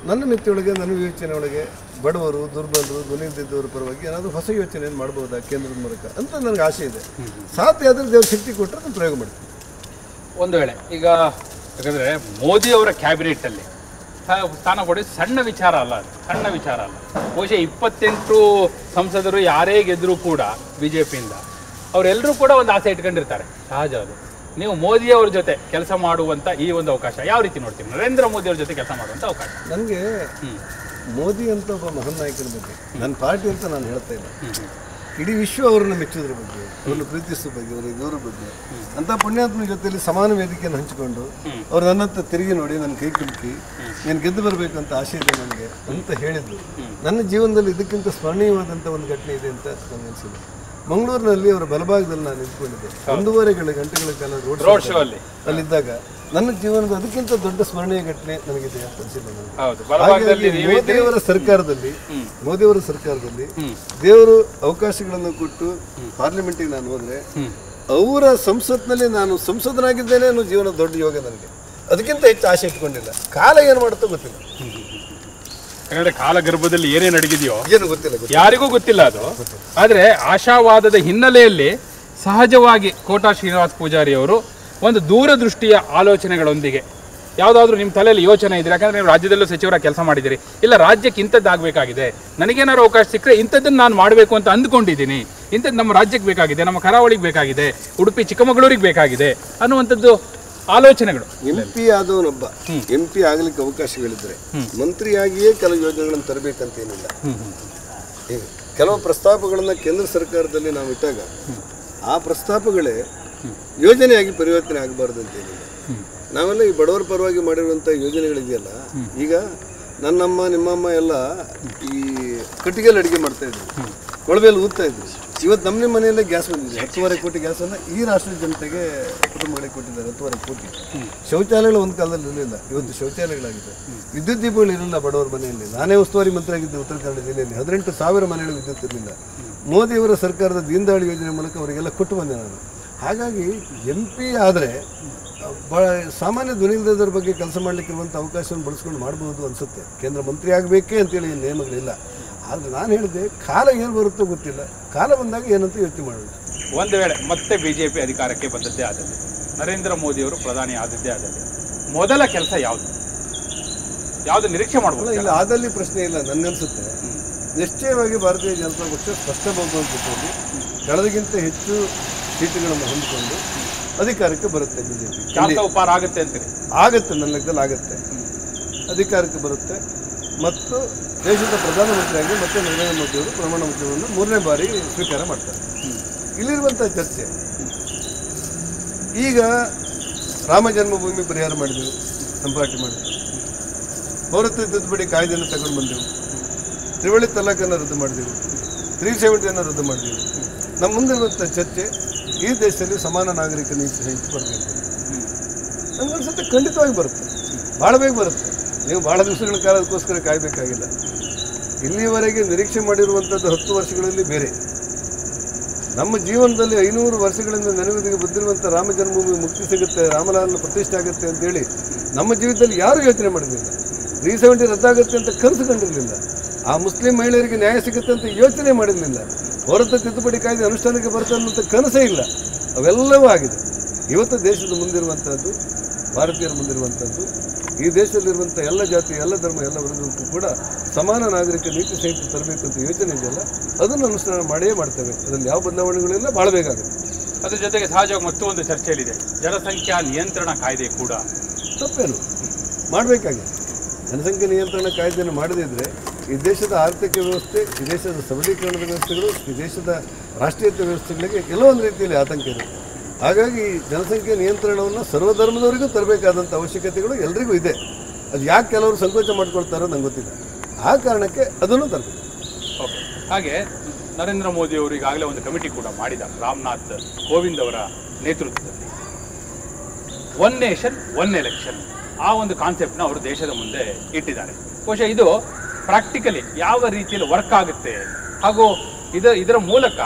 ನನ್ನ ಮಿತಿಯೊಳಗೆ, ನನ್ನ ವಿವೇಚನೆ ಒಳಗೆ ಬಡವರು, ದುರ್ಬಲರು, ಧ್ವನಿದಿದ್ದವರ ಪರವಾಗಿ ಏನಾದರೂ ಹೊಸ ಯೋಚನೆಯನ್ನು ಮಾಡ್ಬೋದಾ ಕೇಂದ್ರದ ಮೂಲಕ ಅಂತ ನನಗೆ ಆಸೆ ಇದೆ. ಸಾಧ್ಯ ಆದರೆ ದೇವ್ರ ಶಕ್ತಿ ಕೊಟ್ಟರೆ ನಾನು ಪ್ರಯೋಗ ಮಾಡ್ತೀನಿ. ಒಂದು ವೇಳೆ ಈಗ ಯಾಕಂದರೆ ಮೋದಿ ಅವರ ಕ್ಯಾಬಿನೆಟ್ಟಲ್ಲಿ ಸ್ಥಾನ ಕೊಡೋದು ಸಣ್ಣ ವಿಚಾರ ಅಲ್ಲ, ಅದು ಸಣ್ಣ ವಿಚಾರ ಅಲ್ಲ. ಬಹುಶಃ 28 ಸಂಸದರು ಯಾರೇ ಗೆದ್ದರೂ ಕೂಡ BJPಯಿಂದ ಅವರೆಲ್ಲರೂ ಕೂಡ ಒಂದು ಆಸೆ ಇಟ್ಕೊಂಡಿರ್ತಾರೆ. ಸಹಜ ಅದು. ನೀವು ಮೋದಿಯವ್ರ ಜೊತೆ ಕೆಲಸ ಮಾಡುವಂಥ ಈ ಒಂದು ಅವಕಾಶ ಯಾವ ರೀತಿ ನೋಡ್ತೀವಿ? ನರೇಂದ್ರ ಮೋದಿ ಅವ್ರ ಜೊತೆ ಕೆಲಸ ಮಾಡುವಂಥ ಅವಕಾಶ. ನನಗೆ ಮೋದಿ ಅಂತ ಒಬ್ಬ ಮಹಾನ್ ನಾಯಕನ ಬಗ್ಗೆ, ನನ್ನ ಪಾರ್ಟಿ ಅಂತ ನಾನು ಹೇಳ್ತಾ ಇಲ್ಲ, ಇಡೀ ವಿಶ್ವ ಅವರನ್ನು ಮೆಚ್ಚೋದ್ರ ಬಗ್ಗೆ, ಅವರನ್ನು ಪ್ರೀತಿಸೋ ಬಗ್ಗೆ, ಅವರ ಇದ್ರ ಬಗ್ಗೆ, ಅಂತ ಪುಣ್ಯಾತ್ಮನ ಜೊತೆಯಲ್ಲಿ ಸಮಾನ ವೇದಿಕೆಯನ್ನು ಹಂಚಿಕೊಂಡು ಅವ್ರು ನನ್ನಂತ ತಿರುಗಿ ನೋಡಿ ನನ್ನ ಕೈ ಕುಲುಕಿ ನೀನು ಗೆದ್ದು ಬರಬೇಕು ಅಂತ ಆಸೆ ಇದೆ ನನಗೆ ಅಂತ ಹೇಳಿದ್ರು. ನನ್ನ ಜೀವನದಲ್ಲಿ ಇದಕ್ಕಿಂತ ಸ್ಮರಣೀಯವಾದಂಥ ಒಂದು ಘಟನೆ ಇದೆ ಅಂತ ನನಗೆ ಅನಿಸಿದೆ. ಮಂಗಳೂರಿನಲ್ಲಿ ಅವರ ಬಲಭಾಗದಲ್ಲಿ ನಾನು ನಿಂತ್ಕೊಂಡಿದ್ದೆ 1.5 ಗಂಟೆಗಳ ಕಾಲ ರೋಡ್ ಶೋ ಅಲ್ಲಿದ್ದಾಗ ನನ್ನ ಜೀವನದ ಅದಕ್ಕಿಂತ ದೊಡ್ಡ ಸ್ಮರಣೀಯ ಘಟನೆ ನನಗಿದೆ ಅಂತ ಅನಿಸಿಲ್ಲ. ಹಾಗಾಗಿ ಮೋದಿಯವರ ಸರ್ಕಾರದಲ್ಲಿ ದೇವರು ಅವಕಾಶಗಳನ್ನು ಕೊಟ್ಟು ಪಾರ್ಲಿಮೆಂಟಿಗೆ ನಾನು ಹೋದ್ರೆ ಅವರ ಸಂಸತ್ನಲ್ಲಿ ನಾನು ಸಂಸದನಾಗಿದ್ದೇನೆ ಅನ್ನೋ ಜೀವನ ದೊಡ್ಡ ಯೋಗ ನನಗೆ. ಅದಕ್ಕಿಂತ ಹೆಚ್ಚು ಆಸೆ ಇಟ್ಕೊಂಡಿಲ್ಲ. ಕಾಲ ಏನು ಮಾಡುತ್ತೋ ಗೊತ್ತಿಲ್ಲ. ಯಾಕಂದ್ರೆ ಕಾಲಗರ್ಭದಲ್ಲಿ ಏನೇನು ಅಡಗಿದೆಯೋ ಏನು ಗೊತ್ತಿಲ್ಲ, ಯಾರಿಗೂ ಗೊತ್ತಿಲ್ಲ ಅದು. ಆದರೆ ಆಶಾವಾದದ ಹಿನ್ನೆಲೆಯಲ್ಲಿ ಸಹಜವಾಗಿ ಕೋಟಾ ಶ್ರೀನಿವಾಸ ಪೂಜಾರಿ ಅವರು ಒಂದು ದೂರದೃಷ್ಟಿಯ ಆಲೋಚನೆಗಳೊಂದಿಗೆ ಯಾವುದಾದ್ರೂ ನಿಮ್ಮ ತಲೆಯಲ್ಲಿ ಯೋಚನೆ ಇದ್ರೆ, ಯಾಕಂದರೆ ನೀವು ರಾಜ್ಯದಲ್ಲೂ ಸಚಿವರಾಗಿ ಕೆಲಸ ಮಾಡಿದ್ದೀರಿ, ಇಲ್ಲ ರಾಜ್ಯಕ್ಕೆ ಇಂಥದ್ದಾಗಬೇಕಾಗಿದೆ, ನನಗೇನಾದ್ರು ಅವಕಾಶ ಸಿಕ್ಕರೆ ಇಂಥದ್ದನ್ನು ನಾನು ಮಾಡಬೇಕು ಅಂತ ಅಂದ್ಕೊಂಡಿದ್ದೀನಿ, ಇಂಥದ್ದು ನಮ್ಮ ರಾಜ್ಯಕ್ಕೆ ಬೇಕಾಗಿದೆ, ನಮ್ಮ ಕರಾವಳಿಗೆ ಬೇಕಾಗಿದೆ, ಉಡುಪಿ ಚಿಕ್ಕಮಗಳೂರಿಗೆ ಬೇಕಾಗಿದೆ ಅನ್ನುವಂಥದ್ದು ಆಲೋಚನೆಗಳು. MP ಆದವನೊಬ್ಬ MP ಆಗ್ಲಿಕ್ಕೆ ಅವಕಾಶಗಳಿದ್ರೆ ಮಂತ್ರಿಯಾಗಿಯೇ ಕೆಲವು ಯೋಜನೆಗಳನ್ನು ತರಬೇಕಂತ ಏನಿಲ್ಲ. ಕೆಲವು ಪ್ರಸ್ತಾಪಗಳನ್ನ ಕೇಂದ್ರ ಸರ್ಕಾರದಲ್ಲಿ ನಾವು ಇಟ್ಟಾಗ ಆ ಪ್ರಸ್ತಾಪಗಳೇ ಯೋಜನೆಯಾಗಿ ಪರಿವರ್ತನೆ ಆಗಬಾರ್ದು ಅಂತೇನಿಲ್ಲ. ನಾವೆಲ್ಲ ಈ ಬಡವರ ಪರವಾಗಿ ಮಾಡಿರುವಂಥ ಯೋಜನೆಗಳಿದೆಯಲ್ಲ, ಈಗ ನನ್ನಮ್ಮ ನಿಮ್ಮಮ್ಮ ಎಲ್ಲ ಈ ಕಟ್ಟಿಗೆಯಲ್ಲಿ ಅಡುಗೆ ಮಾಡ್ತಾ ಇದ್ರು, ಕೊಳವೆಯಲ್ಲಿ ಊದ್ತಾ ಇದ್ರು. ಇವತ್ತು ನಮ್ಮ ಮನೆಯಲ್ಲೇ ಗ್ಯಾಸ್ ಬಂದಿದೆ. 10.5 ಕೋಟಿ ಗ್ಯಾಸನ್ನು ಈ ರಾಷ್ಟ್ರದ ಜನತೆಗೆ ಕುಟುಂಬಗಳಿಗೆ ಕೊಟ್ಟಿದ್ದಾರೆ. 10.5 ಕೋಟಿ. ಶೌಚಾಲಯಗಳು ಒಂದು ಕಾಲದಲ್ಲಿ ಇರಲಿಲ್ಲ, ಇವತ್ತು ಶೌಚಾಲಯಗಳಾಗಿದೆ. ವಿದ್ಯುತ್ ದೀಪಗಳು ಇರಲಿಲ್ಲ ಬಡವರ ಮನೆಯಲ್ಲಿ. ನಾನೇ ಉಸ್ತುವಾರಿ ಮಂತ್ರಿ ಆಗಿದ್ದೆ ಉತ್ತರ ಕನ್ನಡ ಜಿಲ್ಲೆಯಲ್ಲಿ. 18,000 ಮನೆಗಳು ವಿದ್ಯುತ್ ಇರಲಿಲ್ಲ. ಮೋದಿಯವರ ಸರ್ಕಾರದ ದೀನದಯಾಳ್ ಯೋಜನೆ ಮೂಲಕ ಅವರಿಗೆಲ್ಲ ಕೊಟ್ಟು ಬಂದೆ ನಾನು. ಹಾಗಾಗಿ MP ಆದರೆ ಸಾಮಾನ್ಯ ಧ್ವನಿಲ್ಲದರ ಬಗ್ಗೆ ಕೆಲಸ ಮಾಡಲಿಕ್ಕಿರುವಂಥ ಅವಕಾಶವನ್ನು ಬಳಸ್ಕೊಂಡು ಮಾಡ್ಬೋದು ಅನಿಸುತ್ತೆ. ಕೇಂದ್ರ ಮಂತ್ರಿ ಆಗಬೇಕೇ ಅಂತೇಳಿ ನಿಯಮಗಳಿಲ್ಲ. ಆದರೆ ನಾನು ಹೇಳಿದೆ, ಕಾಲ ಏನು ಬರುತ್ತೋ ಗೊತ್ತಿಲ್ಲ, ಕಾಲ ಬಂದಾಗ ಏನಂತ ಯೋಚನೆ ಮಾಡೋದು. ಒಂದು ವೇಳೆ ಮತ್ತೆ BJP ಅಧಿಕಾರಕ್ಕೆ ಬಂದದ್ದೇ ಆದಲ್ಲಿ, ನರೇಂದ್ರ ಮೋದಿಯವರು ಪ್ರಧಾನಿ ಆದದ್ದೇ ಆದಲ್ಲಿ ಮೊದಲ ಕೆಲಸ ಯಾವುದು ನಿರೀಕ್ಷೆ ಮಾಡ್ಬೋದು? ಇಲ್ಲ, ಆದಲ್ಲಿ ಪ್ರಶ್ನೆ ಇಲ್ಲ. ನನಗನ್ಸುತ್ತೆ ನಿಶ್ಚಯವಾಗಿ ಭಾರತೀಯ ಜನತಾ ಪಕ್ಷ ಸ್ಪಷ್ಟ ಬಹುಮತದಲ್ಲಿ ಕಳೆದಕ್ಕಿಂತ ಹೆಚ್ಚು ಸೀಟುಗಳನ್ನು ಹೊಂದಿಕೊಂಡು ಅಧಿಕಾರಕ್ಕೆ ಬರುತ್ತೆ. BJP ಆಗುತ್ತೆ ಅಂತೀರಿ? ಆಗುತ್ತೆ, ನನ್ನ ಲೆಕ್ಕದಲ್ಲಿ ಆಗುತ್ತೆ, ಅಧಿಕಾರಕ್ಕೆ ಬರುತ್ತೆ. ಮತ್ತು ದೇಶದ ಪ್ರಧಾನಮಂತ್ರಿಯಾಗಿ ಮತ್ತೆ ನರೇಂದ್ರ ಮೋದಿಯವರು ಪ್ರಮಾಣ ವಚನವನ್ನು 3ನೇ ಬಾರಿ ಸ್ವೀಕಾರ ಮಾಡ್ತಾರೆ. ಇಲ್ಲಿರುವಂಥ ಚರ್ಚೆ, ಈಗ ರಾಮ ಜನ್ಮಭೂಮಿ ಪರಿಹಾರ ಮಾಡಿದೆವು, ನಮ್ಮ ಪಾರ್ಟಿ ಮಾಡಿದೆವು. ಪೌರತ್ವ ತಿದ್ದುಪಡಿ ಕಾಯ್ದೆಯನ್ನು ತಗೊಂಡು ಬಂದೆವು. ತ್ರಿವಳಿ ತಲಾಖನ್ನು ರದ್ದು ಮಾಡಿದೆವು. 370 ರದ್ದು ಮಾಡಿದೆವು. ನಮ್ಮ ಮುಂದಿರುವಂಥ ಚರ್ಚೆ, ಈ ದೇಶದಲ್ಲಿ ಸಮಾನ ನಾಗರಿಕ ನೀತಿ ಸಂಹಿತೆ ಬರಬೇಕು. ನಮ್ಗನ್ಸುತ್ತೆ ಖಂಡಿತವಾಗಿ ಬರುತ್ತೆ, ಭಾಳ ಬೇಗ ಬರುತ್ತೆ. ನೀವು ಭಾಳ ದಿವಸಗಳ ಕಾಲ ಅದಕ್ಕೋಸ್ಕರ ಕಾಯಬೇಕಾಗಿಲ್ಲ. ಇಲ್ಲಿವರೆಗೆ ನಿರೀಕ್ಷೆ ಮಾಡಿರುವಂಥದ್ದು 10 ವರ್ಷಗಳಲ್ಲಿ ಬೇರೆ. ನಮ್ಮ ಜೀವನದಲ್ಲಿ 500 ವರ್ಷಗಳಿಂದ ನೆನಪಿಗೆ ಬಂದಿರುವಂಥ ರಾಮ ಜನ್ಮಭೂಮಿ ಮುಕ್ತಿ ಸಿಗುತ್ತೆ, ರಾಮಲಾಲನ ಪ್ರತಿಷ್ಠೆ ಆಗುತ್ತೆ ಅಂತೇಳಿ ನಮ್ಮ ಜೀವಿತದಲ್ಲಿ ಯಾರೂ ಯೋಚನೆ ಮಾಡಿರಲಿಲ್ಲ. 370 ರದ್ದಾಗುತ್ತೆ ಅಂತ ಕನಸು ಕಂಡಿರಲಿಲ್ಲ. ಆ ಮುಸ್ಲಿಂ ಮಹಿಳೆಯರಿಗೆ ನ್ಯಾಯ ಸಿಗುತ್ತೆ ಅಂತ ಯೋಚನೆ ಮಾಡಿರಲಿಲ್ಲ. ಪೌರತ್ವ ತಿದ್ದುಪಡಿ ಕಾಯ್ದೆ ಅನುಷ್ಠಾನಕ್ಕೆ ಬರುತ್ತೆ ಅನ್ನೋಂಥ ಕನಸೇ ಇಲ್ಲ. ಅವೆಲ್ಲವೂ ಆಗಿದೆ. ಇವತ್ತು ದೇಶದ ಮುಂದಿರುವಂಥದ್ದು, ಭಾರತೀಯರ ಮುಂದಿರುವಂಥದ್ದು, ಈ ದೇಶದಲ್ಲಿರುವಂಥ ಎಲ್ಲ ಜಾತಿ, ಎಲ್ಲ ಧರ್ಮ, ಎಲ್ಲ ವರ್ಗಕ್ಕೂ ಕೂಡ ಸಮಾನ ನಾಗರಿಕ ನೀತಿ ಸಂಹಿತೆ ತರಬೇಕು ಅಂತ ಯೋಚನೆ ಇದೆಯಲ್ಲ, ಅದನ್ನು ಅನುಷ್ಠಾನ ಮಾಡೇ ಮಾಡ್ತೇವೆ. ಅದರಲ್ಲಿ ಯಾವ ಬದಲಾವಣೆಗಳಿಲ್ಲ, ಭಾಳ ಬೇಕಾಗುತ್ತೆ. ಅದ್ರ ಜೊತೆಗೆ ಸಹಜವಾಗಿ ಮತ್ತೊಂದು ಚರ್ಚೆಯಲ್ಲಿದೆ, ಜನಸಂಖ್ಯಾ ನಿಯಂತ್ರಣ ಕಾಯ್ದೆ ಕೂಡ ತಪ್ಪೇನು ಮಾಡಬೇಕಾಗಿದೆ. ಜನಸಂಖ್ಯೆ ನಿಯಂತ್ರಣ ಕಾಯ್ದೆಯನ್ನು ಮಾಡದಿದ್ದರೆ ಈ ದೇಶದ ಆರ್ಥಿಕ ವ್ಯವಸ್ಥೆ, ಈ ದೇಶದ ಸಬಲೀಕರಣದ ವ್ಯವಸ್ಥೆಗಳು, ಈ ದೇಶದ ರಾಷ್ಟ್ರೀಯತೆ ವ್ಯವಸ್ಥೆಗಳಿಗೆ ಕೆಲವೊಂದು ಒಂದು ರೀತಿಯಲ್ಲಿ ಆತಂಕ ಇದೆ. ಹಾಗಾಗಿ ಜನಸಂಖ್ಯೆ ನಿಯಂತ್ರಣವನ್ನು ಸರ್ವಧರ್ಮದವರಿಗೂ ತರಬೇಕಾದಂಥ ಅವಶ್ಯಕತೆಗಳು ಎಲ್ರಿಗೂ ಇದೆ. ಅದು ಯಾಕೆ ಕೆಲವರು ಸಂಕೋಚ ಮಾಡ್ಕೊಳ್ತಾರೋ ನಂಗೆ ಗೊತ್ತಿಲ್ಲ. ಆ ಕಾರಣಕ್ಕೆ ಅದನ್ನು ತರಬೇಕು. ಓಕೆ. ಹಾಗೆ ನರೇಂದ್ರ ಮೋದಿ ಅವರು ಈಗಾಗಲೇ ಒಂದು ಕಮಿಟಿ ಕೂಡ ಮಾಡಿದ್ದಾರೆ ರಾಮನಾಥ್ ಕೋವಿಂದ್ ಅವರ ನೇತೃತ್ವದಲ್ಲಿ. ಒನ್ ನೇಷನ್ ಒನ್ ಎಲೆಕ್ಷನ್ ಆ ಒಂದು ಕಾನ್ಸೆಪ್ಟ್ನ ಅವರು ದೇಶದ ಮುಂದೆ ಇಟ್ಟಿದ್ದಾರೆ. ಬಹುಶಃ ಇದು ಪ್ರಾಕ್ಟಿಕಲಿ ಯಾವ ರೀತಿಯಲ್ಲಿ ವರ್ಕ್ ಆಗುತ್ತೆ ಹಾಗೂ ಇದರ ಮೂಲಕ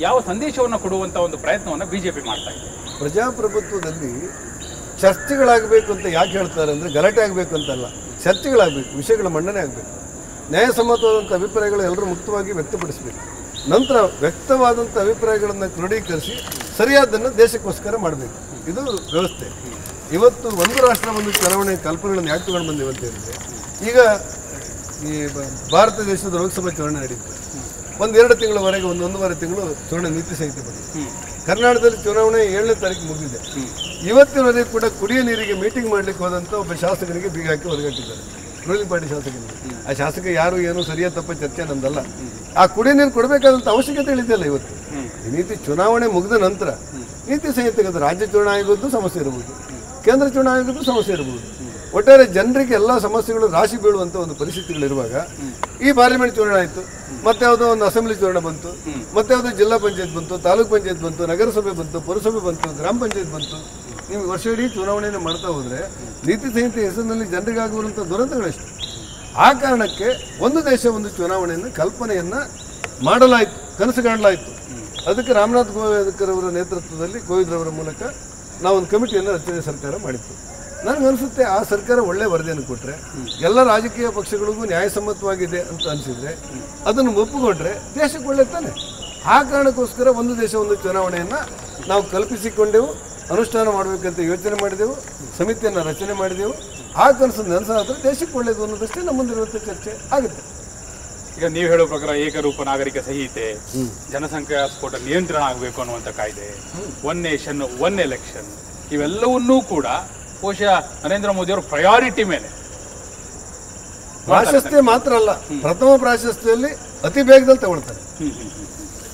ಯಾವ ಸಂದೇಶವನ್ನು ಕೊಡುವಂಥ ಒಂದು ಪ್ರಯತ್ನವನ್ನು ಬಿಜೆಪಿ ಮಾಡ್ತಾ ಇದೆ. ಪ್ರಜಾಪ್ರಭುತ್ವದಲ್ಲಿ ಚರ್ಚೆಗಳಾಗಬೇಕು ಅಂತ ಯಾಕೆ ಹೇಳ್ತಾರೆ ಅಂದರೆ ಗಲಾಟೆ ಆಗಬೇಕು ಅಂತಲ್ಲ, ಚರ್ಚೆಗಳಾಗಬೇಕು, ವಿಷಯಗಳ ಮಂಡನೆ ಆಗಬೇಕು, ನ್ಯಾಯಸಮ್ಮತವಾದಂಥ ಅಭಿಪ್ರಾಯಗಳು ಎಲ್ಲರೂ ಮುಕ್ತವಾಗಿ ವ್ಯಕ್ತಪಡಿಸಬೇಕು. ನಂತರ ವ್ಯಕ್ತವಾದಂಥ ಅಭಿಪ್ರಾಯಗಳನ್ನು ಕ್ರೋಢೀಕರಿಸಿ ಸರಿಯಾದನ್ನು ದೇಶಕ್ಕೋಸ್ಕರ ಮಾಡಬೇಕು. ಇದು ವ್ಯವಸ್ಥೆ. ಇವತ್ತು ಒಂದು ರಾಷ್ಟ್ರ ಒಂದು ಚುನಾವಣೆ ಕಲ್ಪನೆಗಳನ್ನು ಯಾಕೆ ತಗೊಂಡು ಬಂದಿವೆ ಅಂತ ಹೇಳಿದರೆ, ಈಗ ಈ ಭಾರತ ದೇಶದ ಲೋಕಸಭಾ ಚುನಾವಣೆ ನಡೀತದೆ. 1-2 ತಿಂಗಳವರೆಗೆ, 1-1.5 ತಿಂಗಳು ಚುನಾವಣೆ ನೀತಿ ಸಂಹಿತೆ ಬಂದಿದೆ. ಕರ್ನಾಟಕದಲ್ಲಿ ಚುನಾವಣೆ 7ನೇ ತಾರೀಕು ಮುಗಿದಿದೆ. ಇವತ್ತಿನವರೆಗೂ ಕೂಡ ಕುಡಿಯೋ ನೀರಿಗೆ ಮೀಟಿಂಗ್ ಮಾಡಲಿಕ್ಕೆ ಹೋದಂಥ ಒಬ್ಬ ಶಾಸಕನಿಗೆ ಬೀಗ ಹಾಕಿ ಹೊರಗಟ್ಟಿದ್ದಾರೆ, ರೂಲಿಂಗ್ ಪಾರ್ಟಿ ಶಾಸಕನಿಗೆ. ಆ ಶಾಸಕ ಯಾರು ಏನು ಸರಿಯಾದ ತಪ್ಪ ಚರ್ಚೆ ನಮ್ದಲ್ಲ. ಆ ಕುಡಿಯೋ ನೀರು ಕೊಡಬೇಕಾದಂಥ ಅವಶ್ಯಕತೆ ಇಳಿದಲ್ಲ ಇವತ್ತು. ಈ ನೀತಿ ಚುನಾವಣೆ ಮುಗಿದ ನಂತರ ನೀತಿ ಸಂಹಿತೆಗೆ ರಾಜ್ಯ ಚುನಾವಣಾ ಆಯೋಗದ್ದು ಸಮಸ್ಯೆ ಇರಬಹುದು, ಕೇಂದ್ರ ಚುನಾವಣಾ ಆಯೋಗದ್ದು ಸಮಸ್ಯೆ ಇರಬಹುದು. ಒಟ್ಟಾರೆ ಜನರಿಗೆ ಎಲ್ಲ ಸಮಸ್ಯೆಗಳು ರಾಶಿ ಬೀಳುವಂಥ ಒಂದು ಪರಿಸ್ಥಿತಿಗಳಿರುವಾಗ ಈ ಪಾರ್ಲಿಮೆಂಟ್ ಚುನಾವಣೆ ಆಯಿತು, ಮತ್ತೆ ಯಾವುದೋ ಒಂದು ಅಸೆಂಬ್ಲಿ ಚುನಾವಣೆ ಬಂತು, ಮತ್ತೆ ಯಾವುದೋ ಜಿಲ್ಲಾ ಪಂಚಾಯತ್ ಬಂತು, ತಾಲೂಕ್ ಪಂಚಾಯತ್ ಬಂತು, ನಗರಸಭೆ ಬಂತು, ಪುರಸಭೆ ಬಂತು, ಗ್ರಾಮ ಪಂಚಾಯತ್ ಬಂತು. ನೀವು ವರ್ಷ ಇಡೀ ಚುನಾವಣೆಯನ್ನು ಮಾಡ್ತಾ ಹೋದರೆ ನೀತಿ ಸಂಹಿತೆ ಹೆಸರಿನಲ್ಲಿ ಜನರಿಗಾಗುವಂಥ ದುರಂತಗಳೆಷ್ಟು. ಆ ಕಾರಣಕ್ಕೆ ಒಂದು ದೇಶ ಒಂದು ಚುನಾವಣೆಯನ್ನು ಕಲ್ಪನೆಯನ್ನು ಮಾಡಲಾಯಿತು, ಕನಸು ಕಾಣಲಾಯಿತು. ಅದಕ್ಕೆ ರಾಮನಾಥ್ ಕೋವಿಂದ್ ನೇತೃತ್ವದಲ್ಲಿ ಕೋವಿಂದ್ರವರ ಮೂಲಕ ನಾವೊಂದು ಕಮಿಟಿಯನ್ನು ರಚನೆ ಸರ್ಕಾರ ಮಾಡಿತ್ತು. ನನಗನ್ಸುತ್ತೆ ಆ ಸರ್ಕಾರ ಒಳ್ಳೆ ವರದಿಯನ್ನು ಕೊಟ್ಟರೆ, ಎಲ್ಲ ರಾಜಕೀಯ ಪಕ್ಷಗಳಿಗೂ ನ್ಯಾಯಸಮ್ಮತವಾಗಿದೆ ಅಂತ ಅನಿಸಿದರೆ, ಅದನ್ನು ಒಪ್ಪಿಕೊಂಡ್ರೆ ದೇಶಕ್ಕೆ ಒಳ್ಳೆ ತಾನೆ. ಆ ಕಾರಣಕ್ಕೋಸ್ಕರ ಒಂದು ದೇಶ ಒಂದು ಚುನಾವಣೆಯನ್ನು ನಾವು ಕಲ್ಪಿಸಿಕೊಂಡೆವು, ಅನುಷ್ಠಾನ ಮಾಡಬೇಕಂತ ಯೋಚನೆ ಮಾಡಿದೆವು, ಸಮಿತಿಯನ್ನು ರಚನೆ ಮಾಡಿದೆವು. ಆ ಕನಸನ್ನು ನೆನಸಾದರೆ ದೇಶಕ್ಕೆ ಒಳ್ಳೆಯದು ಅನ್ನೋದಷ್ಟೇ ನಮ್ಮ ಮುಂದಿರುವಂಥ ಚರ್ಚೆ ಆಗುತ್ತೆ. ಈಗ ನೀವು ಹೇಳೋ ಪ್ರಕಾರ ಏಕರೂಪ ನಾಗರಿಕ ಸಂಹಿತೆ, ಜನಸಂಖ್ಯಾ ಸ್ಫೋಟ ನಿಯಂತ್ರಣ ಆಗಬೇಕು ಅನ್ನುವಂಥ ಕಾಯ್ದೆ, ಒನ್ ನೇಷನ್ ಒನ್ ಎಲೆಕ್ಷನ್, ಇವೆಲ್ಲವನ್ನೂ ಕೂಡ ಬಹುಶಃ ನರೇಂದ್ರ ಮೋದಿ ಅವರು ಪ್ರಯಾರಿಟಿ ಮೇಲೆ ಪ್ರಾಶಸ್ತ್ಯ ಮಾತ್ರ ಅಲ್ಲ, ಪ್ರಥಮ ಪ್ರಾಶಸ್ತ್ಯದಲ್ಲಿ ಅತಿ ಬೇಗದಲ್ಲಿ ತಗೊಳ್ತಾರೆ.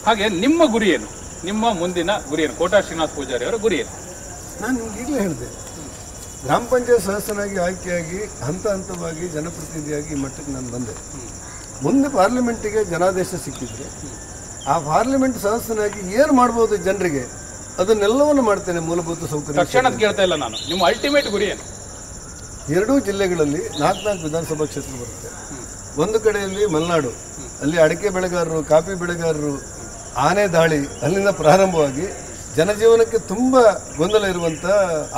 ಹಾಗೆ ನಿಮ್ಮ ಗುರಿ ಏನು, ನಿಮ್ಮ ಮುಂದಿನ ಗುರಿ ಏನು? ಕೋಟಾ ಶ್ರೀನಿವಾಸ ಪೂಜಾರಿ ಅವರ ಗುರಿ ಏನು? ನಾನು ನಿಮ್ಗೆ ಈಗಲೇ ಹೇಳಿದೆ, ಗ್ರಾಮ ಪಂಚಾಯತ್ ಸದಸ್ಯನಾಗಿ ಆಯ್ಕೆಯಾಗಿ ಹಂತ ಹಂತವಾಗಿ ಜನಪ್ರತಿನಿಧಿಯಾಗಿ ಈ ಮಟ್ಟಕ್ಕೆ ನಾನು ಬಂದೆ. ಮುಂದೆ ಪಾರ್ಲಿಮೆಂಟಿಗೆ ಜನಾದೇಶ ಸಿಕ್ಕಿದ್ರೆ ಆ ಪಾರ್ಲಿಮೆಂಟ್ ಸದಸ್ಯನಾಗಿ ಏನು ಮಾಡ್ಬೋದು ಜನರಿಗೆ, ಅದನ್ನೆಲ್ಲವನ್ನು ಮಾಡ್ತೇನೆ. ಮೂಲಭೂತ ಸೌಕರ್ಯ ತಕ್ಷಣ ಕೇಳ್ತಾ ಇಲ್ಲ ನಾನು, ನಿಮ್ಮ ಅಲ್ಟಿಮೇಟ್ ಗುರಿ ಏನು? ಎರಡೂ ಜಿಲ್ಲೆಗಳಲ್ಲಿ 4 ವಿಧಾನಸಭಾ ಕ್ಷೇತ್ರ ಬರುತ್ತೆ. ಒಂದು ಕಡೆಯಲ್ಲಿ ಮಲೆನಾಡು, ಅಲ್ಲಿ ಅಡಿಕೆ ಬೆಳೆಗಾರರು, ಕಾಫಿ ಬೆಳೆಗಾರರು, ಆನೆ ದಾಳಿ ಅಲ್ಲಿಂದ ಪ್ರಾರಂಭವಾಗಿ ಜನಜೀವನಕ್ಕೆ ತುಂಬ ಗೊಂದಲ ಇರುವಂಥ,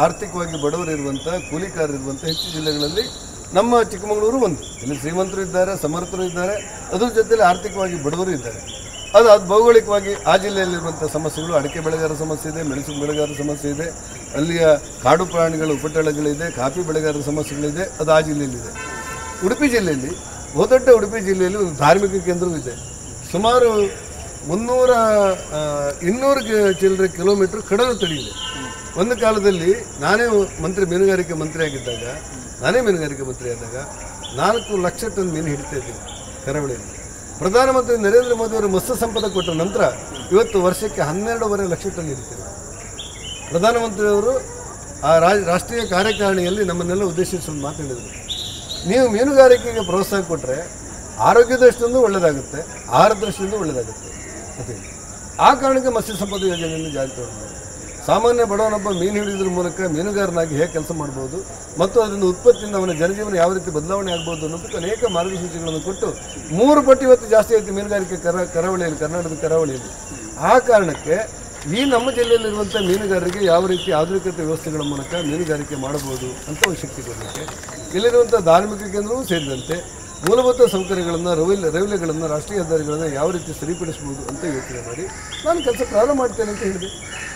ಆರ್ಥಿಕವಾಗಿ ಬಡವರಿರುವಂಥ, ಕೂಲಿಕಾರರಿರುವಂಥ ಹೆಚ್ಚು ಜಿಲ್ಲೆಗಳಲ್ಲಿ ನಮ್ಮ ಚಿಕ್ಕಮಗಳೂರು ಒಂದು. ಇಲ್ಲಿ ಶ್ರೀಮಂತರು ಇದ್ದಾರೆ, ಸಮರ್ಥರು ಇದ್ದಾರೆ, ಅದ್ರ ಜೊತೆಯಲ್ಲಿ ಆರ್ಥಿಕವಾಗಿ ಬಡವರು ಇದ್ದಾರೆ. ಅದು ಭೌಗೋಳಿಕವಾಗಿ ಆ ಜಿಲ್ಲೆಯಲ್ಲಿರುವಂಥ ಸಮಸ್ಯೆಗಳು, ಅಡಿಕೆ ಬೆಳೆಗಾರರ ಸಮಸ್ಯೆ ಇದೆ, ಮೆಣಸು ಬೆಳೆಗಾರರ ಸಮಸ್ಯೆ ಇದೆ, ಅಲ್ಲಿಯ ಕಾಡು ಪ್ರಾಣಿಗಳ ಉಪಟಳಗಳಿದೆ, ಕಾಫಿ ಬೆಳೆಗಾರರ ಸಮಸ್ಯೆಗಳಿದೆ, ಅದು ಆ ಜಿಲ್ಲೆಯಲ್ಲಿದೆ. ಉಡುಪಿ ಜಿಲ್ಲೆಯಲ್ಲಿ, ಬಹುದೊಡ್ಡ ಉಡುಪಿ ಜಿಲ್ಲೆಯಲ್ಲಿ ಒಂದು ಧಾರ್ಮಿಕ ಕೇಂದ್ರವೂ ಇದೆ. ಸುಮಾರು 200 ಚಿಲ್ಲರೆ ಕಿಲೋಮೀಟ್ರ್ ಕಡಲು ತಡಿ ಇದೆ. ಒಂದು ಕಾಲದಲ್ಲಿ ನಾನೇ ಮೀನುಗಾರಿಕೆ ಮಂತ್ರಿ ಆಗಿದ್ದಾಗ, ಆದಾಗ 4 ಲಕ್ಷ ಟನ್ ಮೀನು ಹಿಡಿತಾ ಇದ್ದೀವಿ ಕರಾವಳಿಯಲ್ಲಿ. ಪ್ರಧಾನಮಂತ್ರಿ ನರೇಂದ್ರ ಮೋದಿ ಅವರು ಮತ್ಸ್ಯ ಸಂಪದ ಕೊಟ್ಟ ನಂತರ ಇವತ್ತು ವರ್ಷಕ್ಕೆ 12.5 ಲಕ್ಷ ಟನ್ ಹಿಡಿತೀವಿ. ಪ್ರಧಾನಮಂತ್ರಿಯವರು ಆ ರಾಷ್ಟ್ರೀಯ ಕಾರ್ಯಕಾರಿಣಿಯಲ್ಲಿ ನಮ್ಮನ್ನೆಲ್ಲ ಉದ್ದೇಶಿಸಿ ಮಾತಾಡಿದರು, ನೀವು ಮೀನುಗಾರಿಕೆಗೆ ಪ್ರೋತ್ಸಾಹ ಕೊಟ್ಟರೆ ಆರೋಗ್ಯ ದೃಷ್ಟಿಯಿಂದ ಒಳ್ಳೆಯದಾಗುತ್ತೆ, ಆಹಾರ ದೃಷ್ಟಿಯಿಂದ ಒಳ್ಳೆಯದಾಗುತ್ತೆ ಅಂತ ಹೇಳಿ ಆ ಕಾರಣಕ್ಕೆ ಮತ್ಸ್ಯ ಸಂಪದ ಯೋಜನೆಯನ್ನು ಜಾರಿ ತಗೊಂಡು ಸಾಮಾನ್ಯ ಬಡವನೊಬ್ಬ ಮೀನು ಹಿಡಿಯೋದ್ರ ಮೂಲಕ ಮೀನುಗಾರನಾಗಿ ಹೇಗೆ ಕೆಲಸ ಮಾಡ್ಬೋದು ಮತ್ತು ಅದರಿಂದ ಉತ್ಪತ್ತಿಯಿಂದ ಅವನ ಜನಜೀವನ ಯಾವ ರೀತಿ ಬದಲಾವಣೆ ಆಗ್ಬೋದು ಅನ್ನೋದಕ್ಕೆ ಅನೇಕ ಮಾರ್ಗಸೂಚಿಗಳನ್ನು ಕೊಟ್ಟು 3 ಪಟ್ಟು ಇವತ್ತು ಜಾಸ್ತಿ ಆಯಿತು ಮೀನುಗಾರಿಕೆ ಕರಾವಳಿಯಲ್ಲಿ, ಕರ್ನಾಟಕದ ಕರಾವಳಿಯಲ್ಲಿ. ಆ ಕಾರಣಕ್ಕೆ ಈ ನಮ್ಮ ಜಿಲ್ಲೆಯಲ್ಲಿರುವಂಥ ಮೀನುಗಾರರಿಗೆ ಯಾವ ರೀತಿ ಆಧುನಿಕತೆ ವ್ಯವಸ್ಥೆಗಳ ಮೂಲಕ ಮೀನುಗಾರಿಕೆ ಮಾಡಬಹುದು ಅಂತ ಒಂದು ಶಕ್ತಿ ಕೊಡಲಿಕ್ಕೆ ಇಲ್ಲಿರುವಂಥ ಧಾರ್ಮಿಕ ಕೇಂದ್ರವೂ ಸೇರಿದಂತೆ ಮೂಲಭೂತ ಸೌಕರ್ಯಗಳನ್ನು, ರೈಲ್ವೆಗಳನ್ನು, ರಾಷ್ಟ್ರೀಯ ಹೆದ್ದಾರಿಗಳನ್ನು ಯಾವ ರೀತಿ ಸರಿಪಡಿಸ್ಬೋದು ಅಂತ ಯೋಚನೆ ಮಾಡಿ ನಾನು ಕೆಲಸ ಪ್ರಾರಂಭ ಮಾಡ್ತೇನೆ ಅಂತ ಹೇಳಿದೆ.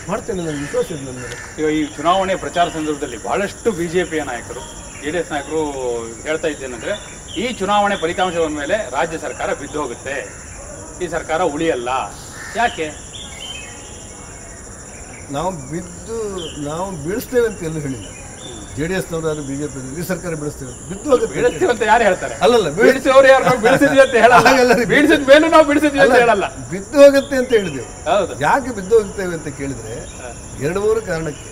ಮಾಡ್ತೇನೆ, ನನಗೆ ವಿಶ್ವಾಸ ಇದೆ ನನ್ನ ಮೇಲೆ. ಈಗ ಈ ಚುನಾವಣೆ ಪ್ರಚಾರ ಸಂದರ್ಭದಲ್ಲಿ ಬಹಳಷ್ಟು ಬಿಜೆಪಿಯ ನಾಯಕರು, JDS ನಾಯಕರು ಹೇಳ್ತಾ ಇದ್ದೇನೆಂದರೆ, ಈ ಚುನಾವಣೆ ಫಲಿತಾಂಶ ಬಂದ ಮೇಲೆ ರಾಜ್ಯ ಸರ್ಕಾರ ಬಿದ್ದು ಹೋಗುತ್ತೆ, ಈ ಸರ್ಕಾರ ಉಳಿಯಲ್ಲ. ಯಾಕೆ? ನಾವು ಬೀಳಿಸ್ತೇವೆ ಅಂತ ಎಲ್ಲೂ ಹೇಳಿಲ್ಲ. JDSನವರು ಬಿಜೆಪಿ ಈ ಸರ್ಕಾರ ಬೀಳಿಸ್ತೇವೆ, ಬೀಳಿಸ್ತೀವಿ ಅಂತ ಯಾರು ಹೇಳ್ತಾರೆ? ಅಲ್ಲಲ್ಲ, ಬೀಳಿಸಿದವರು ಯಾರು? ನಾವು ಬೀಳಿಸಿದ್ವಿ ಅಂತ ಹೇಳಲ್ಲ, ಬೀಳಿಸಿದ ಮೇಲೂ ನಾವು ಬೀಳಿಸಿದ್ವಿ ಅಂತ ಹೇಳಲ್ಲ, ಬಿದ್ದು ಹೋಗುತ್ತೆ ಅಂತ ಹೇಳಿದೆವು. ಹೌದು. ಯಾಕೆ ಬಿದ್ದು ಹೋಗ್ತೇವೆ ಅಂತ ಕೇಳಿದ್ರೆ 2-3 ಕಾರಣಕ್ಕೆ.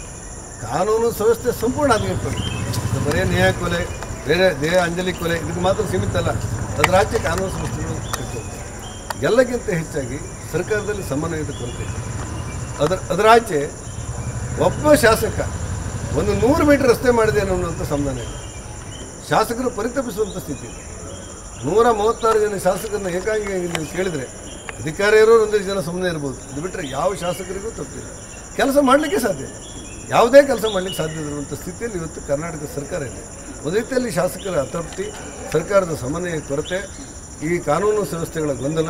ಕಾನೂನು ವ್ಯವಸ್ಥೆ ಸಂಪೂರ್ಣ ಹದಗೆಟ್ಟು, ಬರೀ ನ್ಯಾಯ ಕೊಲೆ, ಬೇರೆ ದೇಹ ಅಂಜಲಿ ಕೊಲೆ ಇದಕ್ಕೆ ಮಾತ್ರ ಸೀಮಿತ ಅಲ್ಲ, ಅದರ ಆಚೆ ಕಾನೂನು ಸಂಸ್ಥೆಗಳು ಇರ್ತವೆ. ಎಲ್ಲಕ್ಕಿಂತ ಹೆಚ್ಚಾಗಿ ಸರ್ಕಾರದಲ್ಲಿ ಸಮನ್ವಯದ ಕೊರತೆ. ಅದರ ಆಚೆ ಒಬ್ಬ ಶಾಸಕ ಒಂದು 100 ಮೀಟರ್ ರಸ್ತೆ ಮಾಡಿದೆ ಅನ್ನೋಂಥ ಸಂಧಾನ ಇಲ್ಲ. ಶಾಸಕರು ಪರಿತಪಿಸುವಂಥ ಸ್ಥಿತಿ ಇದೆ. 136 ಜನ ಶಾಸಕರನ್ನ ಏಕಾಂಗಿ ನೀವು ಕೇಳಿದರೆ ಅಧಿಕಾರ ಇರೋರು 1 ಜನ ಸುಮ್ಮನೆ ಇರ್ಬೋದು. ಇದು ಬಿಟ್ಟರೆ ಯಾವ ಶಾಸಕರಿಗೂ ತಪ್ಪಿಲ್ಲ, ಕೆಲಸ ಮಾಡಲಿಕ್ಕೆ ಸಾಧ್ಯ ಇಲ್ಲ, ಯಾವುದೇ ಕೆಲಸ ಮಾಡಲಿಕ್ಕೆ ಸಾಧ್ಯ ಇರುವಂಥ ಸ್ಥಿತಿಯಲ್ಲಿ ಇವತ್ತು ಕರ್ನಾಟಕ ಸರ್ಕಾರ ಇದೆ. ಒಂದು ರೀತಿಯಲ್ಲಿ ಶಾಸಕರ ಅತೃಪ್ತಿ, ಸರ್ಕಾರದ ಸಮನ್ವಯ ಕೊರತೆ, ಈ ಕಾನೂನು ವ್ಯವಸ್ಥೆಗಳ ಗೊಂದಲ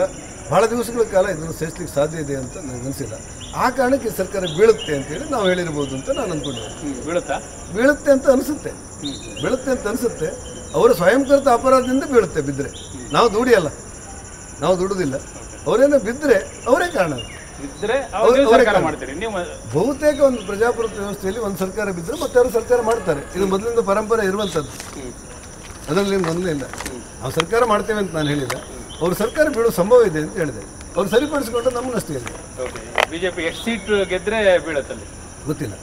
ಭಾಳ ದಿವಸಗಳ ಕಾಲ ಇದನ್ನು ಸಹಿಸಲಿಕ್ಕೆ ಸಾಧ್ಯ ಇದೆ ಅಂತ ನನಗನ್ಸಿಲ್ಲ. ಆ ಕಾರಣಕ್ಕೆ ಸರ್ಕಾರ ಬೀಳುತ್ತೆ ಅಂತೇಳಿ ನಾವು ಹೇಳಿರ್ಬೋದು ಅಂತ ನಾನು ಅಂದ್ಕೊಂಡಿದ್ದೆ. ಬೀಳುತ್ತೆ ಅಂತ ಅನಿಸುತ್ತೆ, ಬೀಳುತ್ತೆ ಅಂತ ಅನಿಸುತ್ತೆ. ಅವರ ಸ್ವಯಂಕೃತ ಅಪರಾಧದಿಂದ ಬೀಳುತ್ತೆ. ಬಿದ್ದರೆ ನಾವು ದುಡಿಯಲ್ಲ, ನಾವು ದುಡುದಿಲ್ಲ. ಅವರೇನೋ ಬಿದ್ದರೆ ಅವರೇ ಕಾರಣ. ಬಹುತೇಕ ಒಂದು ಪ್ರಜಾಪ್ರಭುತ್ವ ವ್ಯವಸ್ಥೆಯಲ್ಲಿ ಒಂದು ಸರ್ಕಾರ ಬಿದ್ದರೆ ಮತ್ತೆ ಅವರು ಸರ್ಕಾರ ಮಾಡ್ತಾರೆ. ಇದು ಮೊದಲಿಂದ ಪರಂಪರೆ ಇರುವಂಥದ್ದು, ಅದರಲ್ಲಿ ಮೊದಲೇ ಇಲ್ಲ. ನಾವು ಸರ್ಕಾರ ಮಾಡ್ತೇವೆ ಅಂತ ನಾನು ಹೇಳಿಲ್ಲ, ಅವ್ರ ಸರ್ಕಾರ ಬೀಳೋ ಸಂಭವ ಇದೆ ಅಂತ ಹೇಳಿದೆ. ಅವ್ರು ಸರಿಪಡಿಸಿಕೊಂಡು ನಮ್ಮನ್ನಷ್ಟೇ ಇಲ್ಲ. ಬಿಜೆಪಿ ಎಷ್ಟು ಸೀಟ್ ಗೆದ್ದರೆ ಬೀಳುತ್ತಲ್ಲಿ ಗೊತ್ತಿಲ್ಲ.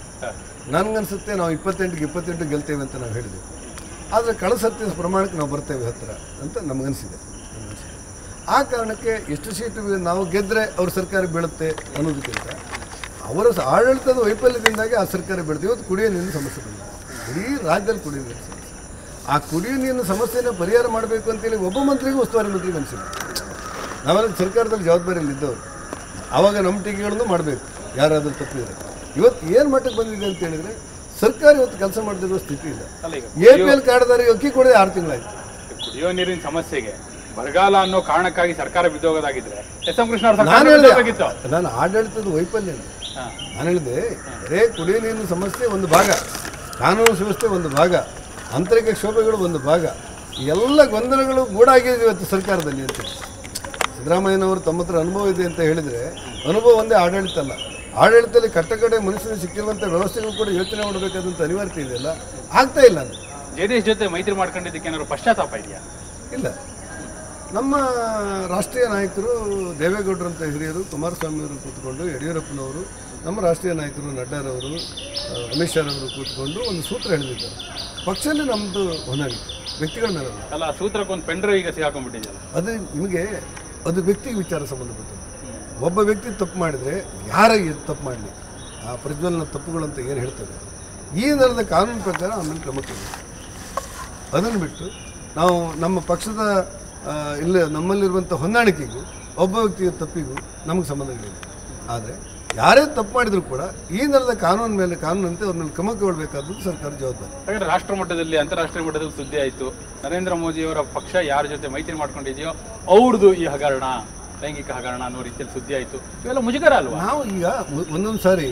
ನನಗನ್ಸುತ್ತೆ ನಾವು 28ಕ್ಕೆ 28 ಗೆಲ್ತೇವೆ ಅಂತ ನಾವು ಹೇಳಿದ್ವಿ. ಆದರೆ ಕಳಸತ್ತಿನ ಪ್ರಮಾಣಕ್ಕೆ ನಾವು ಬರ್ತೇವೆ ಹತ್ತಿರ ಅಂತ ನಮಗನ್ಸಿದೆ. ಆ ಕಾರಣಕ್ಕೆ ಎಷ್ಟು ಸೀಟು ನಾವು ಗೆದ್ದರೆ ಅವ್ರ ಸರ್ಕಾರ ಬೀಳುತ್ತೆ ಅನ್ನೋದಕ್ಕಿಂತ ಅವರ ಆಡಳಿತದ ವೈಫಲ್ಯದಿಂದಾಗಿ ಆ ಸರ್ಕಾರ ಬೀಳುತ್ತೆ. ಇವತ್ತು ಕುಡಿಯೋ ನೀರಿನ ಸಮಸ್ಯೆ ಬಂದಿದೆ, ಇಡೀ ರಾಜ್ಯದಲ್ಲಿ ಕುಡಿಯೋ ನೀರಿನ ಸಮಸ್ಯೆ. ಆ ಕುಡಿಯೋ ನೀರಿನ ಸಮಸ್ಯೆನ ಪರಿಹಾರ ಮಾಡಬೇಕು ಅಂತೇಳಿ ಒಬ್ಬ ಮಂತ್ರಿಗೂ ಉಸ್ತುವಾರಿ ಮಂತ್ರಿಗೆ ಅನಿಸಿಲ್ಲ. ನಾವೆಲ್ಲ ಸರ್ಕಾರದಲ್ಲಿ ಜವಾಬ್ದಾರಿಯಲ್ಲಿ ಇದ್ದವರು, ಆವಾಗ ನಮ್ಮ ಟೀಕೆಗಳನ್ನು ಮಾಡಬೇಕು ಯಾರಾದರೂ ತಪ್ಪಿದರೆ. ಇವತ್ತು ಏನು ಮಟ್ಟಕ್ಕೆ ಬಂದಿದೆ ಅಂತ ಹೇಳಿದರೆ ಸರ್ಕಾರ ಇವತ್ತು ಕೆಲಸ ಮಾಡದಿರುವ ಸ್ಥಿತಿ ಇಲ್ಲ. APL ಕಾರ್ಡ್ದಾರಿಗೆ ಅಕ್ಕಿ ಕೊಡೋದು 6 ತಿಂಗಳಾಯಿತು. ಕುಡಿಯೋ ನೀರಿನ ಸಮಸ್ಯೆಗೆ ಬರಗಾಲ ಅನ್ನೋ ಕಾರಣಕ್ಕಾಗಿ ಸರ್ಕಾರ ಬಿದ್ದೋಗೋದಾಗಿದ್ರೆ SM ಕೃಷ್ಣ ನಾನು ಆಡಳಿತದ ವೈಫಲ್ಯ ನಾನು ಹೇಳಿದೆ. ಬರೇ ಕುಡಿಯೋ ನೀರಿನ ಸಮಸ್ಯೆ ಒಂದು ಭಾಗ, ಕಾನೂನು ವ್ಯವಸ್ಥೆ ಒಂದು ಭಾಗ, ಆಂತರಿಕ ಕ್ಷೋಭೆಗಳು ಒಂದು ಭಾಗ, ಎಲ್ಲ ಗೊಂದಲಗಳು ಗೂಡಾಗಿದೆ ಇವತ್ತು ಸರ್ಕಾರದಲ್ಲಿ ಅಂತ. ಸಿದ್ದರಾಮಯ್ಯನವರು ತಮ್ಮ ಹತ್ರ ಅನುಭವ ಇದೆ ಅಂತ ಹೇಳಿದರೆ ಅನುಭವ ಒಂದೇ ಆಡಳಿತ ಅಲ್ಲ. ಆಡಳಿತದಲ್ಲಿ ಕಟ್ಟಕಡೆ ಮನುಷ್ಯನಿಗೆ ಸಿಕ್ಕಿರುವಂಥ ವ್ಯವಸ್ಥೆಗಳು ಕೂಡ ಯೋಚನೆ ಮಾಡಬೇಕಾದಂಥ ಅನಿವಾರ್ಯತೆ ಇದೆಯಲ್ಲ, ಆಗ್ತಾ ಇಲ್ಲ. ಅದು JDS ಜೊತೆ ಮೈತ್ರಿ ಮಾಡ್ಕೊಂಡಿದ್ದಕ್ಕೆ ಏನಾದ್ರು ಪಶ್ಚಾತ್ತಾಪ ಇದೆಯಾ? ಇಲ್ಲ. ನಮ್ಮ ರಾಷ್ಟ್ರೀಯ ನಾಯಕರು ದೇವೇಗೌಡರಂಥ ಹಿರಿಯರು, ಕುಮಾರಸ್ವಾಮಿಯವರು ಕೂತ್ಕೊಂಡು, ಯಡಿಯೂರಪ್ಪನವರು, ನಮ್ಮ ರಾಷ್ಟ್ರೀಯ ನಾಯಕರು ನಡ್ಡಾರವರು, ಅಮಿತ್ ಶಾರವರು ಕೂತ್ಕೊಂಡು ಒಂದು ಸೂತ್ರ ಹೇಳಿದ್ದಾರೆ. ಪಕ್ಷದಲ್ಲಿ ನಮ್ಮದು ಹೊಂದಾಣಿಕೆ, ವ್ಯಕ್ತಿಗಳ ಮೇಲೆ ಅಲ್ಲ. ಸೂತ್ರಕ್ಕೊಂದು ಪೆಂಡ್ರೈವ್ ಈಗ ಸಿಗಾಕೊಂಡ್ಬಿಟ್ಟಿದೆಯಲ್ಲ, ಅದು ನಿಮಗೆ ಅದು ವ್ಯಕ್ತಿಗೆ ವಿಚಾರ ಸಂಬಂಧಪಟ್ಟದ್ದು. ಒಬ್ಬ ವ್ಯಕ್ತಿ ತಪ್ಪು ಮಾಡಿದರೆ ಯಾರಾಗಿ ತಪ್ಪು ಮಾಡಲಿ, ಆ ಪ್ರಜ್ವಲನ ತಪ್ಪುಗಳಂತ ಏನು ಹೇಳ್ತದೆ, ಈ ನೆಲದ ಕಾನೂನು ಪ್ರಕಾರ ಆಮೇಲೆ ಕ್ರಮ ತಗೊಳ್ಳಿ. ಅದನ್ನು ಬಿಟ್ಟು ನಾವು ನಮ್ಮ ಪಕ್ಷದ ಇಲ್ಲ ನಮ್ಮಲ್ಲಿರುವಂಥ ಹೊಂದಾಣಿಕೆಗೂ ಒಬ್ಬ ವ್ಯಕ್ತಿಯ ತಪ್ಪಿಗೂ ನಮಗೆ ಸಂಬಂಧಗಳಿಲ್ಲ. ಆದರೆ ಯಾರೇ ತಪ್ಪು ಮಾಡಿದರೂ ಕೂಡ ಈ ನೆಲದ ಕಾನೂನು ಮೇಲೆ ಕಾನೂನಂತೆ ಅವ್ರ ಮೇಲೆ ಕ್ರಮ ತಗೊಳ್ಬೇಕಾದ್ದು ಸರ್ಕಾರ ಜವಾಬ್ದಾರಿ. ಹಾಗಾದ್ರೆ ರಾಷ್ಟ್ರ ಮಟ್ಟದಲ್ಲಿ, ಅಂತಾರಾಷ್ಟ್ರೀಯ ಮಟ್ಟದಲ್ಲಿ ಸುದ್ದಿ ಆಯಿತು, ನರೇಂದ್ರ ಮೋದಿಯವರ ಪಕ್ಷ ಯಾರ ಜೊತೆ ಮೈತ್ರಿ ಮಾಡ್ಕೊಂಡಿದೆಯೋ ಅವ್ರದ್ದು ಈ ಹಗರಣ, ಲೈಂಗಿಕ ಹಗರಣ ಅನ್ನೋ ರೀತಿಯಲ್ಲಿ ಸುದ್ದಿ ಆಯಿತು. ಇವೆಲ್ಲ ಮುಜುಗರ ಅಲ್ವಾ? ನಾವು ಈಗ ಒಂದೊಂದು ಸಾರಿ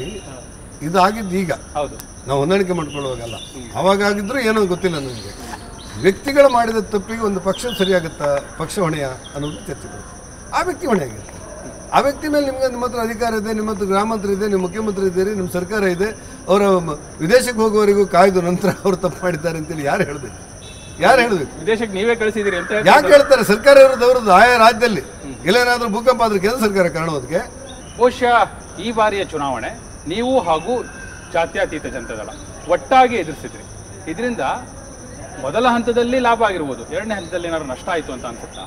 ಇದಾಗಿದ್ದು ಈಗ ಹೌದು, ನಾವು ಹೊಂದಾಣಿಕೆ ಮಾಡ್ಕೊಳ್ಳುವಾಗಲ್ಲ. ಅವಾಗ ಆಗಿದ್ರೂ ಏನೋ ಗೊತ್ತಿಲ್ಲ ನನಗೆ. ವ್ಯಕ್ತಿಗಳು ಮಾಡಿದ ತಪ್ಪಿಗೆ ಒಂದು ಪಕ್ಷ ಸರಿಯಾಗುತ್ತಾ, ಪಕ್ಷ ಹೊಣೆಯ ಅನ್ನೋದು ಚರ್ಚೆ ಬರುತ್ತೆ. ಆ ವ್ಯಕ್ತಿ ಹೊಣೆ ಆಗಿರುತ್ತೆ. ಆ ವ್ಯಕ್ತಿ ಮೇಲೆ ನಿಮ್ಮ ಹತ್ರ ಅಧಿಕಾರ ಇದೆ, ನಿಮ್ಮ ಹತ್ರ ಗ್ರಾಮಾಂತರ ಇದೆ, ನಿಮ್ಮ ಮುಖ್ಯಮಂತ್ರಿ ಇದ್ದೀರಿ, ನಿಮ್ಮ ಸರ್ಕಾರ ಇದೆ. ಅವರ ವಿದೇಶಕ್ಕೆ ಹೋಗುವವರೆಗೂ ಕಾಯ್ದು ನಂತರ ಅವರು ತಪ್ಪು ಮಾಡಿದ್ದಾರೆ ಅಂತೇಳಿ ಯಾರು ಹೇಳಬೇಕು? ಯಾರು ಹೇಳಬೇಕು? ವಿದೇಶಕ್ಕೆ ನೀವೇ ಕಳಿಸಿದ್ದೀರಿ ಅಂತ ಯಾಕೆ ಹೇಳ್ತಾರೆ? ಸರ್ಕಾರ ಇರೋದವ್ರದ್ದು ಆಯಾ ರಾಜ್ಯದಲ್ಲಿ ಎಲ್ಲೇನಾದರೂ ಭೂಕಂಪ ಆದ್ರೆ ಕೇಂದ್ರ ಸರ್ಕಾರ ಕಾಣುವುದಕ್ಕೆ. ಬಹುಶಃ ಈ ಬಾರಿಯ ಚುನಾವಣೆ ನೀವು ಹಾಗೂ ಜಾತ್ಯತೀತ ಜನತಾದಳ ಒಟ್ಟಾಗಿ ಎದುರಿಸಿದ್ರಿ. ಇದರಿಂದ ಮೊದಲ ಹಂತದಲ್ಲಿ ಲಾಭ ಆಗಿರ್ಬೋದು, ಎರಡನೇ ಹಂತದಲ್ಲಿ ಏನಾದ್ರು ನಷ್ಟ ಆಯಿತು ಅಂತ ಅನ್ಸುತ್ತಾ?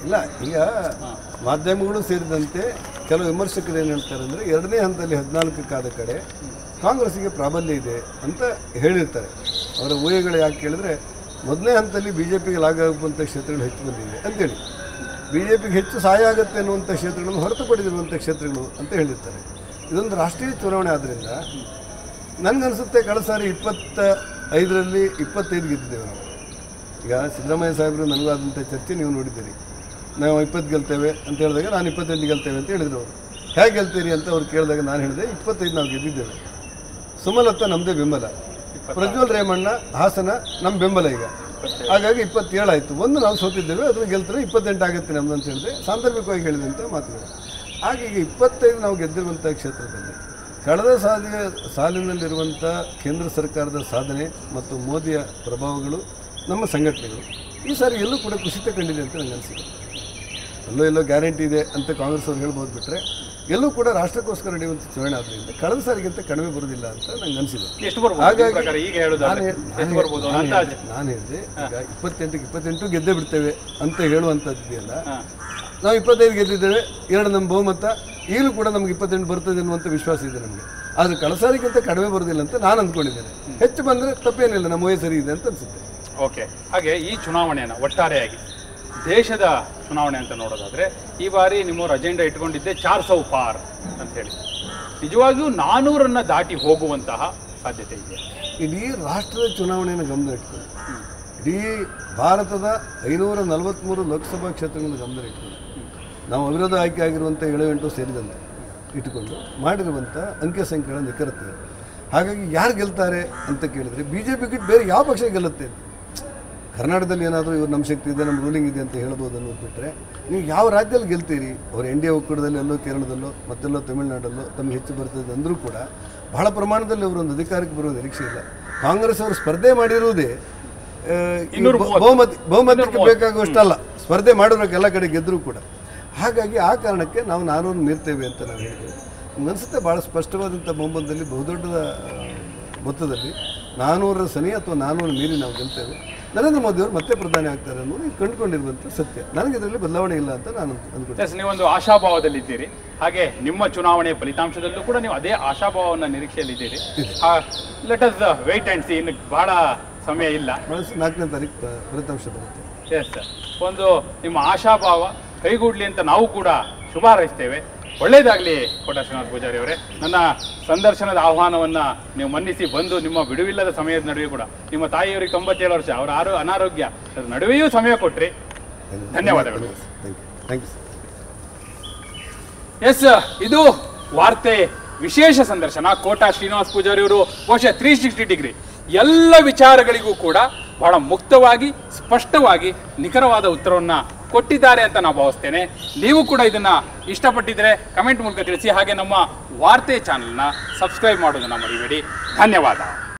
ಇಲ್ಲ, ಈಗ ಮಾಧ್ಯಮಗಳು ಸೇರಿದಂತೆ ಕೆಲವು ವಿಮರ್ಶಕರು ಏನು ಹೇಳ್ತಾರೆ ಅಂದರೆ, ಎರಡನೇ ಹಂತದಲ್ಲಿ 14ಕ್ಕಾದ ಕಡೆ ಕಾಂಗ್ರೆಸ್ಸಿಗೆ ಪ್ರಾಬಲ್ಯ ಇದೆ ಅಂತ ಹೇಳಿರ್ತಾರೆ. ಅವರ ಊಹೆಗಳು ಯಾಕೆ ಕೇಳಿದ್ರೆ, ಮೊದಲನೇ ಹಂತದಲ್ಲಿ BJPಗೆ ಲಾಗ ಆಗುವಂಥ ಕ್ಷೇತ್ರಗಳು ಹೆಚ್ಚು ಬಂದಿವೆ ಅಂತೇಳಿ, BJPಗೆ ಹೆಚ್ಚು ಸಹಾಯ ಆಗುತ್ತೆ ಅನ್ನುವಂಥ ಕ್ಷೇತ್ರಗಳನ್ನು ಹೊರತುಪಡಿಸಿರುವಂಥ ಕ್ಷೇತ್ರಗಳು ಅಂತ ಹೇಳಿರ್ತಾರೆ. ಇದೊಂದು ರಾಷ್ಟ್ರೀಯ ಚುನಾವಣೆ ಆದ್ದರಿಂದ ನನಗನ್ಸುತ್ತೆ ಕಳೆದ ಸಾರಿ 25ರಲ್ಲಿ 25 ಗೆದ್ದಿದ್ದೇವೆ ನಾವು. ಈಗ ಸಿದ್ದರಾಮಯ್ಯ ಸಾಹೇಬರು ನನಗೂ ಆದಂಥ ಚರ್ಚೆ ನೀವು ನೋಡಿದ್ದೀರಿ. ನಾವು 20 ಗೆಲ್ತೇವೆ ಅಂತ ಹೇಳಿದಾಗ ನಾನು 28 ಗೆಲ್ತೇವೆ ಅಂತ ಹೇಳಿದ್ರು. ಅವರು ಹೇಗೆ ಗೆಲ್ತೀರಿ ಅಂತ ಅವ್ರು ಕೇಳಿದಾಗ ನಾನು ಹೇಳಿದೆ 25 ನಾವು ಗೆದ್ದಿದ್ದೇವೆ. ಸುಮಲತಾ ನಮ್ಮದೇ ಬೆಂಬಲ, ಪ್ರಜ್ವಲ್ ರೇವಣ್ಣ ಹಾಸನ ನಮ್ಮ ಬೆಂಬಲ. ಈಗ ಹಾಗಾಗಿ 27 ಆಯಿತು. ಒಂದು ನಾವು ಸೋತಿದ್ದೇವೆ, ಅದನ್ನು ಗೆಲ್ತಾರೆ 28 ಆಗುತ್ತೆ ನಮ್ಮದು ಅಂತ ಹೇಳಿದೆ. ಸಾಂದರ್ಭಿಕವಾಗಿ ಹೇಳಿದಂಥ ಮಾತುಗಳು. ಹಾಗೆ ಈಗ 25 ನಾವು ಗೆದ್ದಿರುವಂಥ ಕ್ಷೇತ್ರದಲ್ಲಿ ಕಳೆದ ಸಾಲಿನಲ್ಲಿರುವಂಥ ಕೇಂದ್ರ ಸರ್ಕಾರದ ಸಾಧನೆ ಮತ್ತು ಮೋದಿಯ ಪ್ರಭಾವಗಳು, ನಮ್ಮ ಸಂಘಟನೆಗಳು ಈ ಸಾರಿ ಎಲ್ಲೂ ಕೂಡ ಕುಸಿತ ಕಂಡಿದೆ ಅಂತ ನನಗೆ ಅನಿಸಿದೆ. ಎಲ್ಲೋ ಗ್ಯಾರಂಟಿ ಇದೆ ಅಂತ ಕಾಂಗ್ರೆಸ್ ಅವ್ರು ಹೇಳ್ಬೋದು ಬಿಟ್ಟರೆ, ಎಲ್ಲೂ ಕೂಡ ರಾಷ್ಟ್ರಕ್ಕೋಸ್ಕರ ನಡೆಯುವಂಥ ಚುನಾವಣೆ ಆದ್ದರಿಂದ ಕಳೆದ ಸಾರಿಗಿಂತ ಕಡಿಮೆ ಬರುವುದಿಲ್ಲ ಅಂತ ನಂಗೆ ಅನಿಸಿದೆ. ಎಷ್ಟು ಬರ್ಬೋದು ನಿಮ್ಮ ಪ್ರಕಾರ ಈಗ ಹೇಳೋದಾದ್ರೆ ಎಷ್ಟು ಬರ್ಬೋದು ಅಂದಾಜು? ನಾನು ಹೇಳಿದೆ ಈಗ 28 ಗೆದ್ದೇ ಬಿಡ್ತೇವೆ ಅಂತ ಹೇಳುವಂಥದ್ದು ಇದೆಯಲ್ಲ, ನಾವು 25 ಗೆದ್ದಿದ್ದೇವೆ, 2 ನಮ್ಮ ಬಹುಮತ, ಈಗಲೂ ಕೂಡ ನಮ್ಗೆ 28 ಬರ್ತದೆ ಅನ್ನುವಂಥ ವಿಶ್ವಾಸ ಇದೆ ನಮಗೆ. ಆದರೆ ಕಳೆದ ಸಾರಿಗಿಂತ ಕಡಿಮೆ ಬರೋದಿಲ್ಲ ಅಂತ ನಾನು ಅಂದ್ಕೊಂಡಿದ್ದೇನೆ. ಹೆಚ್ಚು ಬಂದರೆ ತಪ್ಪೇನಿಲ್ಲ, ನಮ್ಮ ವಯಸ್ಸು ಸರಿ ಇದೆ ಅಂತ ಅನಿಸುತ್ತೆ. ಓಕೆ, ಹಾಗೆ ಈ ಚುನಾವಣೆಯನ್ನು ಒಟ್ಟಾರೆಯಾಗಿ ದೇಶದ ಚುನಾವಣೆ ಅಂತ ನೋಡೋದಾದ್ರೆ ಈ ಬಾರಿ ನಿಮ್ಮವ್ರ ಅಜೆಂಡಾ ಇಟ್ಕೊಂಡಿದ್ದೆ 400 ಪಾರ್ ಅಂತ ಹೇಳಿ. ನಿಜವಾಗಿಯೂ 400 ದಾಟಿ ಹೋಗುವಂತಹ ಸಾಧ್ಯತೆ ಇದೆ. ಇಡೀ ರಾಷ್ಟ್ರದ ಚುನಾವಣೆಯನ್ನು ಗಮನ ಇಟ್ಕೊಂಡು, ಇಡೀ ಭಾರತದ 543 ಲೋಕಸಭಾ ಕ್ಷೇತ್ರಗಳನ್ನು ಗಮನ ಇಟ್ಕೊಂಡು, ನಾವು ಅವಿರೋಧ ಆಯ್ಕೆ ಆಗಿರುವಂಥ 7-8 ಸೇರಿದಂತೆ ಇಟ್ಟುಕೊಂಡು ಮಾಡಿರುವಂಥ ಅಂಕೆ ಸಂಖ್ಯೆಗಳ ನಿಖರತೆ. ಹಾಗಾಗಿ ಯಾರು ಗೆಲ್ತಾರೆ ಅಂತ ಕೇಳಿದರೆ BJP ಬಿಟ್ಟು ಬೇರೆ ಯಾವ ಪಕ್ಷ ಗೆಲ್ಲುತ್ತೆ? ಕರ್ನಾಟಕದಲ್ಲಿ ಏನಾದರೂ ಇವರು ನಮ್ಮ ಶಕ್ತಿ ಇದೆ, ನಮ್ಮ ರೂಲಿಂಗ್ ಇದೆ ಅಂತ ಹೇಳ್ಬೋದು ಅನ್ನೋದು ಬಿಟ್ಟರೆ ನೀವು ಯಾವ ರಾಜ್ಯದಲ್ಲಿ ಗೆಲ್ತೀರಿ? ಅವರು NDA ಒಕ್ಕೂಟದಲ್ಲಿ ಎಲ್ಲೋ ಕೇರಳದಲ್ಲೋ ಮತ್ತೆಲ್ಲೋ ತಮಿಳುನಾಡಲ್ಲೋ ತಮಗೆ ಹೆಚ್ಚು ಬರ್ತದೆ ಅಂದರೂ ಕೂಡ ಬಹಳ ಪ್ರಮಾಣದಲ್ಲಿ ಅವರೊಂದು ಅಧಿಕಾರಕ್ಕೆ ಬರುವ ನಿರೀಕ್ಷೆ ಇಲ್ಲ. ಕಾಂಗ್ರೆಸ್ ಅವರು ಸ್ಪರ್ಧೆ ಮಾಡಿರುವುದೇ ಬಹುಮತಕ್ಕೆ ಬೇಕಾಗುವಷ್ಟಲ್ಲ, ಸ್ಪರ್ಧೆ ಮಾಡೋದಕ್ಕೆ ಎಲ್ಲ ಕಡೆ ಗೆದ್ದರೂ ಕೂಡ. ಹಾಗಾಗಿ ಆ ಕಾರಣಕ್ಕೆ ನಾವು 400 ಮೀರ್ತೇವೆ ಅಂತ ನಾವು ಹೇಳಿದ್ದೇವೆ. ಅನಿಸುತ್ತೆ ಭಾಳ ಸ್ಪಷ್ಟವಾದಂಥ ಬಹುಮತದಲ್ಲಿ ಬಹುದೊಡ್ಡ ಮೊತ್ತದಲ್ಲಿ 400 ಸನಿ ಅಥವಾ 400 ಮೀರಿ ನಾವು ಗೆಲ್ತೇವೆ. ನರೇಂದ್ರ ಮೋದಿ ಅವರು ಮತ್ತೆ ಪ್ರಧಾನಿ ಆಗ್ತಾರೆ ಅನ್ನೋದು ಈಗ ಕಂಡುಕೊಂಡಿರುವಂಥ ಸತ್ಯ. ನನಗೆ ಇದರಲ್ಲಿ ಬದಲಾವಣೆ ಇಲ್ಲ ಅಂತ ನಾನು ಅಂದ್ಕೊಳ್ತೇನೆ. ನೀವೊಂದು ಆಶಾಭಾವದಲ್ಲಿದ್ದೀರಿ, ಹಾಗೆ ನಿಮ್ಮ ಚುನಾವಣೆಯ ಫಲಿತಾಂಶದಲ್ಲೂ ಕೂಡ ನೀವು ಅದೇ ಆಶಾಭಾವವನ್ನು ನಿರೀಕ್ಷೆಯಲ್ಲಿದ್ದೀರಿ. Let us wait and see. ಇನ್ನು ಬಹಳ ಸಮಯ ಇಲ್ಲ, 4ನೇ ತಾರೀಕು ಫಲಿತಾಂಶ ಬರುತ್ತೆ. ಎಸ್ ಸರ್, ಒಂದು ನಿಮ್ಮ ಆಶಾಭಾವ ಕೈಗೂಡಲಿ ಅಂತ ನಾವು ಕೂಡ ಶುಭ ಹಾರೈಸ್ತೇವೆ. ಒಳ್ಳೆಯದಾಗಲಿ ಕೋಟಾ ಶ್ರೀನಿವಾಸ ಪೂಜಾರಿ ಅವರೇ. ನನ್ನ ಸಂದರ್ಶನದ ಆಹ್ವಾನವನ್ನು ನೀವು ಮನ್ನಿಸಿ ಬಂದು ನಿಮ್ಮ ಬಿಡುವಿಲ್ಲದ ಸಮಯದ ನಡುವೆ ಕೂಡ ನಿಮ್ಮ ತಾಯಿಯವರಿಗೆ 97 ವರ್ಷ, ಅವರ ಅನಾರೋಗ್ಯ ನಡುವೆಯೂ ಸಮಯ ಕೊಟ್ಟರೆ ಧನ್ಯವಾದಗಳು. Thank you. ಎಸ್, ಇದು ವಾರ್ತೆ ವಿಶೇಷ ಸಂದರ್ಶನ. ಕೋಟಾ ಶ್ರೀನಿವಾಸ ಪೂಜಾರಿ ಅವರು ಬಹುಶಃ 360 ಡಿಗ್ರಿ ಎಲ್ಲ ವಿಚಾರಗಳಿಗೂ ಕೂಡ ಬಹಳ ಮುಕ್ತವಾಗಿ, ಸ್ಪಷ್ಟವಾಗಿ, ನಿಖರವಾದ ಉತ್ತರವನ್ನು ಕೊಟ್ಟಿದ್ದಾರೆ ಅಂತ ನಾನು ಭಾವಿಸ್ತೇನೆ. ನೀವು ಕೂಡ ಇದನ್ನು ಇಷ್ಟಪಟ್ಟಿದ್ರೆ ಕಮೆಂಟ್ ಮೂಲಕ ತಿಳಿಸಿ. ಹಾಗೆ ನಮ್ಮ ವಾರ್ತೆ ಚಾನಲ್ನ ಸಬ್ಸ್ಕ್ರೈಬ್ ಮಾಡೋದನ್ನು ಮರಿಬೇಡಿ. ಧನ್ಯವಾದ.